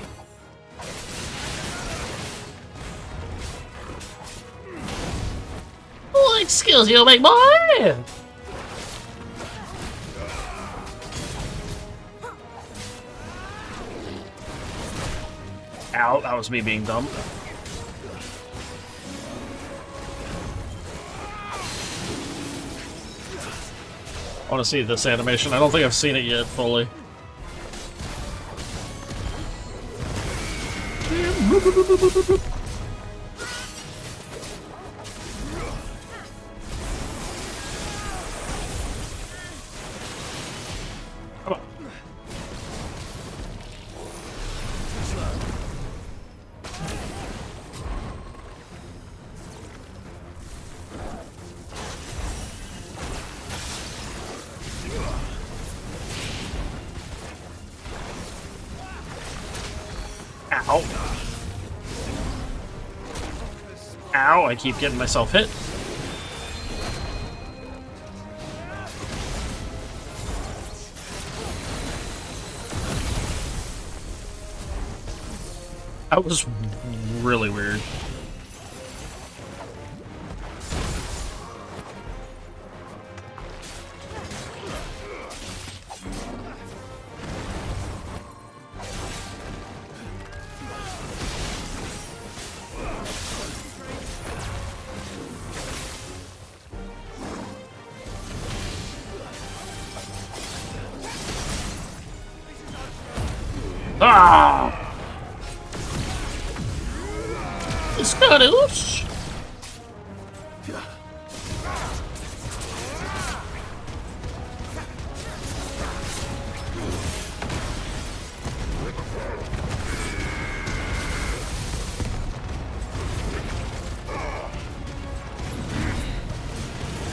Oh, excuse you, big boy! Ow, that was me being dumb. I want to see this animation. I don't think I've seen it yet fully. Come on. Ow. Ow, I keep getting myself hit. That was really weird. Ah! Scottish!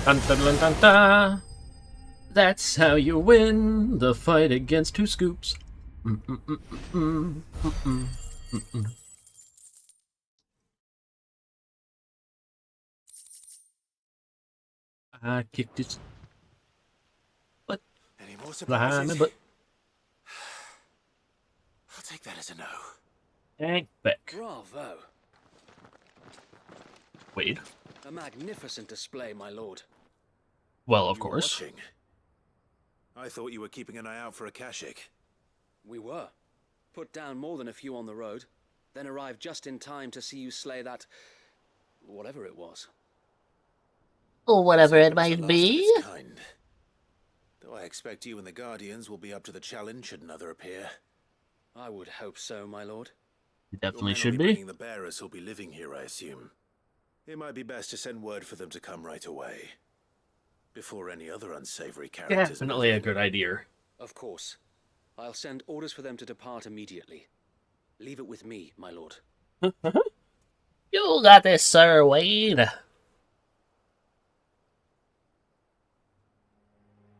Dun, dun, dun, dun, dun. That's how you win the fight against two scoops. I kicked his butt Any more behind surprises? me, but I'll take that as a no. Thank Beck. Bravo. Wade. A magnificent display, my lord. Well, of You were course. watching. I thought you were keeping an eye out for a Kashik. We were. Put down more than a few on the road, then arrived just in time to see you slay that... whatever it was. Or whatever it The last might of be. its kind. Though I expect you and the Guardians will be up to the challenge should another appear. I would hope so, my lord. You Your definitely men will should be. bringing the bearers who'll be living here, I assume. It might be best to send word for them to come right away. Before any other unsavory characters... Definitely a good idea. Of course. I'll send orders for them to depart immediately. Leave it with me, my lord. You got this, Sir Wade.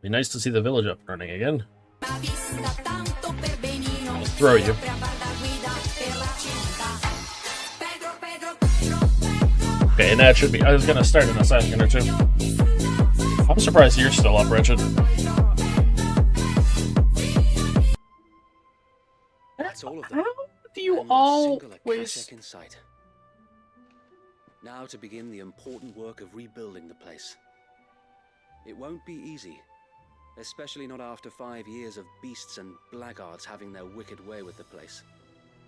Be nice to see the village up and running again. I'll throw you. Okay, and that should be... I was gonna start in a second or two. I'm surprised you're still up, Richard. That's all of them. How do you And not a single always... Akashic in sight. Now to begin the important work of rebuilding the place. It won't be easy, especially not after 5 years of beasts and blackguards having their wicked way with the place.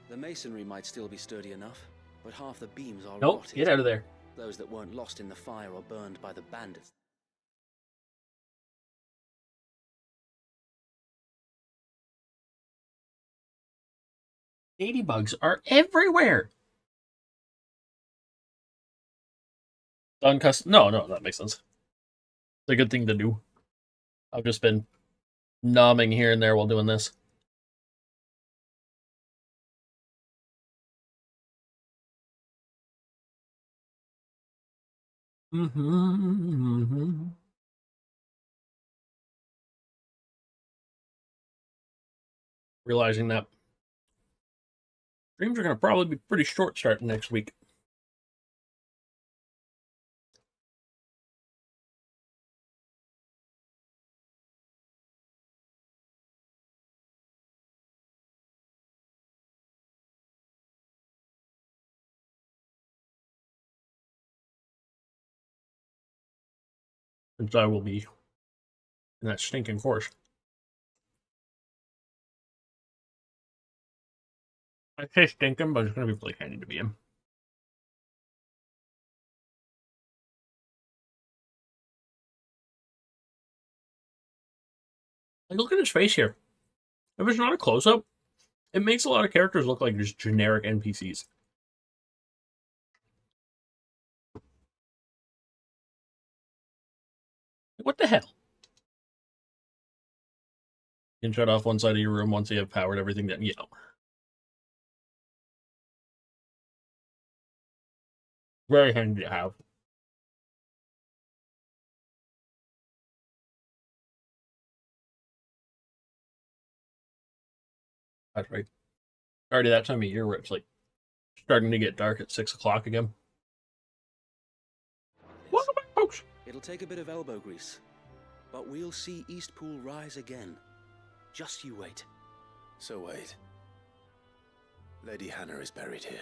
The masonry might still be sturdy enough, but half the beams are Nope, rotted. get out of there. Those that weren't lost in the fire or burned by the bandits. Ladybugs are everywhere. No, that makes sense. It's a good thing to do. I've just been nomming here and there while doing this. Realizing that streams are going to probably be pretty short starting next week. Since I will be in that stinking course. I say stinking, but it's going to be really handy to be in. Like, look at his face here. If it's not a close-up, it makes a lot of characters look like just generic NPCs. What the hell? You can shut off one side of your room once you have powered everything down. Yeah. Very handy to have. That's right. Already that time of year where it's like starting to get dark at 6 o'clock again. Welcome back, folks. It'll take a bit of elbow grease, but we'll see Eastpool rise again. Just you wait. So wait. Lady Hannah is buried here.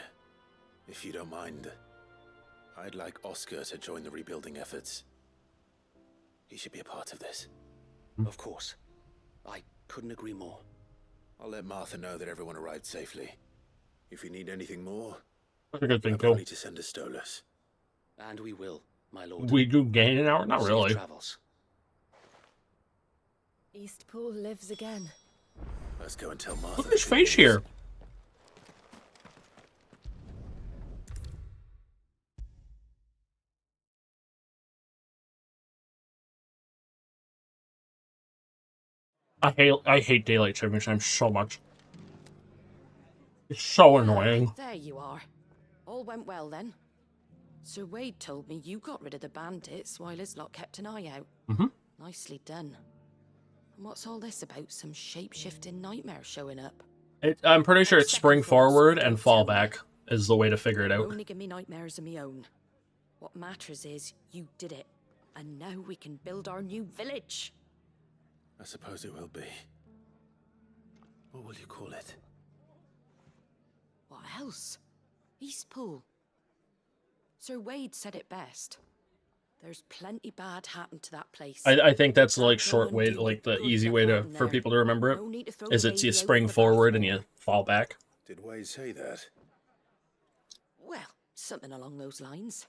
If you don't mind, I'd like Oscar to join the rebuilding efforts. He should be a part of this. Of course. I couldn't agree more. I'll let Martha know that everyone arrived safely. If you need anything more, That's a good thing, I've too. only to send a Stolas. And we will, my lord. We do gain an hour? Not Safe really. travels. Eastpool lives again. Let's go and tell Martha. Look at his face here. I hate daylight saving time so much. It's so annoying. There you are. All went well then. Sir Wade told me you got rid of the bandits while his lot kept an eye out. Mm-hmm. Nicely done. And what's all this about some shape-shifting nightmare showing up? I'm pretty sure it's spring forward and fall back is the way to figure it out. Only give me nightmares of me own. What matters is you did it. And now we can build our new village. I suppose it will be. What will you call it? What else? else? Eastpool. Sir Wade said it best. There's plenty bad happened to that place. I think that's like short way, like the easy way to for people to remember it. Is it's you spring forward and you fall back. Did Wade say that? Well, something along those lines.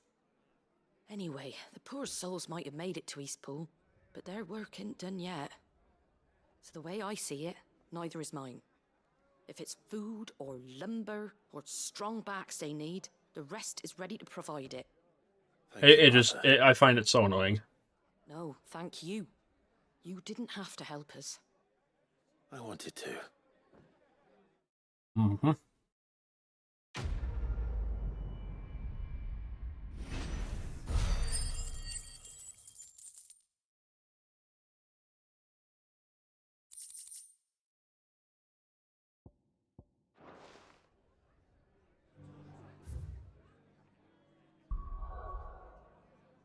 Anyway, the poor souls might have made it to Eastpool, but their work ain't done yet. So the way I see it, neither is mine. If it's food or lumber or strong backs they need, the rest is ready to provide it. I find it so annoying. No, thank you. You didn't have to help us. I wanted to. Mm-hmm.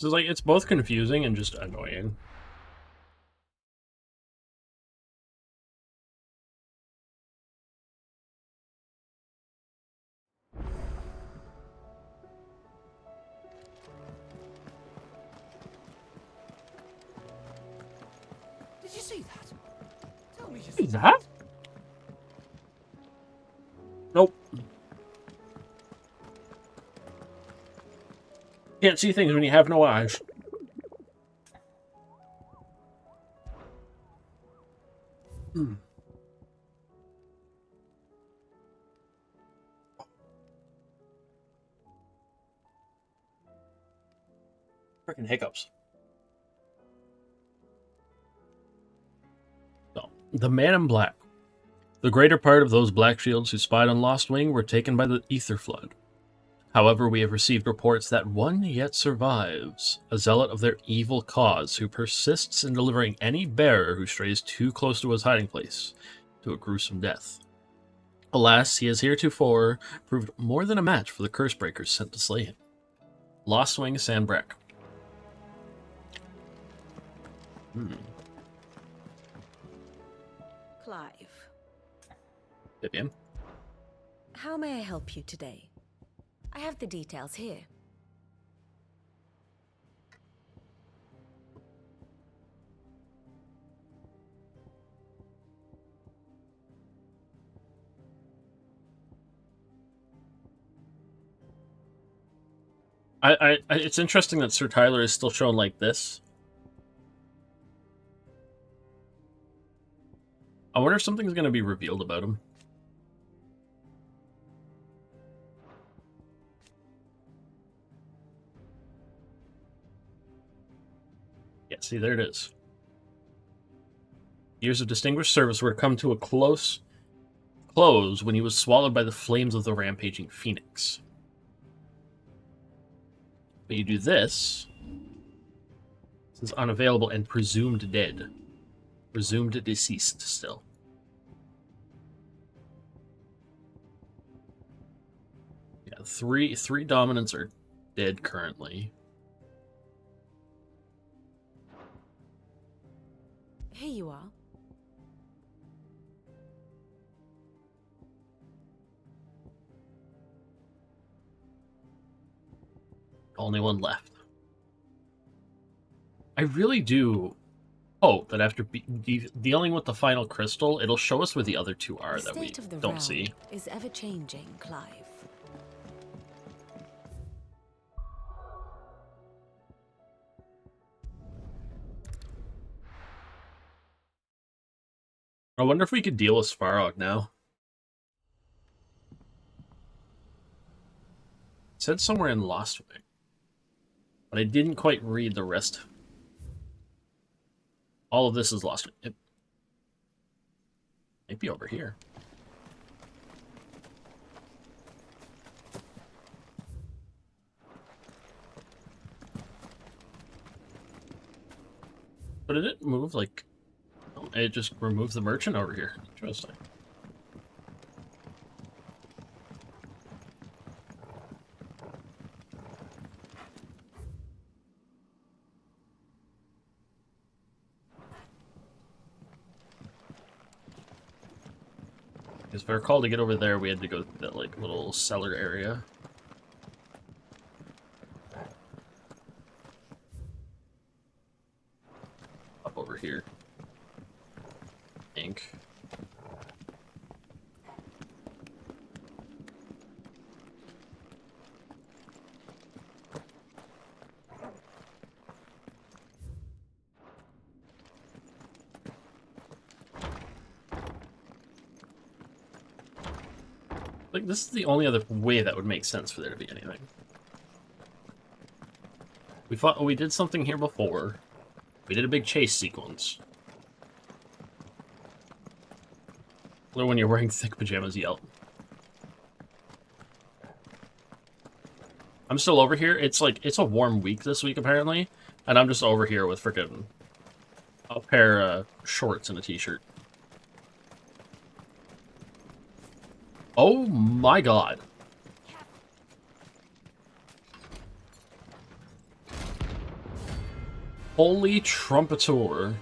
So like it's both confusing and just annoying. Did you see that? Tell me you See that? Nope. Can't see things when you have no eyes. Hmm. Freaking hiccups. So, the Man in Black. The greater part of those Black Shields who spied on Lost Wing were taken by the Ether Flood. However, we have received reports that one yet survives, a zealot of their evil cause who persists in delivering any bearer who strays too close to his hiding place to a gruesome death. Alas, he has heretofore proved more than a match for the Cursebreakers sent to slay him. Lost Wing Sanbreque. Clive, Vivian. how may I help you today? I have the details here. It's interesting that Sir Tyler is still shown like this. I wonder if something's going to be revealed about him. Yeah, see, there it is. Years of distinguished service were to come to a close when he was swallowed by the flames of the rampaging phoenix. But you do this. This is unavailable and presumed dead. Presumed deceased still. Yeah, three dominants are dead currently. Here you are. Only one left. I really do hope that after dealing with the final crystal, it'll show us where the other two are that we don't see. Is ever changing, Clive. I wonder if we could deal with Svarog now. It said somewhere in Lost Wing, but I didn't quite read the rest. All of this is Lost Wing. It might be over here. But it didn't move like... It just removed the merchant over here. Interesting. Because if I recall, to get over there, we had to go through that, like, little cellar area. Up over here. Ink. Like, this is the only other way that would make sense for there to be anything. We did something here before. We did a big chase sequence. Or when you're wearing thick pajamas, yelp. I'm still over here. It's like, it's a warm week this week, apparently. And I'm just over here with frickin' a pair of shorts and a t-shirt. Oh my god. Holy trumpeter.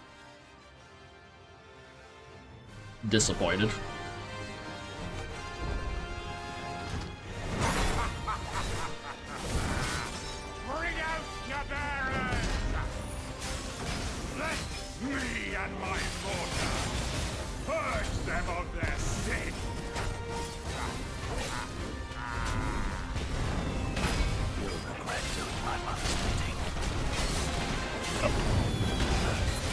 Disappointed. Bring out your bearers! Let me and my mortar purge them of their sin! You'll regret doing my mother's bidding.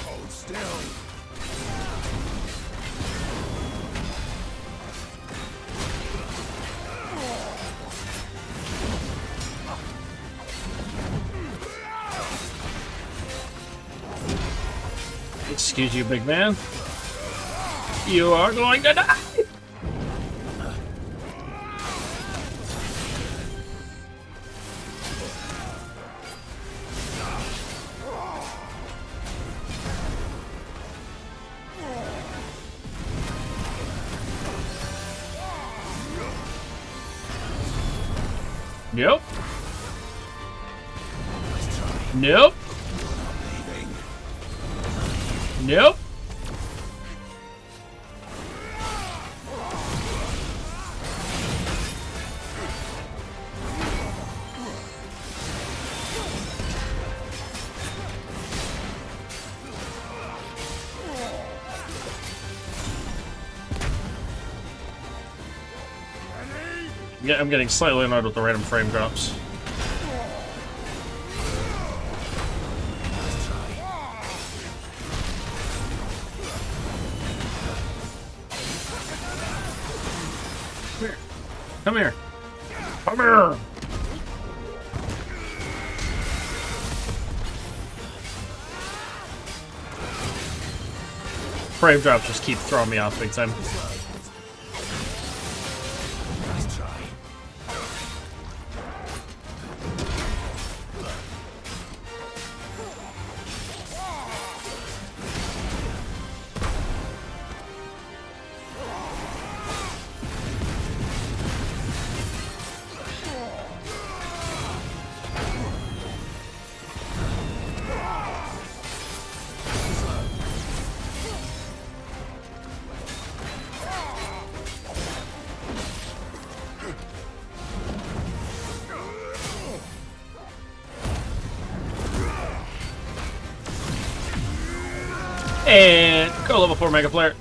Hold still! Excuse you, big man. You are going to die! Nope. Nope. Nope. Yeah, I'm getting slightly annoyed with the random frame drops. Come here. Come here. Frame drops just keep throwing me off big time. And go level 4 Mega Player.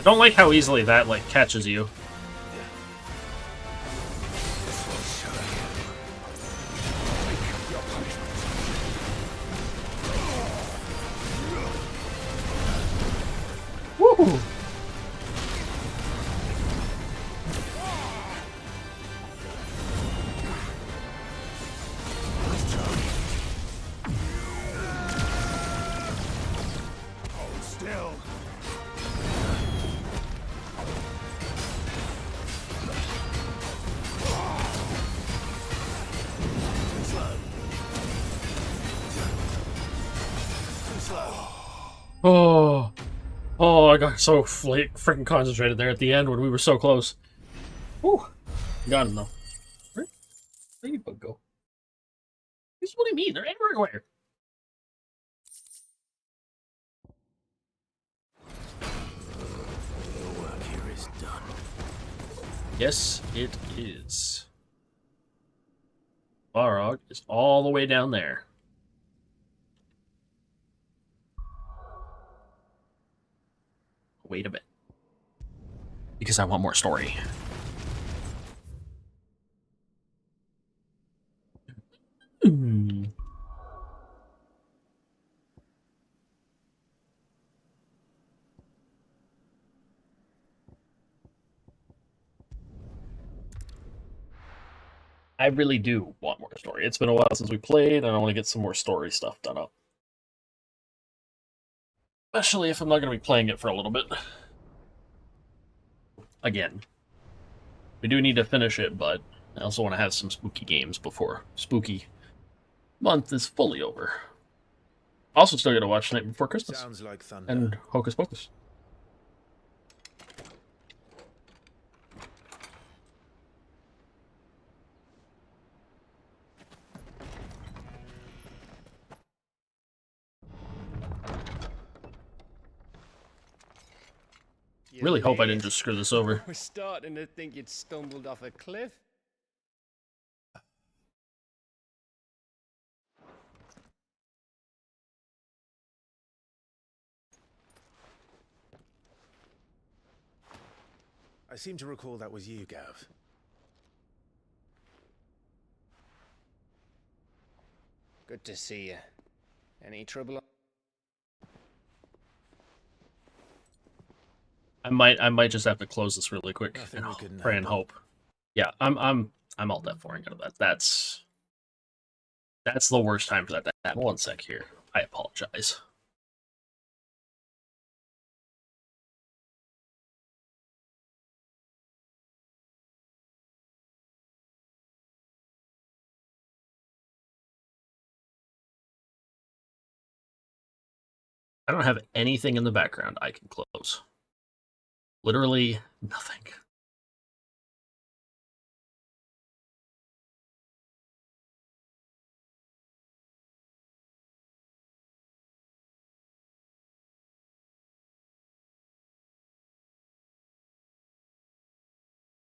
I don't like how easily that, like, catches you. Woo! Hold still. Too slow. Too slow. Oh, I got so freaking concentrated there at the end when we were so close. Whew. Got him though. Where'd Ladybug go? What do you mean? They're everywhere. The work here is done. Yes, it is. Balrog is all the way down there. Wait a bit. Because I want more story. I really do want more story. It's been a while since we played, and I want to get some more story stuff done up. Especially if I'm not going to be playing it for a little bit. Again. We do need to finish it, but I also want to have some spooky games before spooky month is fully over. Also still got to watch Night Before Christmas. Sounds like thunder. And Hocus Pocus. Really hope I didn't just screw this over. We're starting to think you'd stumbled off a cliff. I seem to recall that was you, Gav. Good to see you. Any trouble? I might just have to close this really quick and pray and hope. Yeah, I'm all that for out of that. That's the worst time for that to happen. One sec here. I apologize. I don't have anything in the background I can close. Literally nothing.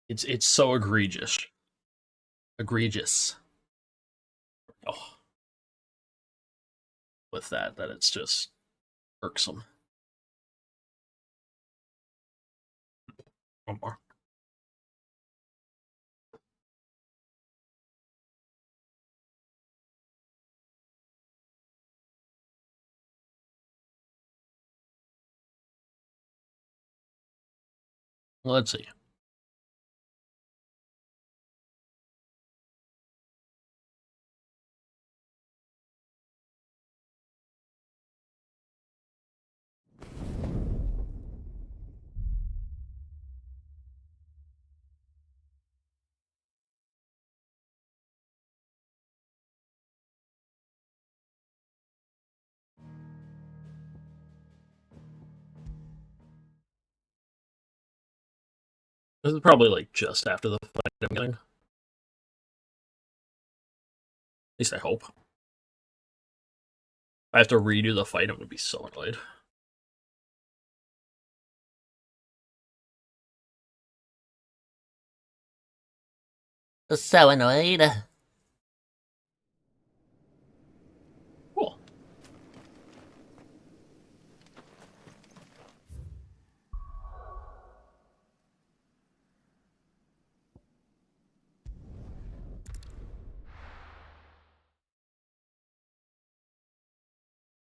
It's so egregious. Egregious. Oh. With that it's just irksome. One more. Let's see. This is probably like just after the fight I'm getting. At least I hope. If I have to redo the fight, I'm gonna be so annoyed. So annoyed. Cool.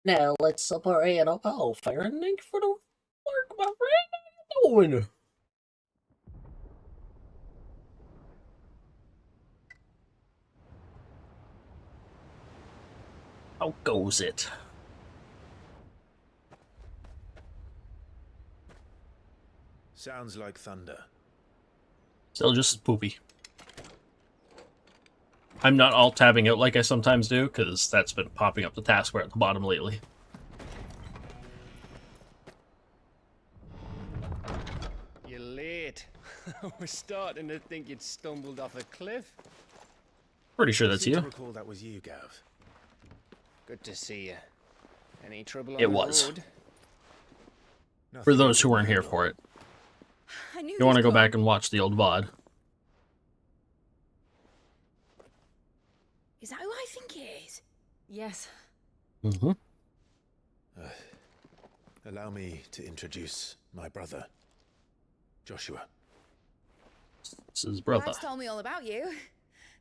Now let's separate a fire and thank for the work, my friend. going? How goes it? Sounds like thunder. Still just as poopy. I'm not alt-tabbing out like I sometimes do, because that's been popping up the taskbar at the bottom lately. You're late. I was starting to think you'd stumbled off a cliff. Pretty sure I that's seem to you. recall that was you, Gav. Good to see you. Any trouble on It the was. road? For those who weren't here for it. I knew You want to go back and watch the old VOD. Is that who I think it is? Yes. Mm-hmm. Allow me to introduce my brother, Joshua. This is brother. Clive's told me all about you.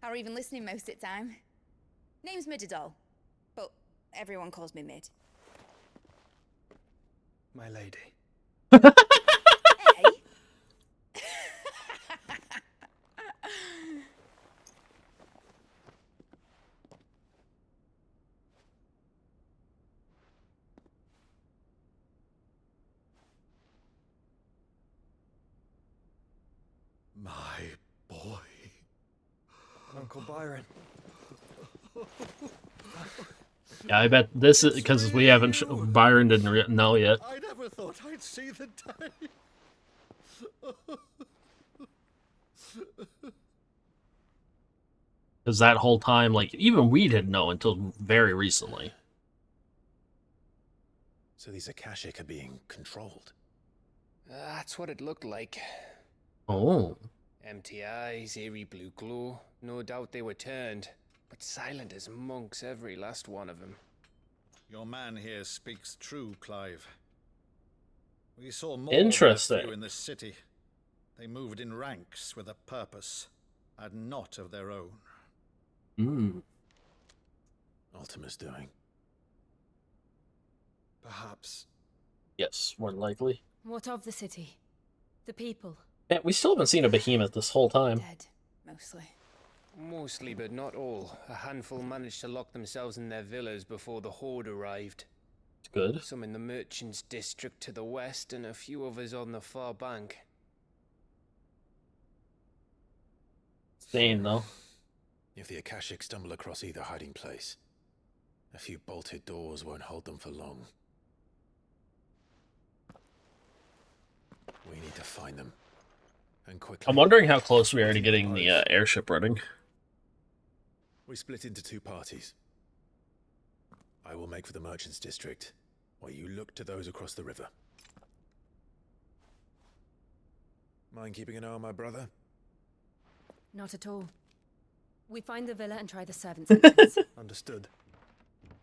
Or even listening most of the time. Name's Midadol, but everyone calls me Mid. My lady. Hey? My boy. Uncle Byron. Yeah, I bet this is because we haven't. Byron didn't know yet. I never thought I'd see the day. Because that whole time, like, even we didn't know until very recently. So these Akashic are being controlled. That's what it looked like. Oh. Empty eyes, eerie blue glow. No doubt they were turned, but silent as monks, every last one of them. Your man here speaks true, Clive. We saw more Interesting. of you in this city. They moved in ranks with a purpose, and not of their own. Hmm. Ultima's doing. Perhaps. Yes, more than likely. What of the city? The people? Yeah, we still haven't seen a behemoth this whole time. Dead, mostly. Mostly, but not all. A handful managed to lock themselves in their villas before the Horde arrived. It's good. Some in the Merchants District to the west, and a few others on the far bank. Insane, though. If the Akashic stumble across either hiding place, a few bolted doors won't hold them for long. We need to find them. And quickly. I'm wondering how close we are to getting the airship running. We split into two parties. I will make for the Merchants District, while you look to those across the river. Mind keeping an eye on my brother? Not at all. We find the villa and try the servants' entrance. Understood.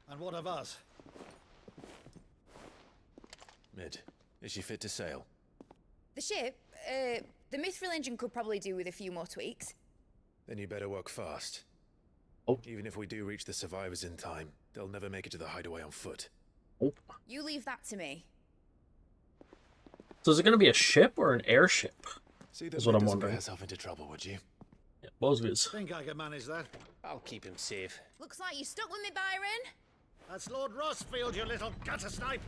And what of us? Mid, is she fit to sail? The ship, the Mithril engine could probably do with a few more tweaks. Then you better work fast. Oh. Even if we do reach the survivors in time, they'll never make it to the hideaway on foot. Oh. You leave that to me. So is it going to be a ship or an airship? See that Is what Mid I'm doesn't wondering. get herself into trouble, would you? Yeah, Bosby's. Think I can manage that? I'll keep him safe. Looks like you stuck with me, Byron. That's Lord Rossfield, you little gutter snipe.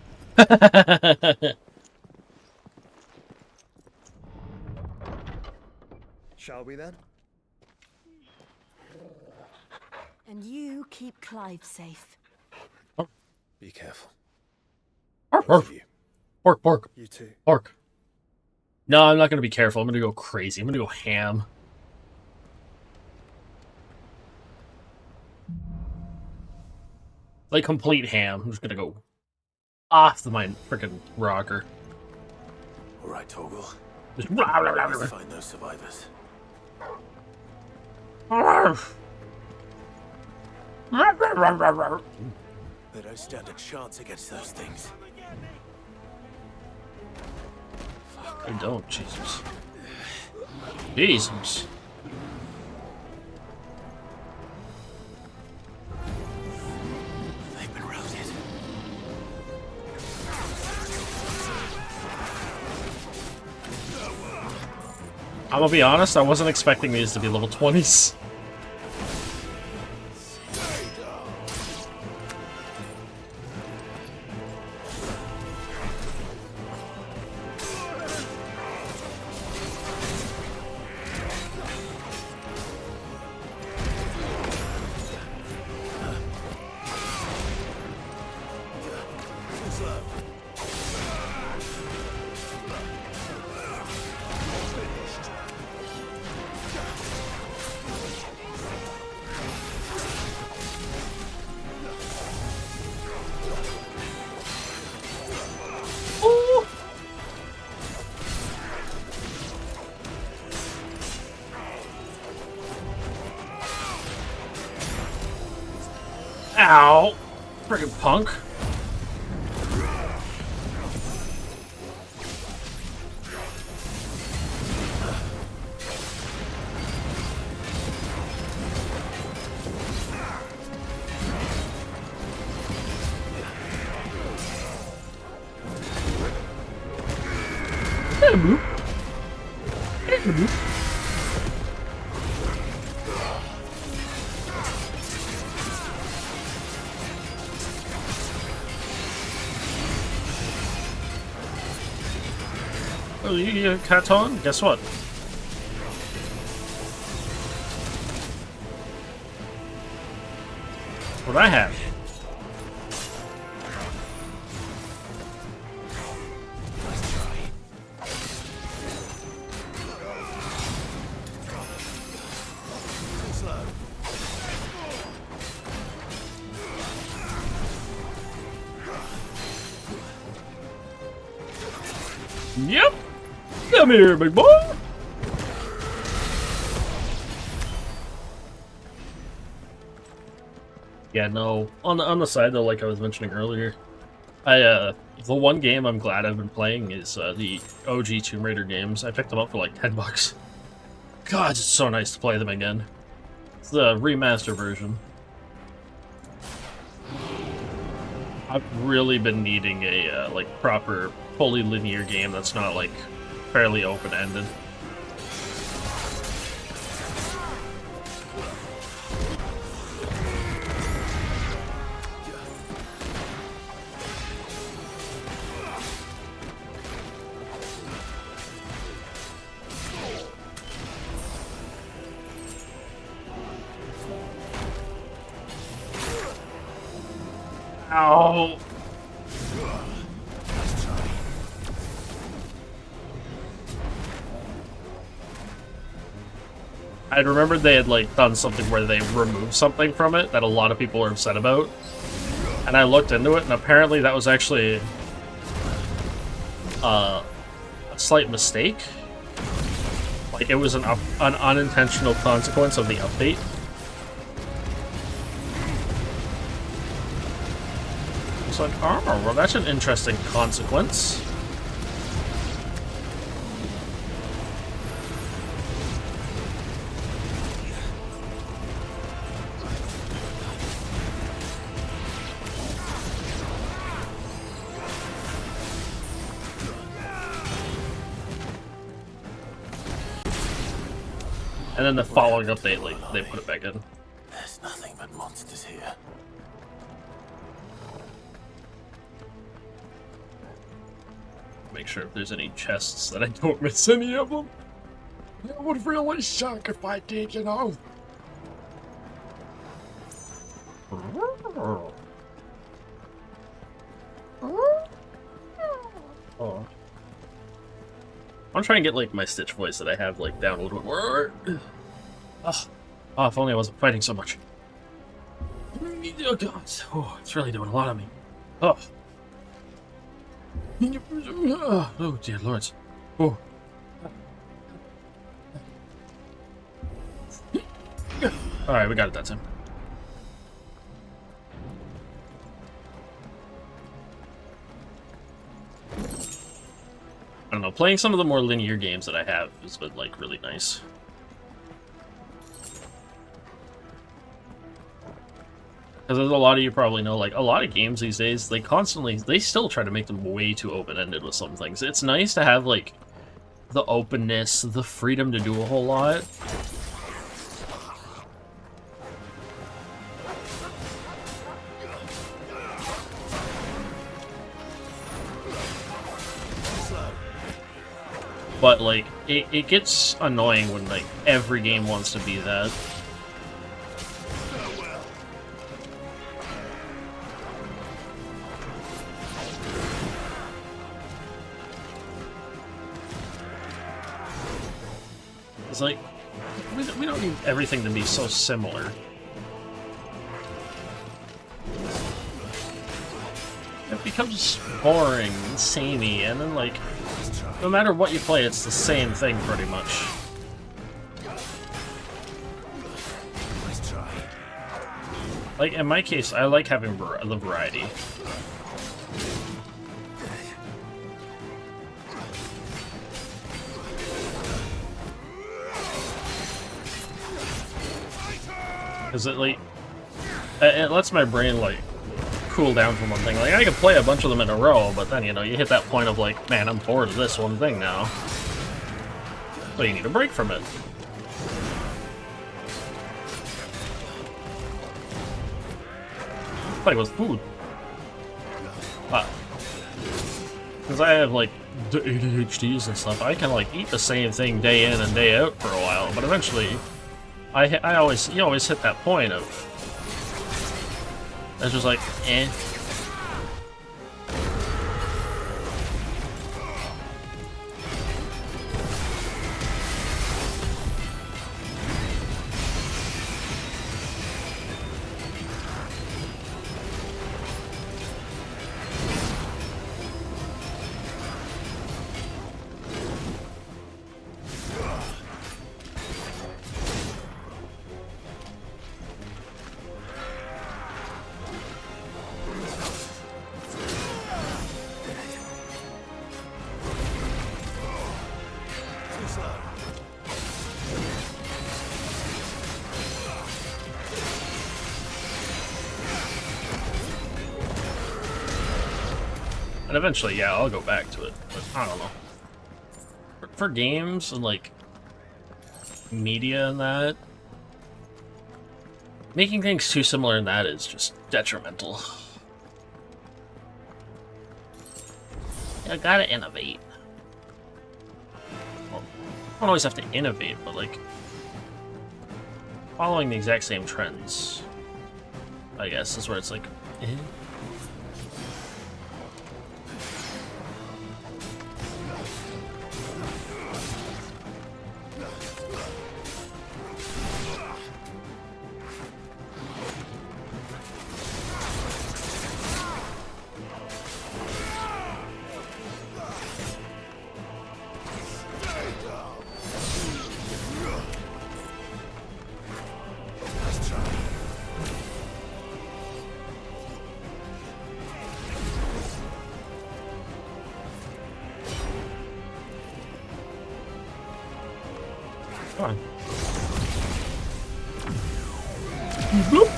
Shall we then? And you keep Clive safe. Be careful. Pork, pork. Pork, pork. You too. Pork. No, I'm not going to be careful. I'm going to go crazy. I'm going to go ham. Like complete ham. I'm just going to go off the my freaking rocker. All right, Torgal. Just Let's find those survivors. They don't stand a chance against those things. They don't, Jesus. Jesus. They've been routed. I'm gonna be honest, I wasn't expecting these to be level 20s. Ow! Friggin' punk. Oh, you Katon? Guess what? What I have. Yep. Come here, big boy. Yeah, no. On the side though, like I was mentioning earlier, the one game I'm glad I've been playing is the OG Tomb Raider games. I picked them up for like $10. God, it's so nice to play them again. It's the remaster version. I've really been needing a like proper, fully linear game that's not like fairly open-ended. Ow! I remembered they had like done something where they removed something from it that a lot of people were upset about, and I looked into it, and apparently that was actually a slight mistake. Like it was an unintentional consequence of the update. It's like, oh, well, that's an interesting consequence. And then the following update, like, they put it back in. There's nothing but monsters here. Make sure if there's any chests that I don't miss any of them. It would really suck if I did, you know. Oh. I'm trying to get like my Stitch voice that I have like down a little bit more. Oh, if only I wasn't fighting so much. Oh god, oh, it's really doing a lot of me. Oh. Oh dear lords. Oh. Alright, we got it that time. I don't know, playing some of the more linear games that I have has been like really nice. Because as a lot of you probably know, like, a lot of games these days, they still try to make them way too open-ended with some things. It's nice to have, like, the openness, the freedom to do a whole lot. But, like, it gets annoying when, like, every game wants to be that. It's like, we don't need everything to be so similar. It becomes boring and samey, and then, like, no matter what you play, it's the same thing, pretty much. Like, in my case, I like having the variety. Because it lets my brain, like, cool down from one thing. Like, I can play a bunch of them in a row, but then, you know, you hit that point of, like, man, I'm bored of this one thing now. So you need a break from it. Play with food. Because I have, like, the ADHDs and stuff, I can, like, eat the same thing day in and day out for a while, but eventually, you always hit that point of, it's just like, eh. And eventually, yeah, I'll go back to it, but I don't know. For games and, like, media and that, making things too similar in that is just detrimental. You gotta innovate. Well, you don't always have to innovate, but, like, following the exact same trends, I guess, is where it's like, eh. Come on. Bloop.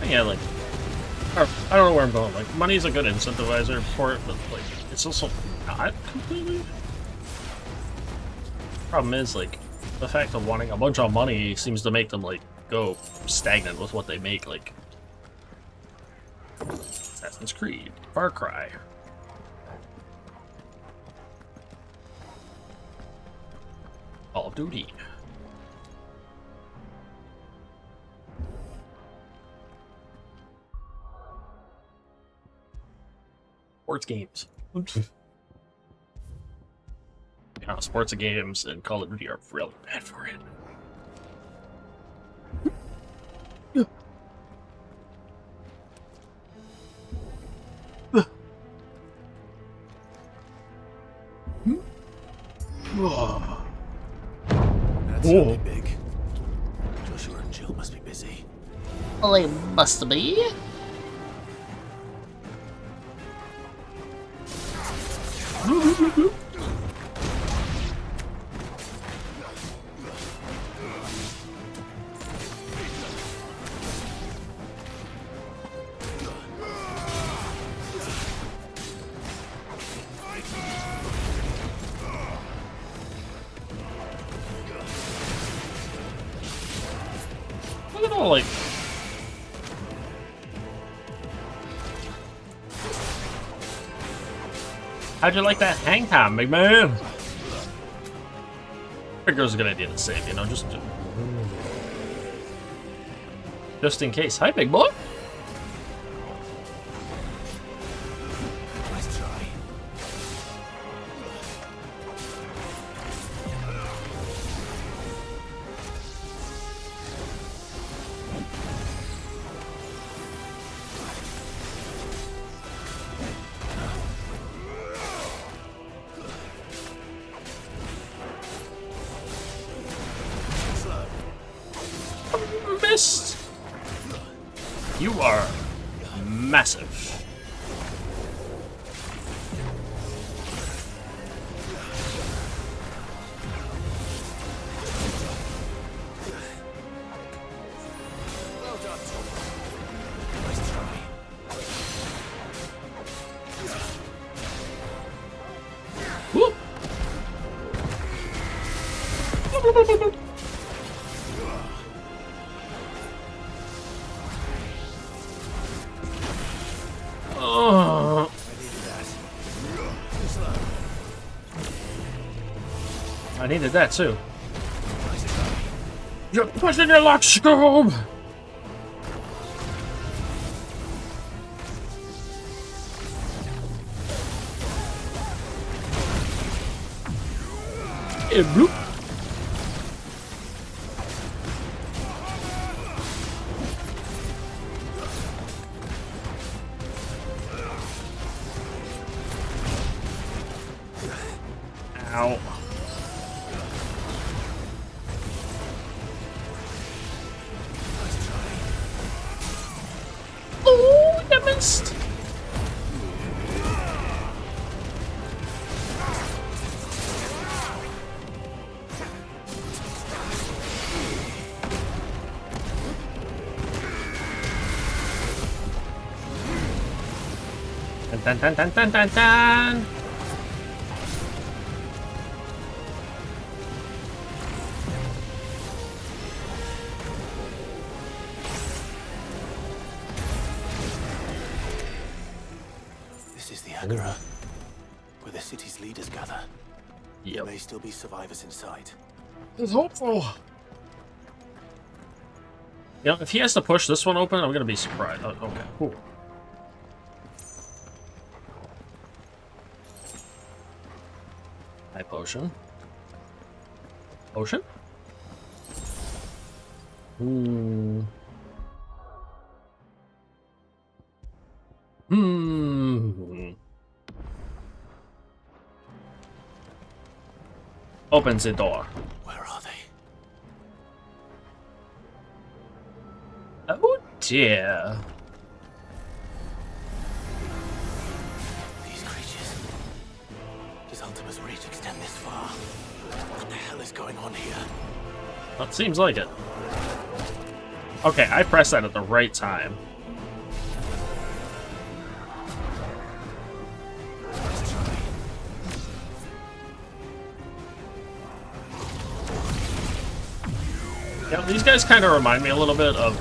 Yeah, like, I don't know where I'm going. Like, money's a good incentivizer for it, but, like, it's also not completely. Problem is, like, the fact of wanting a bunch of money seems to make them, like, go stagnant with what they make, like Assassin's Creed, Far Cry. Call of Duty. Sports games. Yeah, sports games and Call of Duty are really bad for it. That's really big. Joshua and Jill must be busy. Well, they must be. Look at all, like... How'd you like that hang time, big man? I figure it was a good idea to save, you know, just in case. Hi, big boy. Nice try. Missed. You are massive. Well done, Tom. Nice try. Whoop. Oh. I needed that too. You're pushing your luck, Scoob! Bloop. Ow. Oh, you missed. Dun dun dun dun dun dun. This is the Agora, where the city's leaders gather. Yep. There may still be survivors inside. It's hopeful. You know, if he has to push this one open, I'm gonna be surprised. Oh, okay, cool. High potion. Potion? Hmm. Opens the door. Where are they? Oh dear. These creatures. Does Ultima's reach extend this far? What the hell is going on here? That seems like it. Okay, I pressed that at the right time. Yeah, these guys kind of remind me a little bit of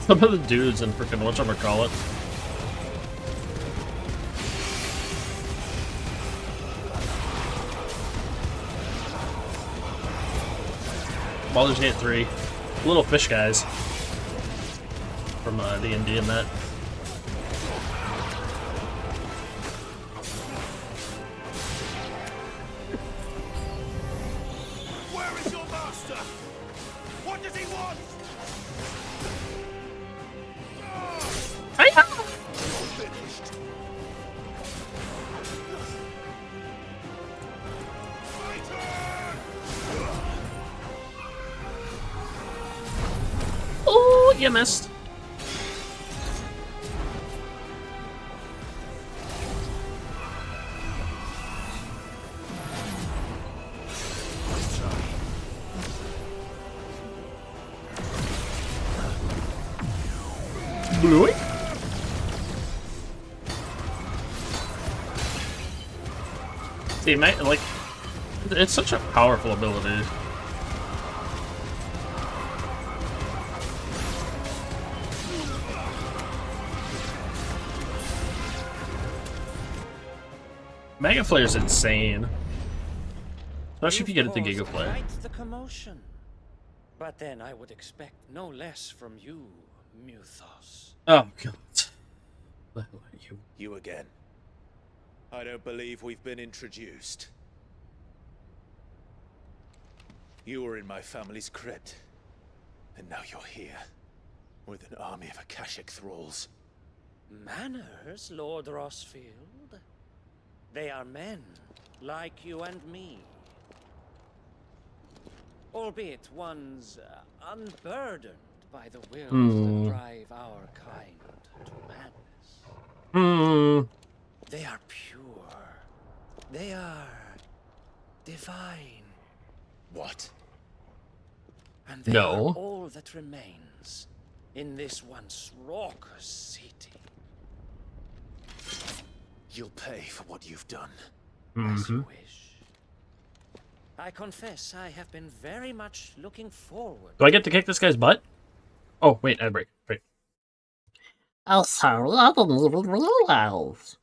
some of the dudes in freaking whatchamacallit. Baldur's Gate 3. Little fish guys from D&D and that. Where is your master? What does he want? Oh, you missed. Bluey? See, mate, like, it's such a powerful ability. Mega Flare's insane. Especially if you get it to You've Giga caused Flare. quite the commotion. But then I would expect no less from you, Muthos. Oh, God. What are you? You again. I don't believe we've been introduced. You were in my family's crypt, and now you're here, with an army of Akashic thralls. Manners, Lord Rossfield? They are men, like you and me. Albeit ones unburdened by the wills that drive our kind to madness. They are pure. They are divine. What? And they are all that remains in this once raucous city. You'll pay for what you've done. As you wish. I confess I have been very much looking forward. Do I get to kick this guy's butt? Oh, wait, ad break. Wait. Oh, sorry, I didn't even realize.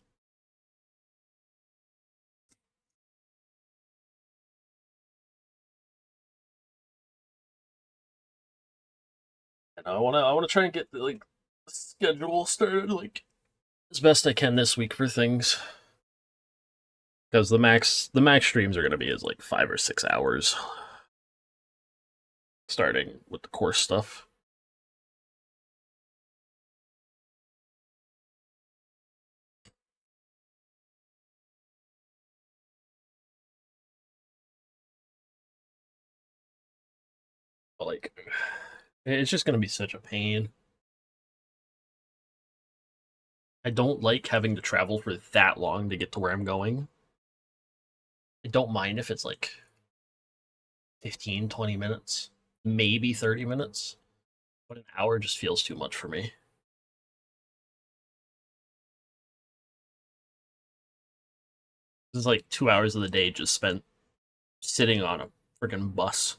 And I wanna try and get the like schedule started like as best I can this week for things. Because the max streams are gonna be is like 5 or 6 hours. Starting with the course stuff. But like it's just gonna be such a pain. I don't like having to travel for that long to get to where I'm going. I don't mind if it's like 15, 20 minutes, maybe 30 minutes, but an hour just feels too much for me. This is like 2 hours of the day just spent sitting on a freaking bus.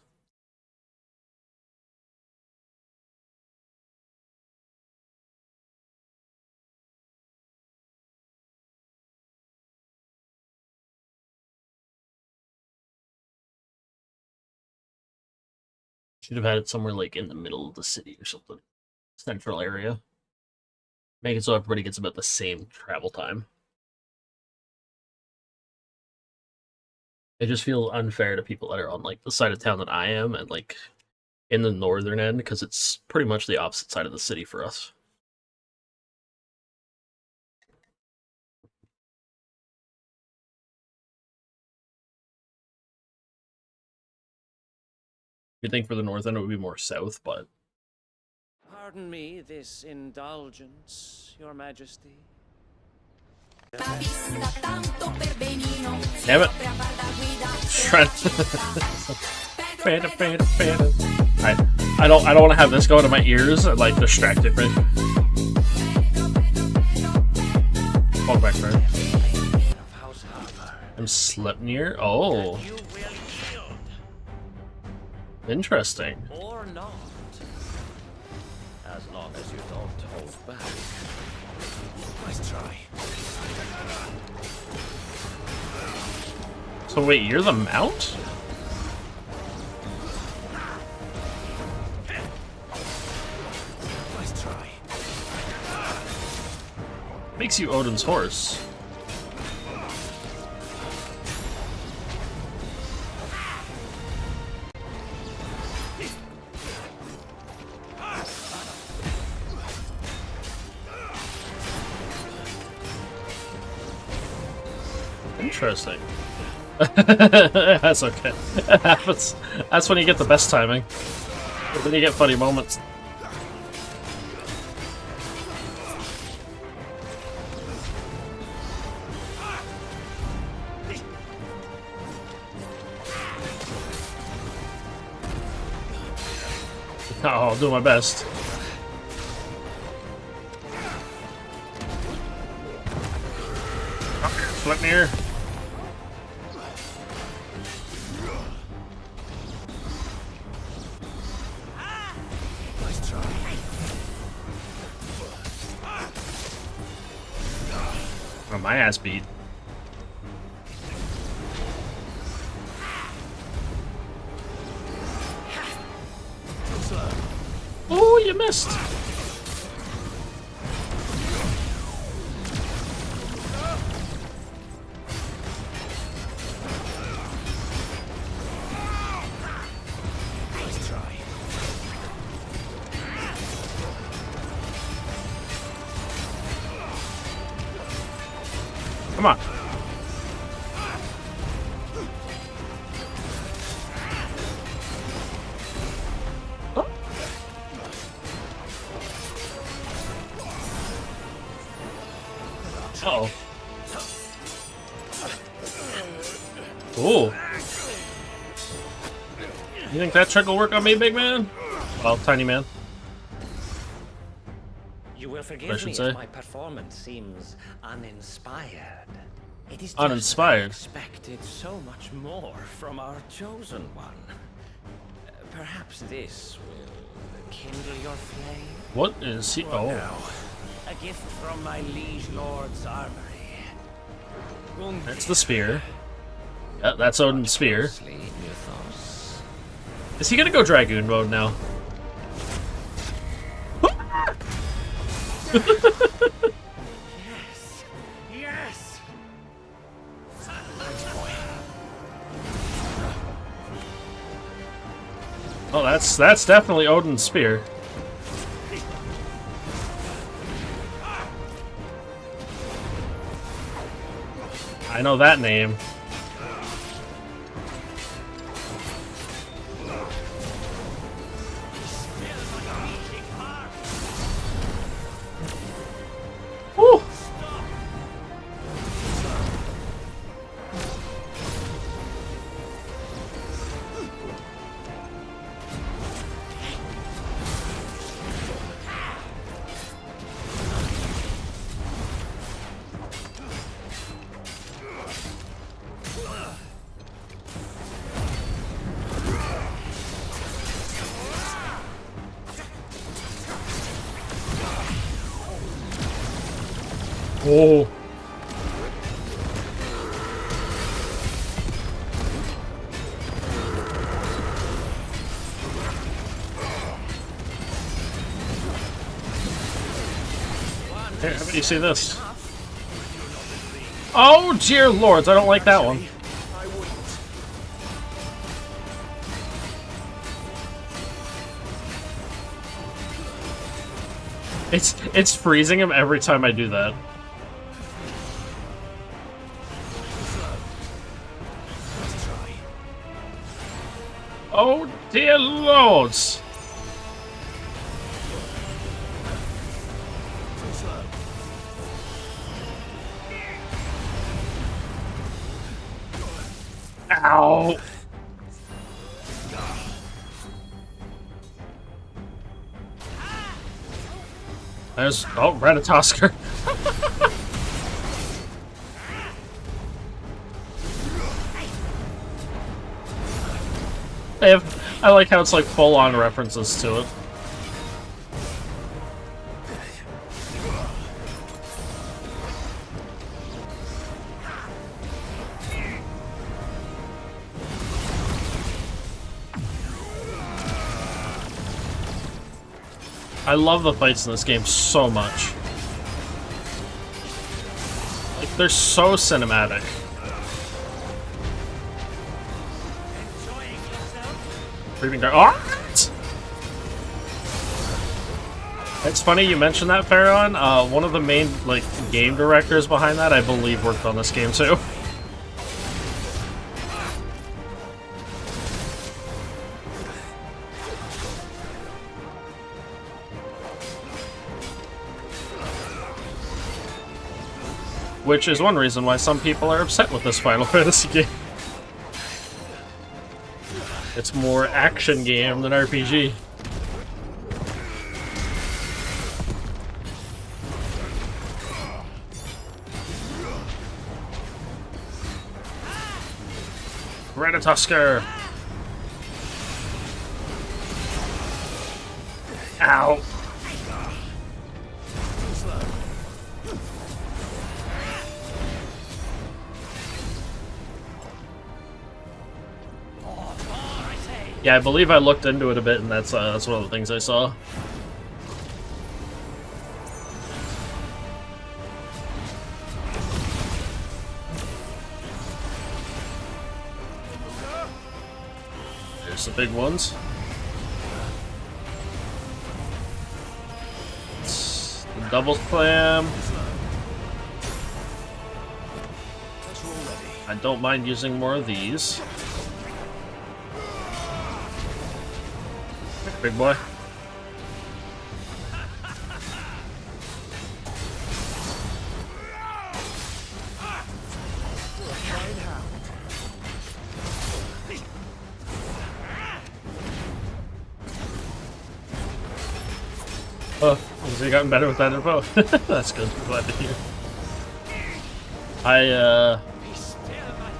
Should have had it somewhere like in the middle of the city or something. Central area. Make it so everybody gets about the same travel time. It just feels unfair to people that are on like the side of town that I am and like in the northern end because it's pretty much the opposite side of the city for us. You'd think for the north end it would be more south, but Pardon me this indulgence, Your Majesty. damn it! I don't want to have this go to my ears and like distract it, right? Welcome back, friend. I'm Sleipnir. Oh. Interesting. Or not. As long as you don't hold back. Nice try. So wait, you're the mount? Nice try. Makes you Odin's horse. Interesting. That's okay. It happens. That's when you get the best timing. But then you get funny moments. Oh, I'll do my best. Sleipnir. Nice try. Oh, my ass beat. Oh, you missed. Nice try. Come on. Uh-oh. Ooh. You think that trick will work on me, big man? Well, tiny man. You will I forgive should me say. if my performance seems uninspired. It is just Uninspired? I expected so much more from our chosen one. Perhaps this will kindle your flame. What is he? Oh. A gift from my liege lord's armory. That's the spear. Yeah, that's Odin's spear. Is he gonna go Dragoon mode now? Yes. Oh, that's definitely Odin's spear. I know that name. Woo! Oh. Here, how about you see this? Oh, dear lords, I don't like that one. It's freezing him every time I do that. Oh, dear lords! Ow! There's Ratatosker. I like how it's like full-on references to it. I love the fights in this game so much. Like, they're so cinematic. Breathing down. Oh! It's funny you mentioned that, Farron. One of the main like game directors behind that, I believe, worked on this game too. Which is one reason why some people are upset with this Final Fantasy game. It's more action game than RPG. Ratatosker! Ow! Yeah, I believe I looked into it a bit, and that's one of the things I saw. the big ones. The double clam. I don't mind using more of these. Big boy. Oh, has he gotten better with that info? That's good. I'm glad to hear.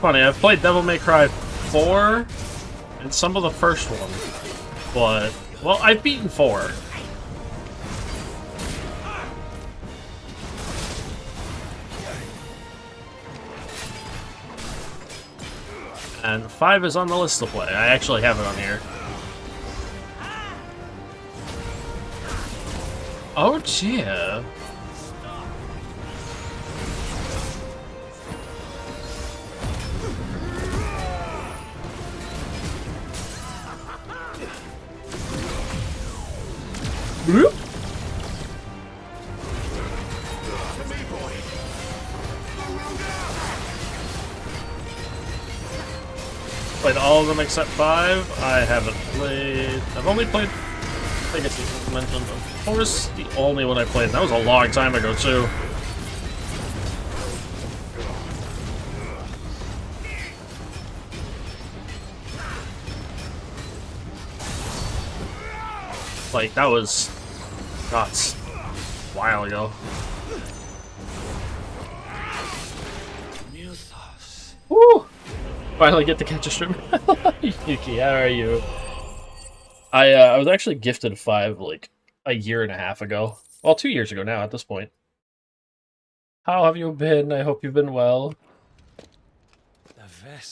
Funny, I've played Devil May Cry 4 and some of the first one, but, well, I've beaten 4. And 5 is on the list to play. I actually have it on here. Oh, yeah. Bloop. Played all of them except 5. I haven't played. I've only played. I think it's mentioned. Of course, the only one I played. That was a long time ago too. Like that was nuts. A while ago. Woo! Finally get to catch a stream. Yuki, how are you? I was actually gifted 5 like a year and a half ago. Well, 2 years ago now at this point. How have you been? I hope you've been well.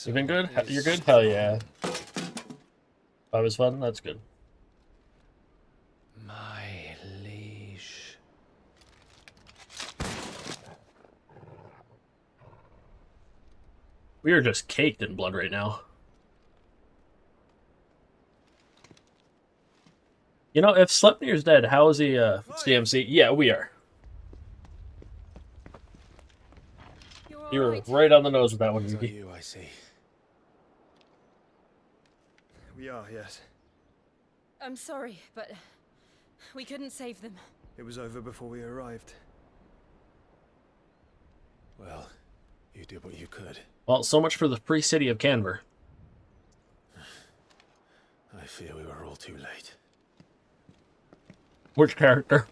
You've been good? You're good? Hell yeah. 5 was fun? That's good. My liege. We are just caked in blood right now. You know, if Sleipnir's dead, how is he CMC? Yeah, we are. You were right on the nose with that one, Yuki. You, I see. We are, yes. I'm sorry, but we couldn't save them. It was over before we arrived. Well, you did what you could. Well, so much for the free city of Canver. I fear we were all too late. Which character?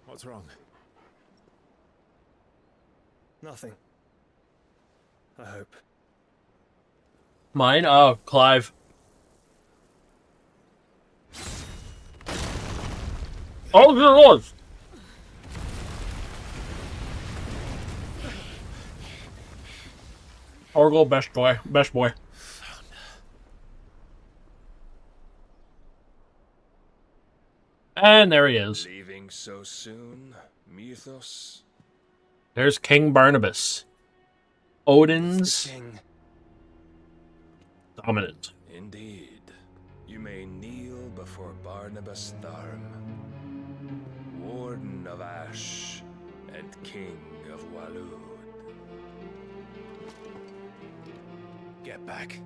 What's wrong? Nothing. I hope. Mine? Oh, Clive. Oh, there it was! Orgel, best boy. Best boy. And there he is. Leaving so soon, Mythos? There's King Barnabas. Odin's dominant. Indeed. You may kneel before Barnabas Tharm, Warden of Ash and King of Waloed. Get back.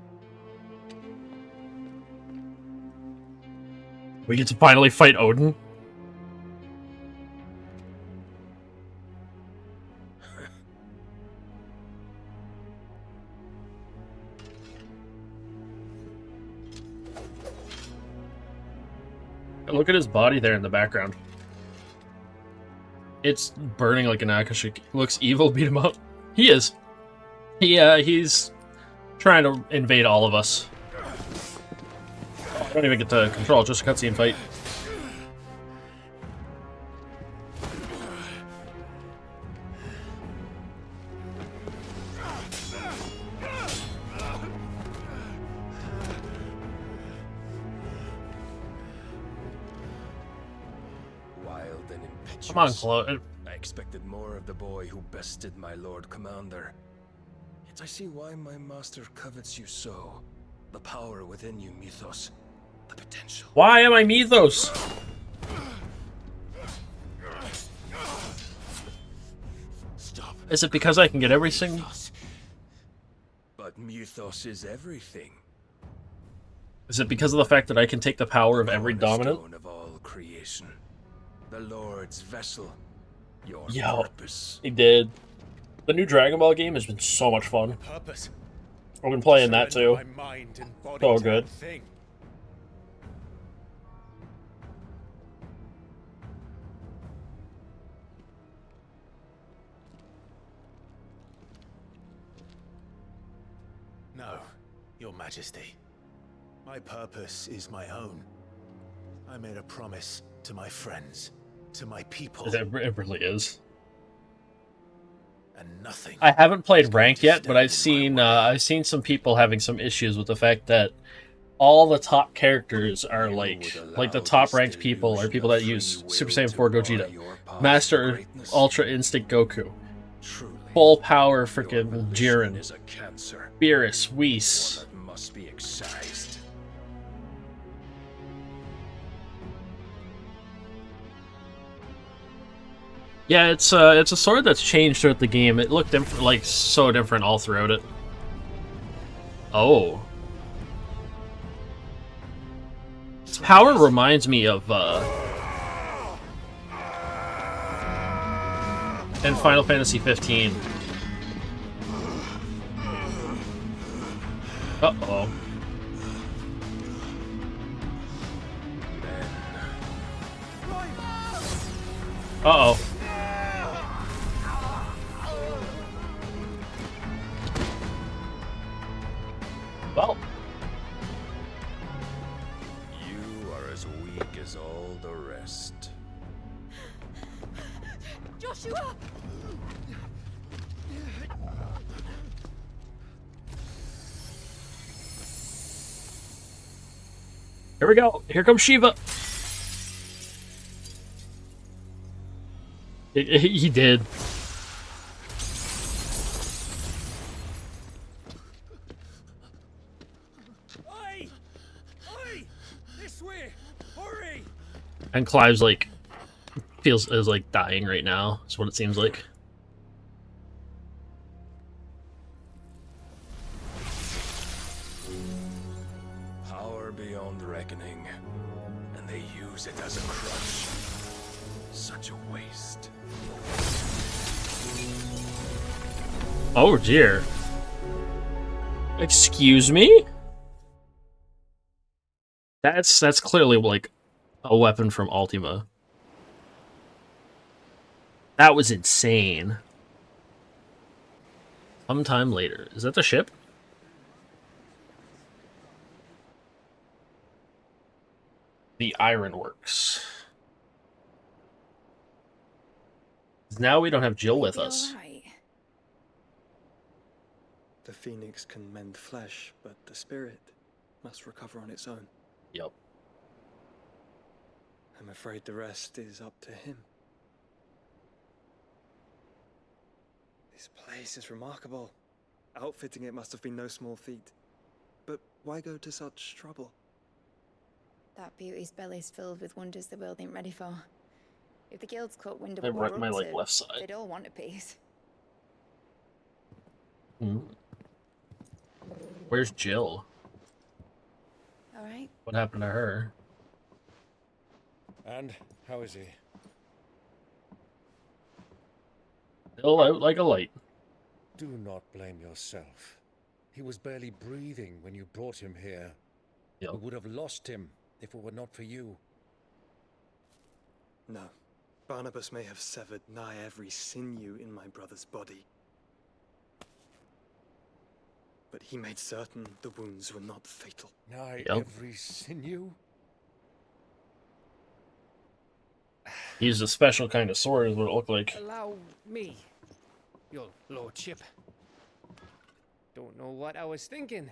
We get to finally fight Odin. Look at his body there in the background. It's burning like an Akashic. Looks evil, beat him up. He is. He's trying to invade all of us. I don't even get to control, just a cutscene fight. Wild and impetuous. Come on, Chloe. I expected more of the boy who bested my Lord Commander. Yet I see why my master covets you so. The power within you, Mythos. The potential. Why am I Mythos? Stop. Is it because I can get every single... But Mythos is everything. Is it because of the fact that I can take the power of every dominant? Cornerstone of all creation. The Lord's vessel. Your Yo, purpose. he did. The new Dragon Ball game has been so much fun. Purpose. I've been playing that too. My mind and body So to good. that thing. No, Your Majesty. My purpose is my own. I made a promise to my friends, to my people. It really is. And nothing. I haven't played ranked yet, but I've seen some people having some issues with the fact that all the top characters are like the top ranked people are people that use Super Saiyan 4 Gogeta, Master Ultra Instinct Goku, full power freaking Jiren, Beerus, Whis. Must be excised. Yeah, it's a sword that's changed throughout the game. It looked like so different all throughout it. Oh. Its power reminds me of in Final Fantasy 15. Uh-oh. Uh-oh. Well. You are as weak as all the rest. Joshua! Here we go. Here comes Shiva. He did. Oi! Oi! This way! Hurry! And Clive's like is like dying right now. That's what it seems like. Power beyond reckoning, and they use it as a crutch. Such a waste. Oh dear. Excuse me? That's clearly like a weapon from Ultima. That was insane. Sometime later. Is that the ship? The Ironworks. Now we don't have Jill with us. The phoenix can mend flesh, but the spirit must recover on its own. Yep. I'm afraid the rest is up to him. This place is remarkable. Outfitting it must have been no small feat. But why go to such trouble? That beauty's belly's filled with wonders the world ain't ready for. If the guilds caught wind of I what we're wrecked my up like to, left side. they'd all want a piece. Where's Jill? All right. What happened to her? And how is he? Still out like a light. Do not blame yourself. He was barely breathing when you brought him here. Yep. We would have lost him if it were not for you. No. Barnabas may have severed nigh every sinew in my brother's body. But he made certain the wounds were not fatal. Nigh every sinew? He used a special kind of sword, is what it looked like. Allow me, your lordship. Don't know what I was thinking,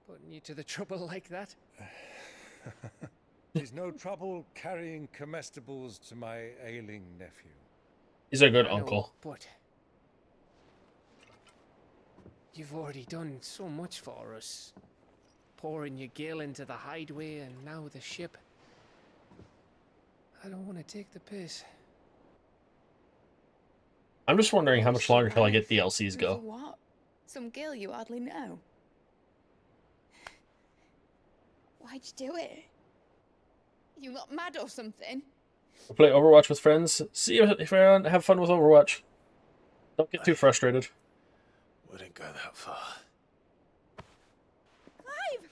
putting you to the trouble like that. There's no trouble carrying comestibles to my ailing nephew. He's a good I know, uncle. But you've already done so much for us. pouring your gale into the hideaway and now the ship. I don't want to take the piss. I'm just wondering how much longer till I get DLCs For go. what? Some girl you hardly know. Why'd you do it? You not mad or something? I'll play Overwatch with friends. See if I have fun with Overwatch. Don't get too frustrated. Wouldn't go that far. Clive!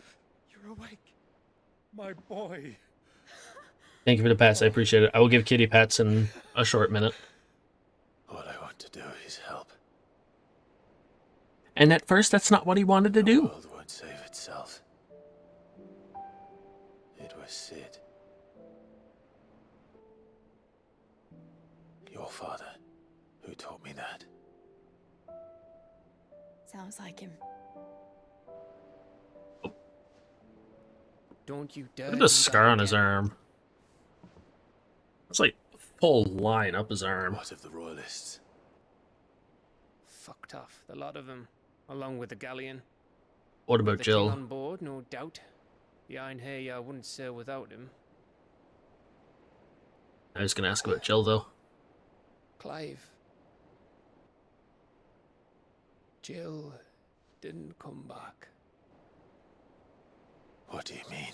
You're awake. My boy. Thank you for the pats. I appreciate it. I will give kitty pats in a short minute. All I want to do is help. And at first, that's not what he wanted to do. The world won't save itself. It was Sid. Your father, who taught me that. Sounds like him. Don't you dare. Look at the scar on his arm. It's like a full line up his arm. What of the royalists? Fucked off, the lot of them, along with the galleon. What about the Jill? King on board, no doubt. The Iron Hair, I wouldn't sail without him. I was gonna ask about Jill though. Clive. Jill didn't come back. What do you mean?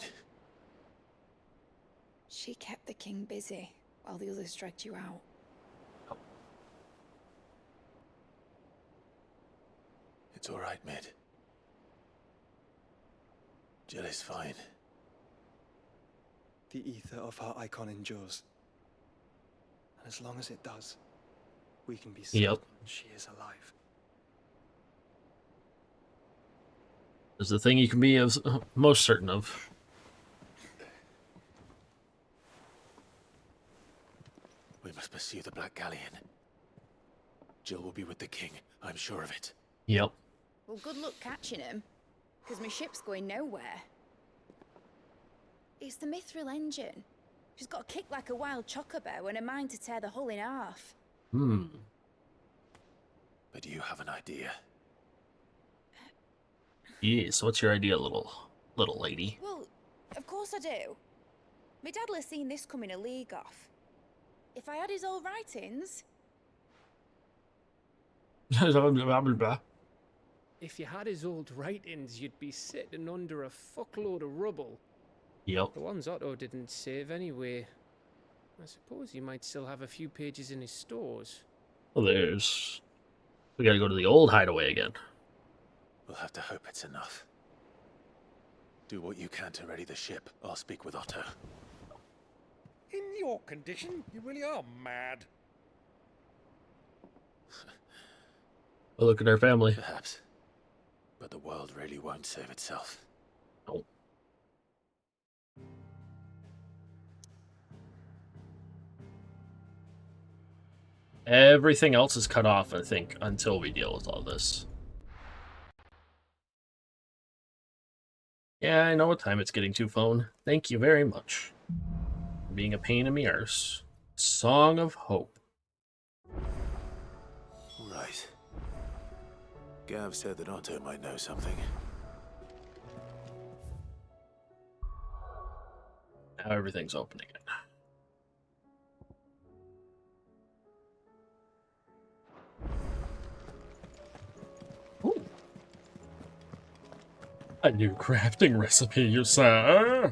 She kept the king busy while the others dragged you out. It's all right, Mid. Jill is fine. The ether of her icon endures. And as long as it does, we can be certain she is alive. Is the thing you can be most certain of. We must pursue the Black Galleon. Jill will be with the king, I'm sure of it. Yep. Well, good luck catching him, because my ship's going nowhere. It's the Mithril engine. She's got a kick like a wild chocobo and a mind to tear the hull in half. But do you have an idea? Yes, what's your idea, little lady? Well, of course I do. My dad'll have seen this coming a league off. If I had his old writings... If you had his old writings, you'd be sitting under a fuckload of rubble. Yep. The ones Otto didn't save anyway. I suppose he might still have a few pages in his stores. Well, we gotta go to the old hideaway again. We'll have to hope it's enough. Do what you can to ready the ship. I'll speak with Otto. In your condition, you really are mad. Well, look at our family. Perhaps. But the world really won't save itself. Nope. Everything else is cut off, I think, until we deal with all this. Yeah, I know what time it's getting to, phone. Thank you very much for being a pain in the arse. Song of Hope. Right. Gav said that Otto might know something. Now everything's open again. Ooh. A new crafting recipe, you say?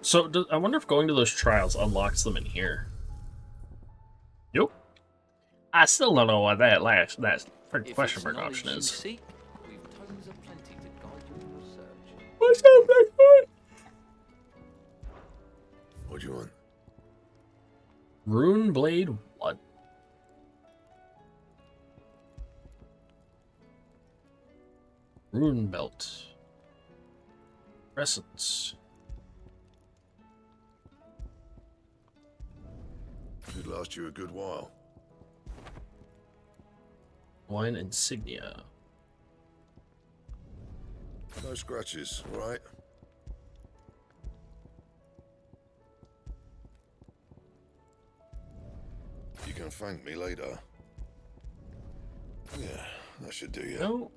So, I wonder if going to those trials unlocks them in here. Yep. I still don't know what that question mark option is. Seek, we've tons of plenty to guide you in your search. What's up, Blackfoot? What do you want? Rune Blade what? Rune Belt. Crescents. Should last you a good while. Wine insignia. No scratches, all right? You can thank me later. Yeah, that should do you. No,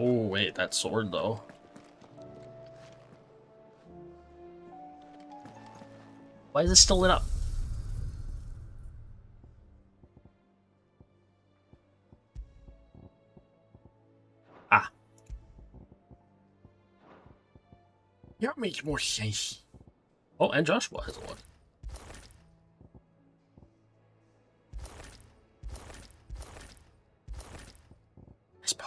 Oh, wait, that sword, though. Why is it still lit up? Ah. That makes more sense. Oh, and Joshua has one. Nice boy.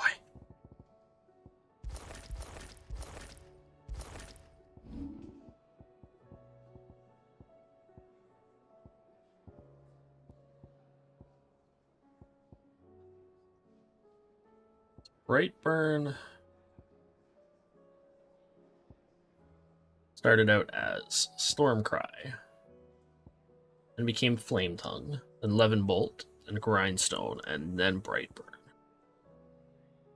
Brightburn started out as Stormcry and became Flametongue, then Leavenbolt, and Grindstone, and then Brightburn.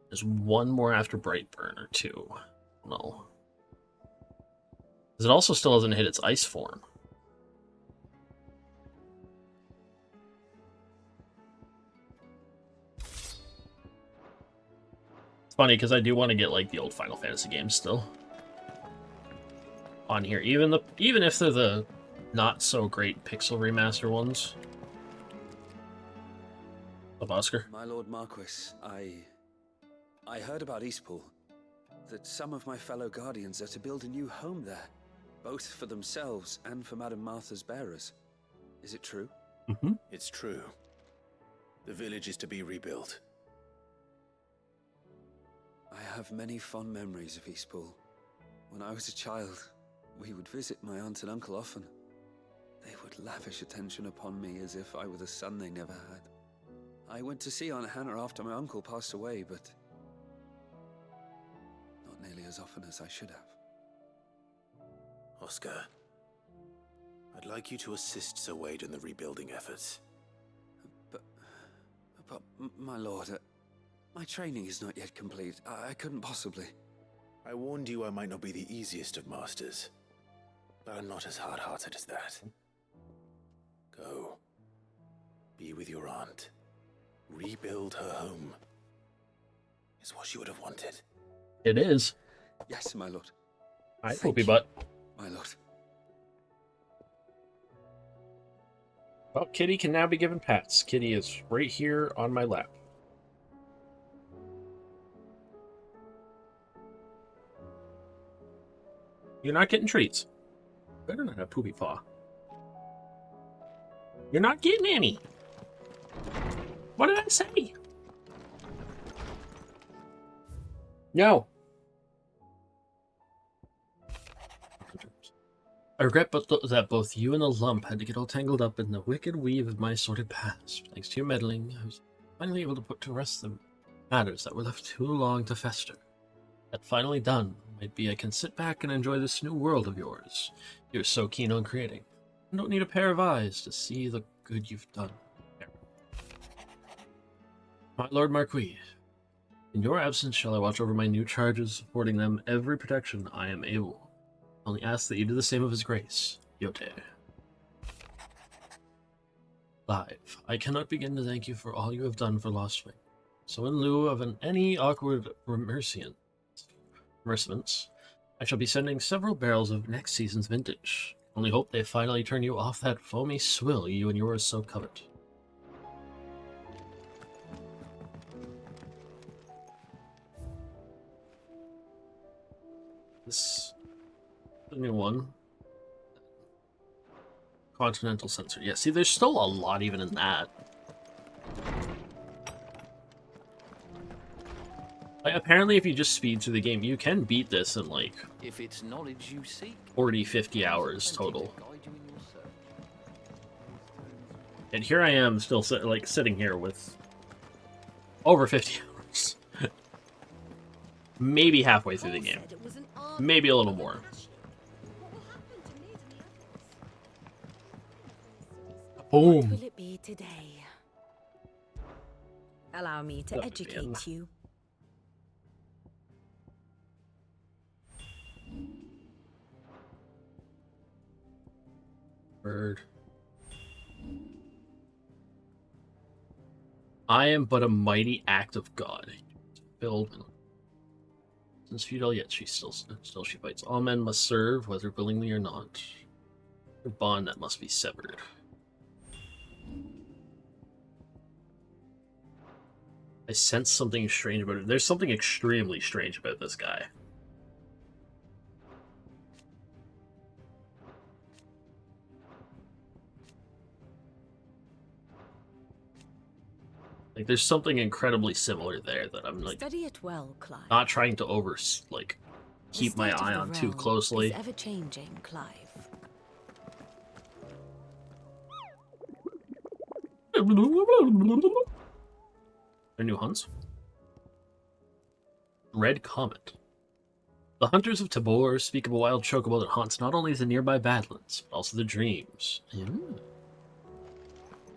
There's one more after Brightburn, or two. No. Because it also still hasn't hit its ice form. It's funny, because I do want to get, like, the old Final Fantasy games still on here. Even if they're the not-so-great pixel remaster ones. Up, Oscar? My Lord Marquis, I heard about Eastpool. That some of my fellow Guardians are to build a new home there. Both for themselves and for Madame Martha's bearers. Is it true? Mm-hmm. It's true. The village is to be rebuilt. I have many fond memories of Eastpool. When I was a child, we would visit my aunt and uncle often. They would lavish attention upon me as if I were the son they never had. I went to see Aunt Hannah after my uncle passed away, but not nearly as often as I should have. Oscar, I'd like you to assist Sir Wade in the rebuilding efforts. But my lord, my training is not yet complete. I couldn't possibly. I warned you I might not be the easiest of masters, but I'm not as hard-hearted as that. Go. Be with your aunt. Rebuild her home. Is what she would have wanted. It is. Yes, my lord. Hi, Poopy Butt. My lord. Well, Kitty can now be given pats. Kitty is right here on my lap. You're not getting treats. Better not have Poopy Paw. You're not getting any. What did I say? No. I regret that both you and the lump had to get all tangled up in the wicked weave of my sordid past. Thanks to your meddling, I was finally able to put to rest the matters that were left too long to fester. That finally done, might be I can sit back and enjoy this new world of yours you're so keen on creating. I don't need a pair of eyes to see the good you've done. My Lord Marquis, in your absence shall I watch over my new charges, affording them every protection I am able. Only ask that you do the same of His Grace, Yote. Live, I cannot begin to thank you for all you have done for Lostwing. So in lieu of any awkward remerciements, I shall be sending several barrels of next season's vintage. Only hope they finally turn you off that foamy swill you and yours so covet. This the new one. Continental sensor. Yeah, see, there's still a lot even in that. Like, apparently, if you just speed through the game, you can beat this in, like, if it's knowledge you seek, 40, 50 hours total. And here I am still, sitting here with over 50 hours. Maybe halfway through the game. Maybe a little more. Boom. What will it be today? Allow me to educate you. Bird. I am but a mighty act of God. Filled. Since feudal, yet she still she fights. All men must serve, whether willingly or not. A bond that must be severed. I sense something strange about it. There's something extremely strange about this guy. Like, there's something incredibly similar there that I'm like Study it well, Clive. not trying to keep The my state of eye the on too realm closely. Is ever changing, Clive. Their new hunts. Red Comet. The hunters of Tabor speak of a wild chocobo that haunts not only the nearby Badlands, but also the dreams.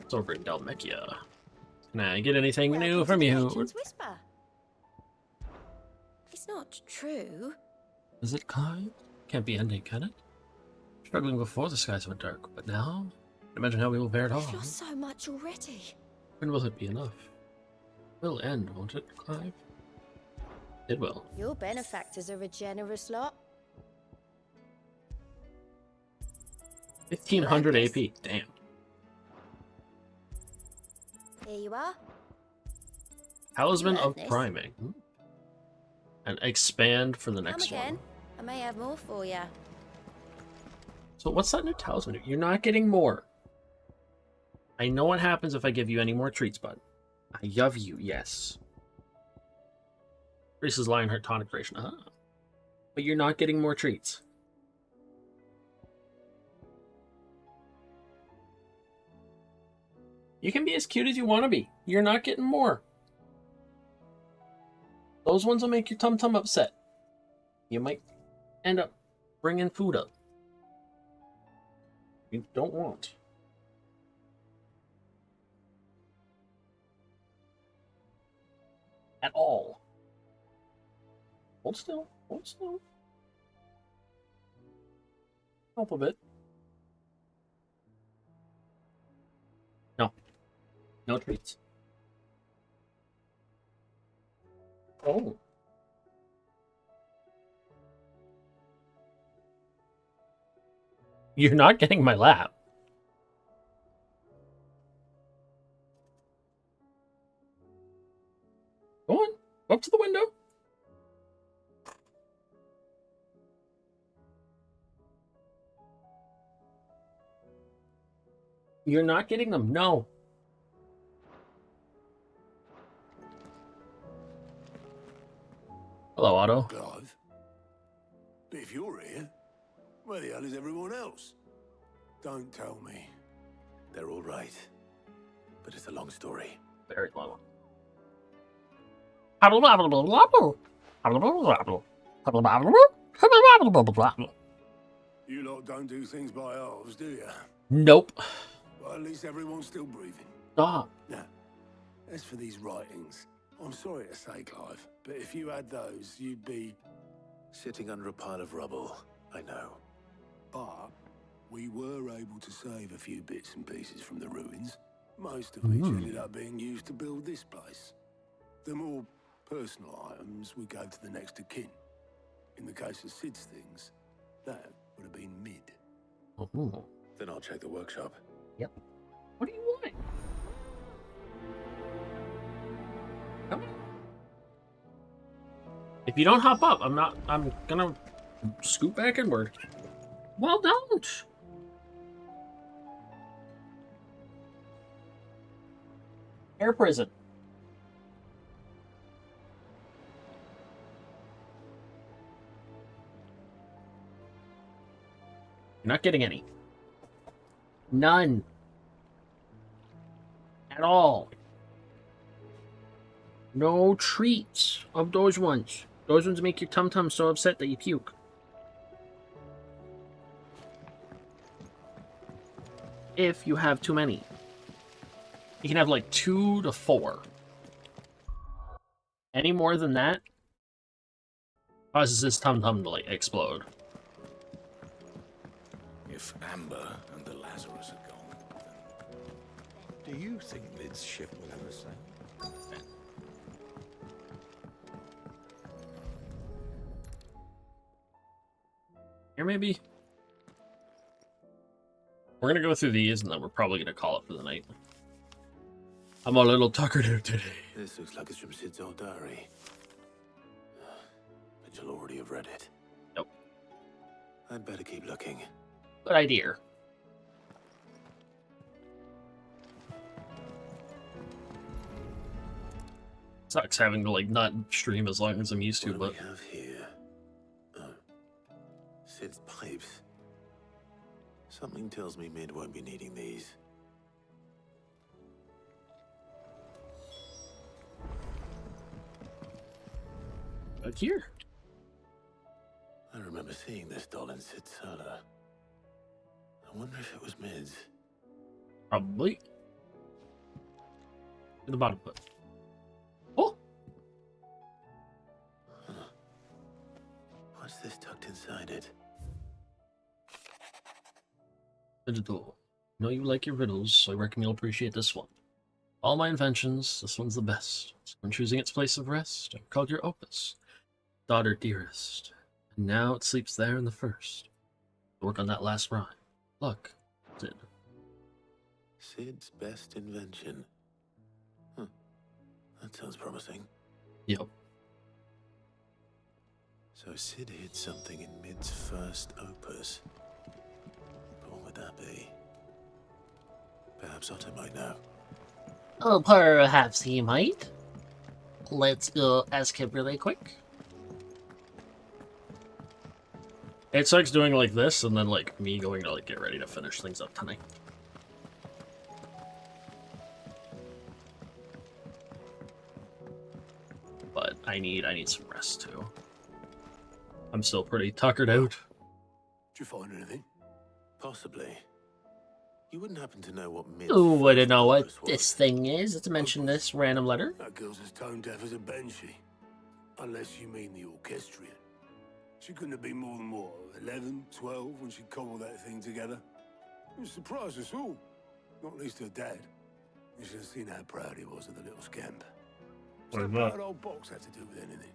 It's over in Dalmekia. Can I get anything new from you? Whisper. It's not true. Is it Clive? Can't be ending, can it? Struggling before the skies went dark, but now? Imagine how we will bear it all. We've lost so much already. When will it be enough? Will end, won't it, Clive? It will. Your benefactors are a generous lot. 1500 AP. Damn. Here you are. Talisman You of earned this. Priming. And expand for the Come next again. one. I may have more for you. So what's that new talisman? You're not getting more. I know what happens if I give you any more treats, bud. I love you, yes. Reese's Lionheart tonic duration. But you're not getting more treats. You can be as cute as you want to be. You're not getting more. Those ones will make your tum-tum upset. You might end up bringing food up you don't want. At all. Hold still. Hold still. Help a bit. No. No treats. Oh. You're not getting my lap. Go on. Go up to the window. You're not getting them. No. Hello, Otto. Clive. But if you're here, where the hell is everyone else? Don't tell me. They're all right. But it's a long story. Very long. You lot don't do things by halves, do you? Nope. Well, at least everyone's still breathing. Stop. Now, as for these writings, I'm sorry to say, Clive, but if you had those, you'd be... Sitting under a pile of rubble, I know. But we were able to save a few bits and pieces from the ruins, most of which ended up being used to build this place. The more personal items we gave to the next of kin. In the case of Sid's things, that would have been mid. Oh. Then I'll check the workshop. Yep. What do you want? Come on. If you don't hop up, I'm gonna scoot back inward. Well, don't. Air prison. You're not getting any. None. At all. No treats of those ones. Those ones make your tum-tum so upset that you puke. If you have too many. You can have like 2 to 4. Any more than that causes this tum-tum to like explode. If Amber and the Lazarus are gone, then do you think Lid's ship will ever sail? maybe? We're gonna go through these, and then we're probably gonna call it for the night. I'm a little tuckered out today. This looks like it's from Sid's old diary. But you'll already have read it. Nope. I'd better keep looking. Good idea. Sucks having to like not stream as long as I'm used to, What but do we have here? Oh. Sid's pipes. Something tells me Mid won't be needing these. back here. I remember seeing this doll in Sid's cellar. I wonder if it was Mid's. Probably. In the bottom foot. Oh! Huh. What's this tucked inside it? Digital. I know you like your riddles, so I reckon you'll appreciate this one. All my inventions, this one's the best. So when choosing its place of rest, I called your opus, daughter dearest. And now it sleeps there in the first. Work on that last rhyme. Look, Sid. Sid's best invention. Huh. That sounds promising. Yep. So Sid hid something in Mid's first opus. But what would that be? Perhaps Otto might know. Oh, perhaps he might. Let's go ask him really quick. It starts doing like this, and then like me going to like get ready to finish things up tonight. But I need some rest too. I'm still pretty tuckered out. Did you find anything? Possibly. You wouldn't happen to know what Mid's Oh, I don't know what opus was? this thing is. Let's mention this random letter. That girl's as tone deaf as a banshee. Unless you mean the orchestrion. She couldn't have been more than, what, 11, 12 when she cobbled that thing together? It surprised us all. Not least her dad. You should have seen how proud he was of the little scamp. What's that proud old box have to do with anything?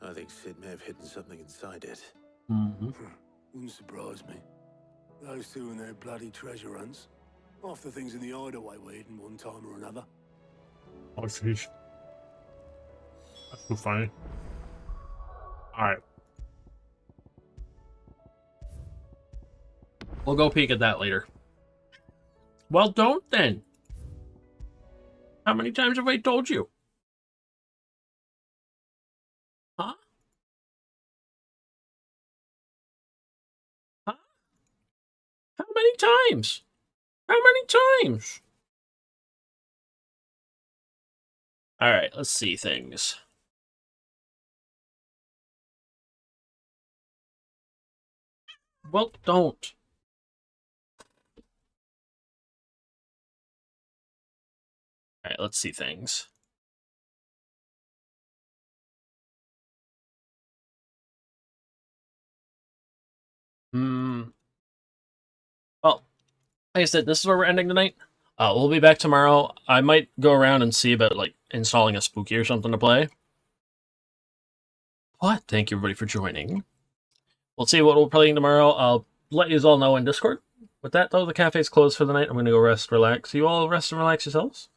I think Sid may have hidden something inside it. Mm-hmm. Wouldn't surprise me. Those two and their bloody treasure hunts. Half the things in the hideaway were hidden one time or another. Oh, sheesh. That's so funny. Alright. We'll go peek at that later. Well, don't then. How many times have I told you? Huh? Huh? How many times? How many times? Alright, let's see things. Well, don't. Alright, let's see things. Well, like I said, this is where we're ending tonight. We'll be back tomorrow. I might go around and see about, like, installing a spooky or something to play. But thank you, everybody, for joining. We'll see what we're playing tomorrow. I'll let you all know in Discord. With that, though, the cafe's closed for the night. I'm going to go rest, relax. You all rest and relax yourselves.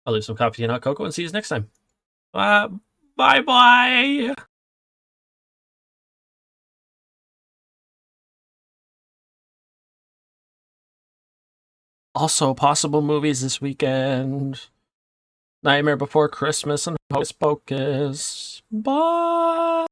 I'll leave some coffee and hot cocoa and see you next time. Bye-bye! Also, possible movies this weekend. Nightmare Before Christmas and Hocus Pocus. Bye!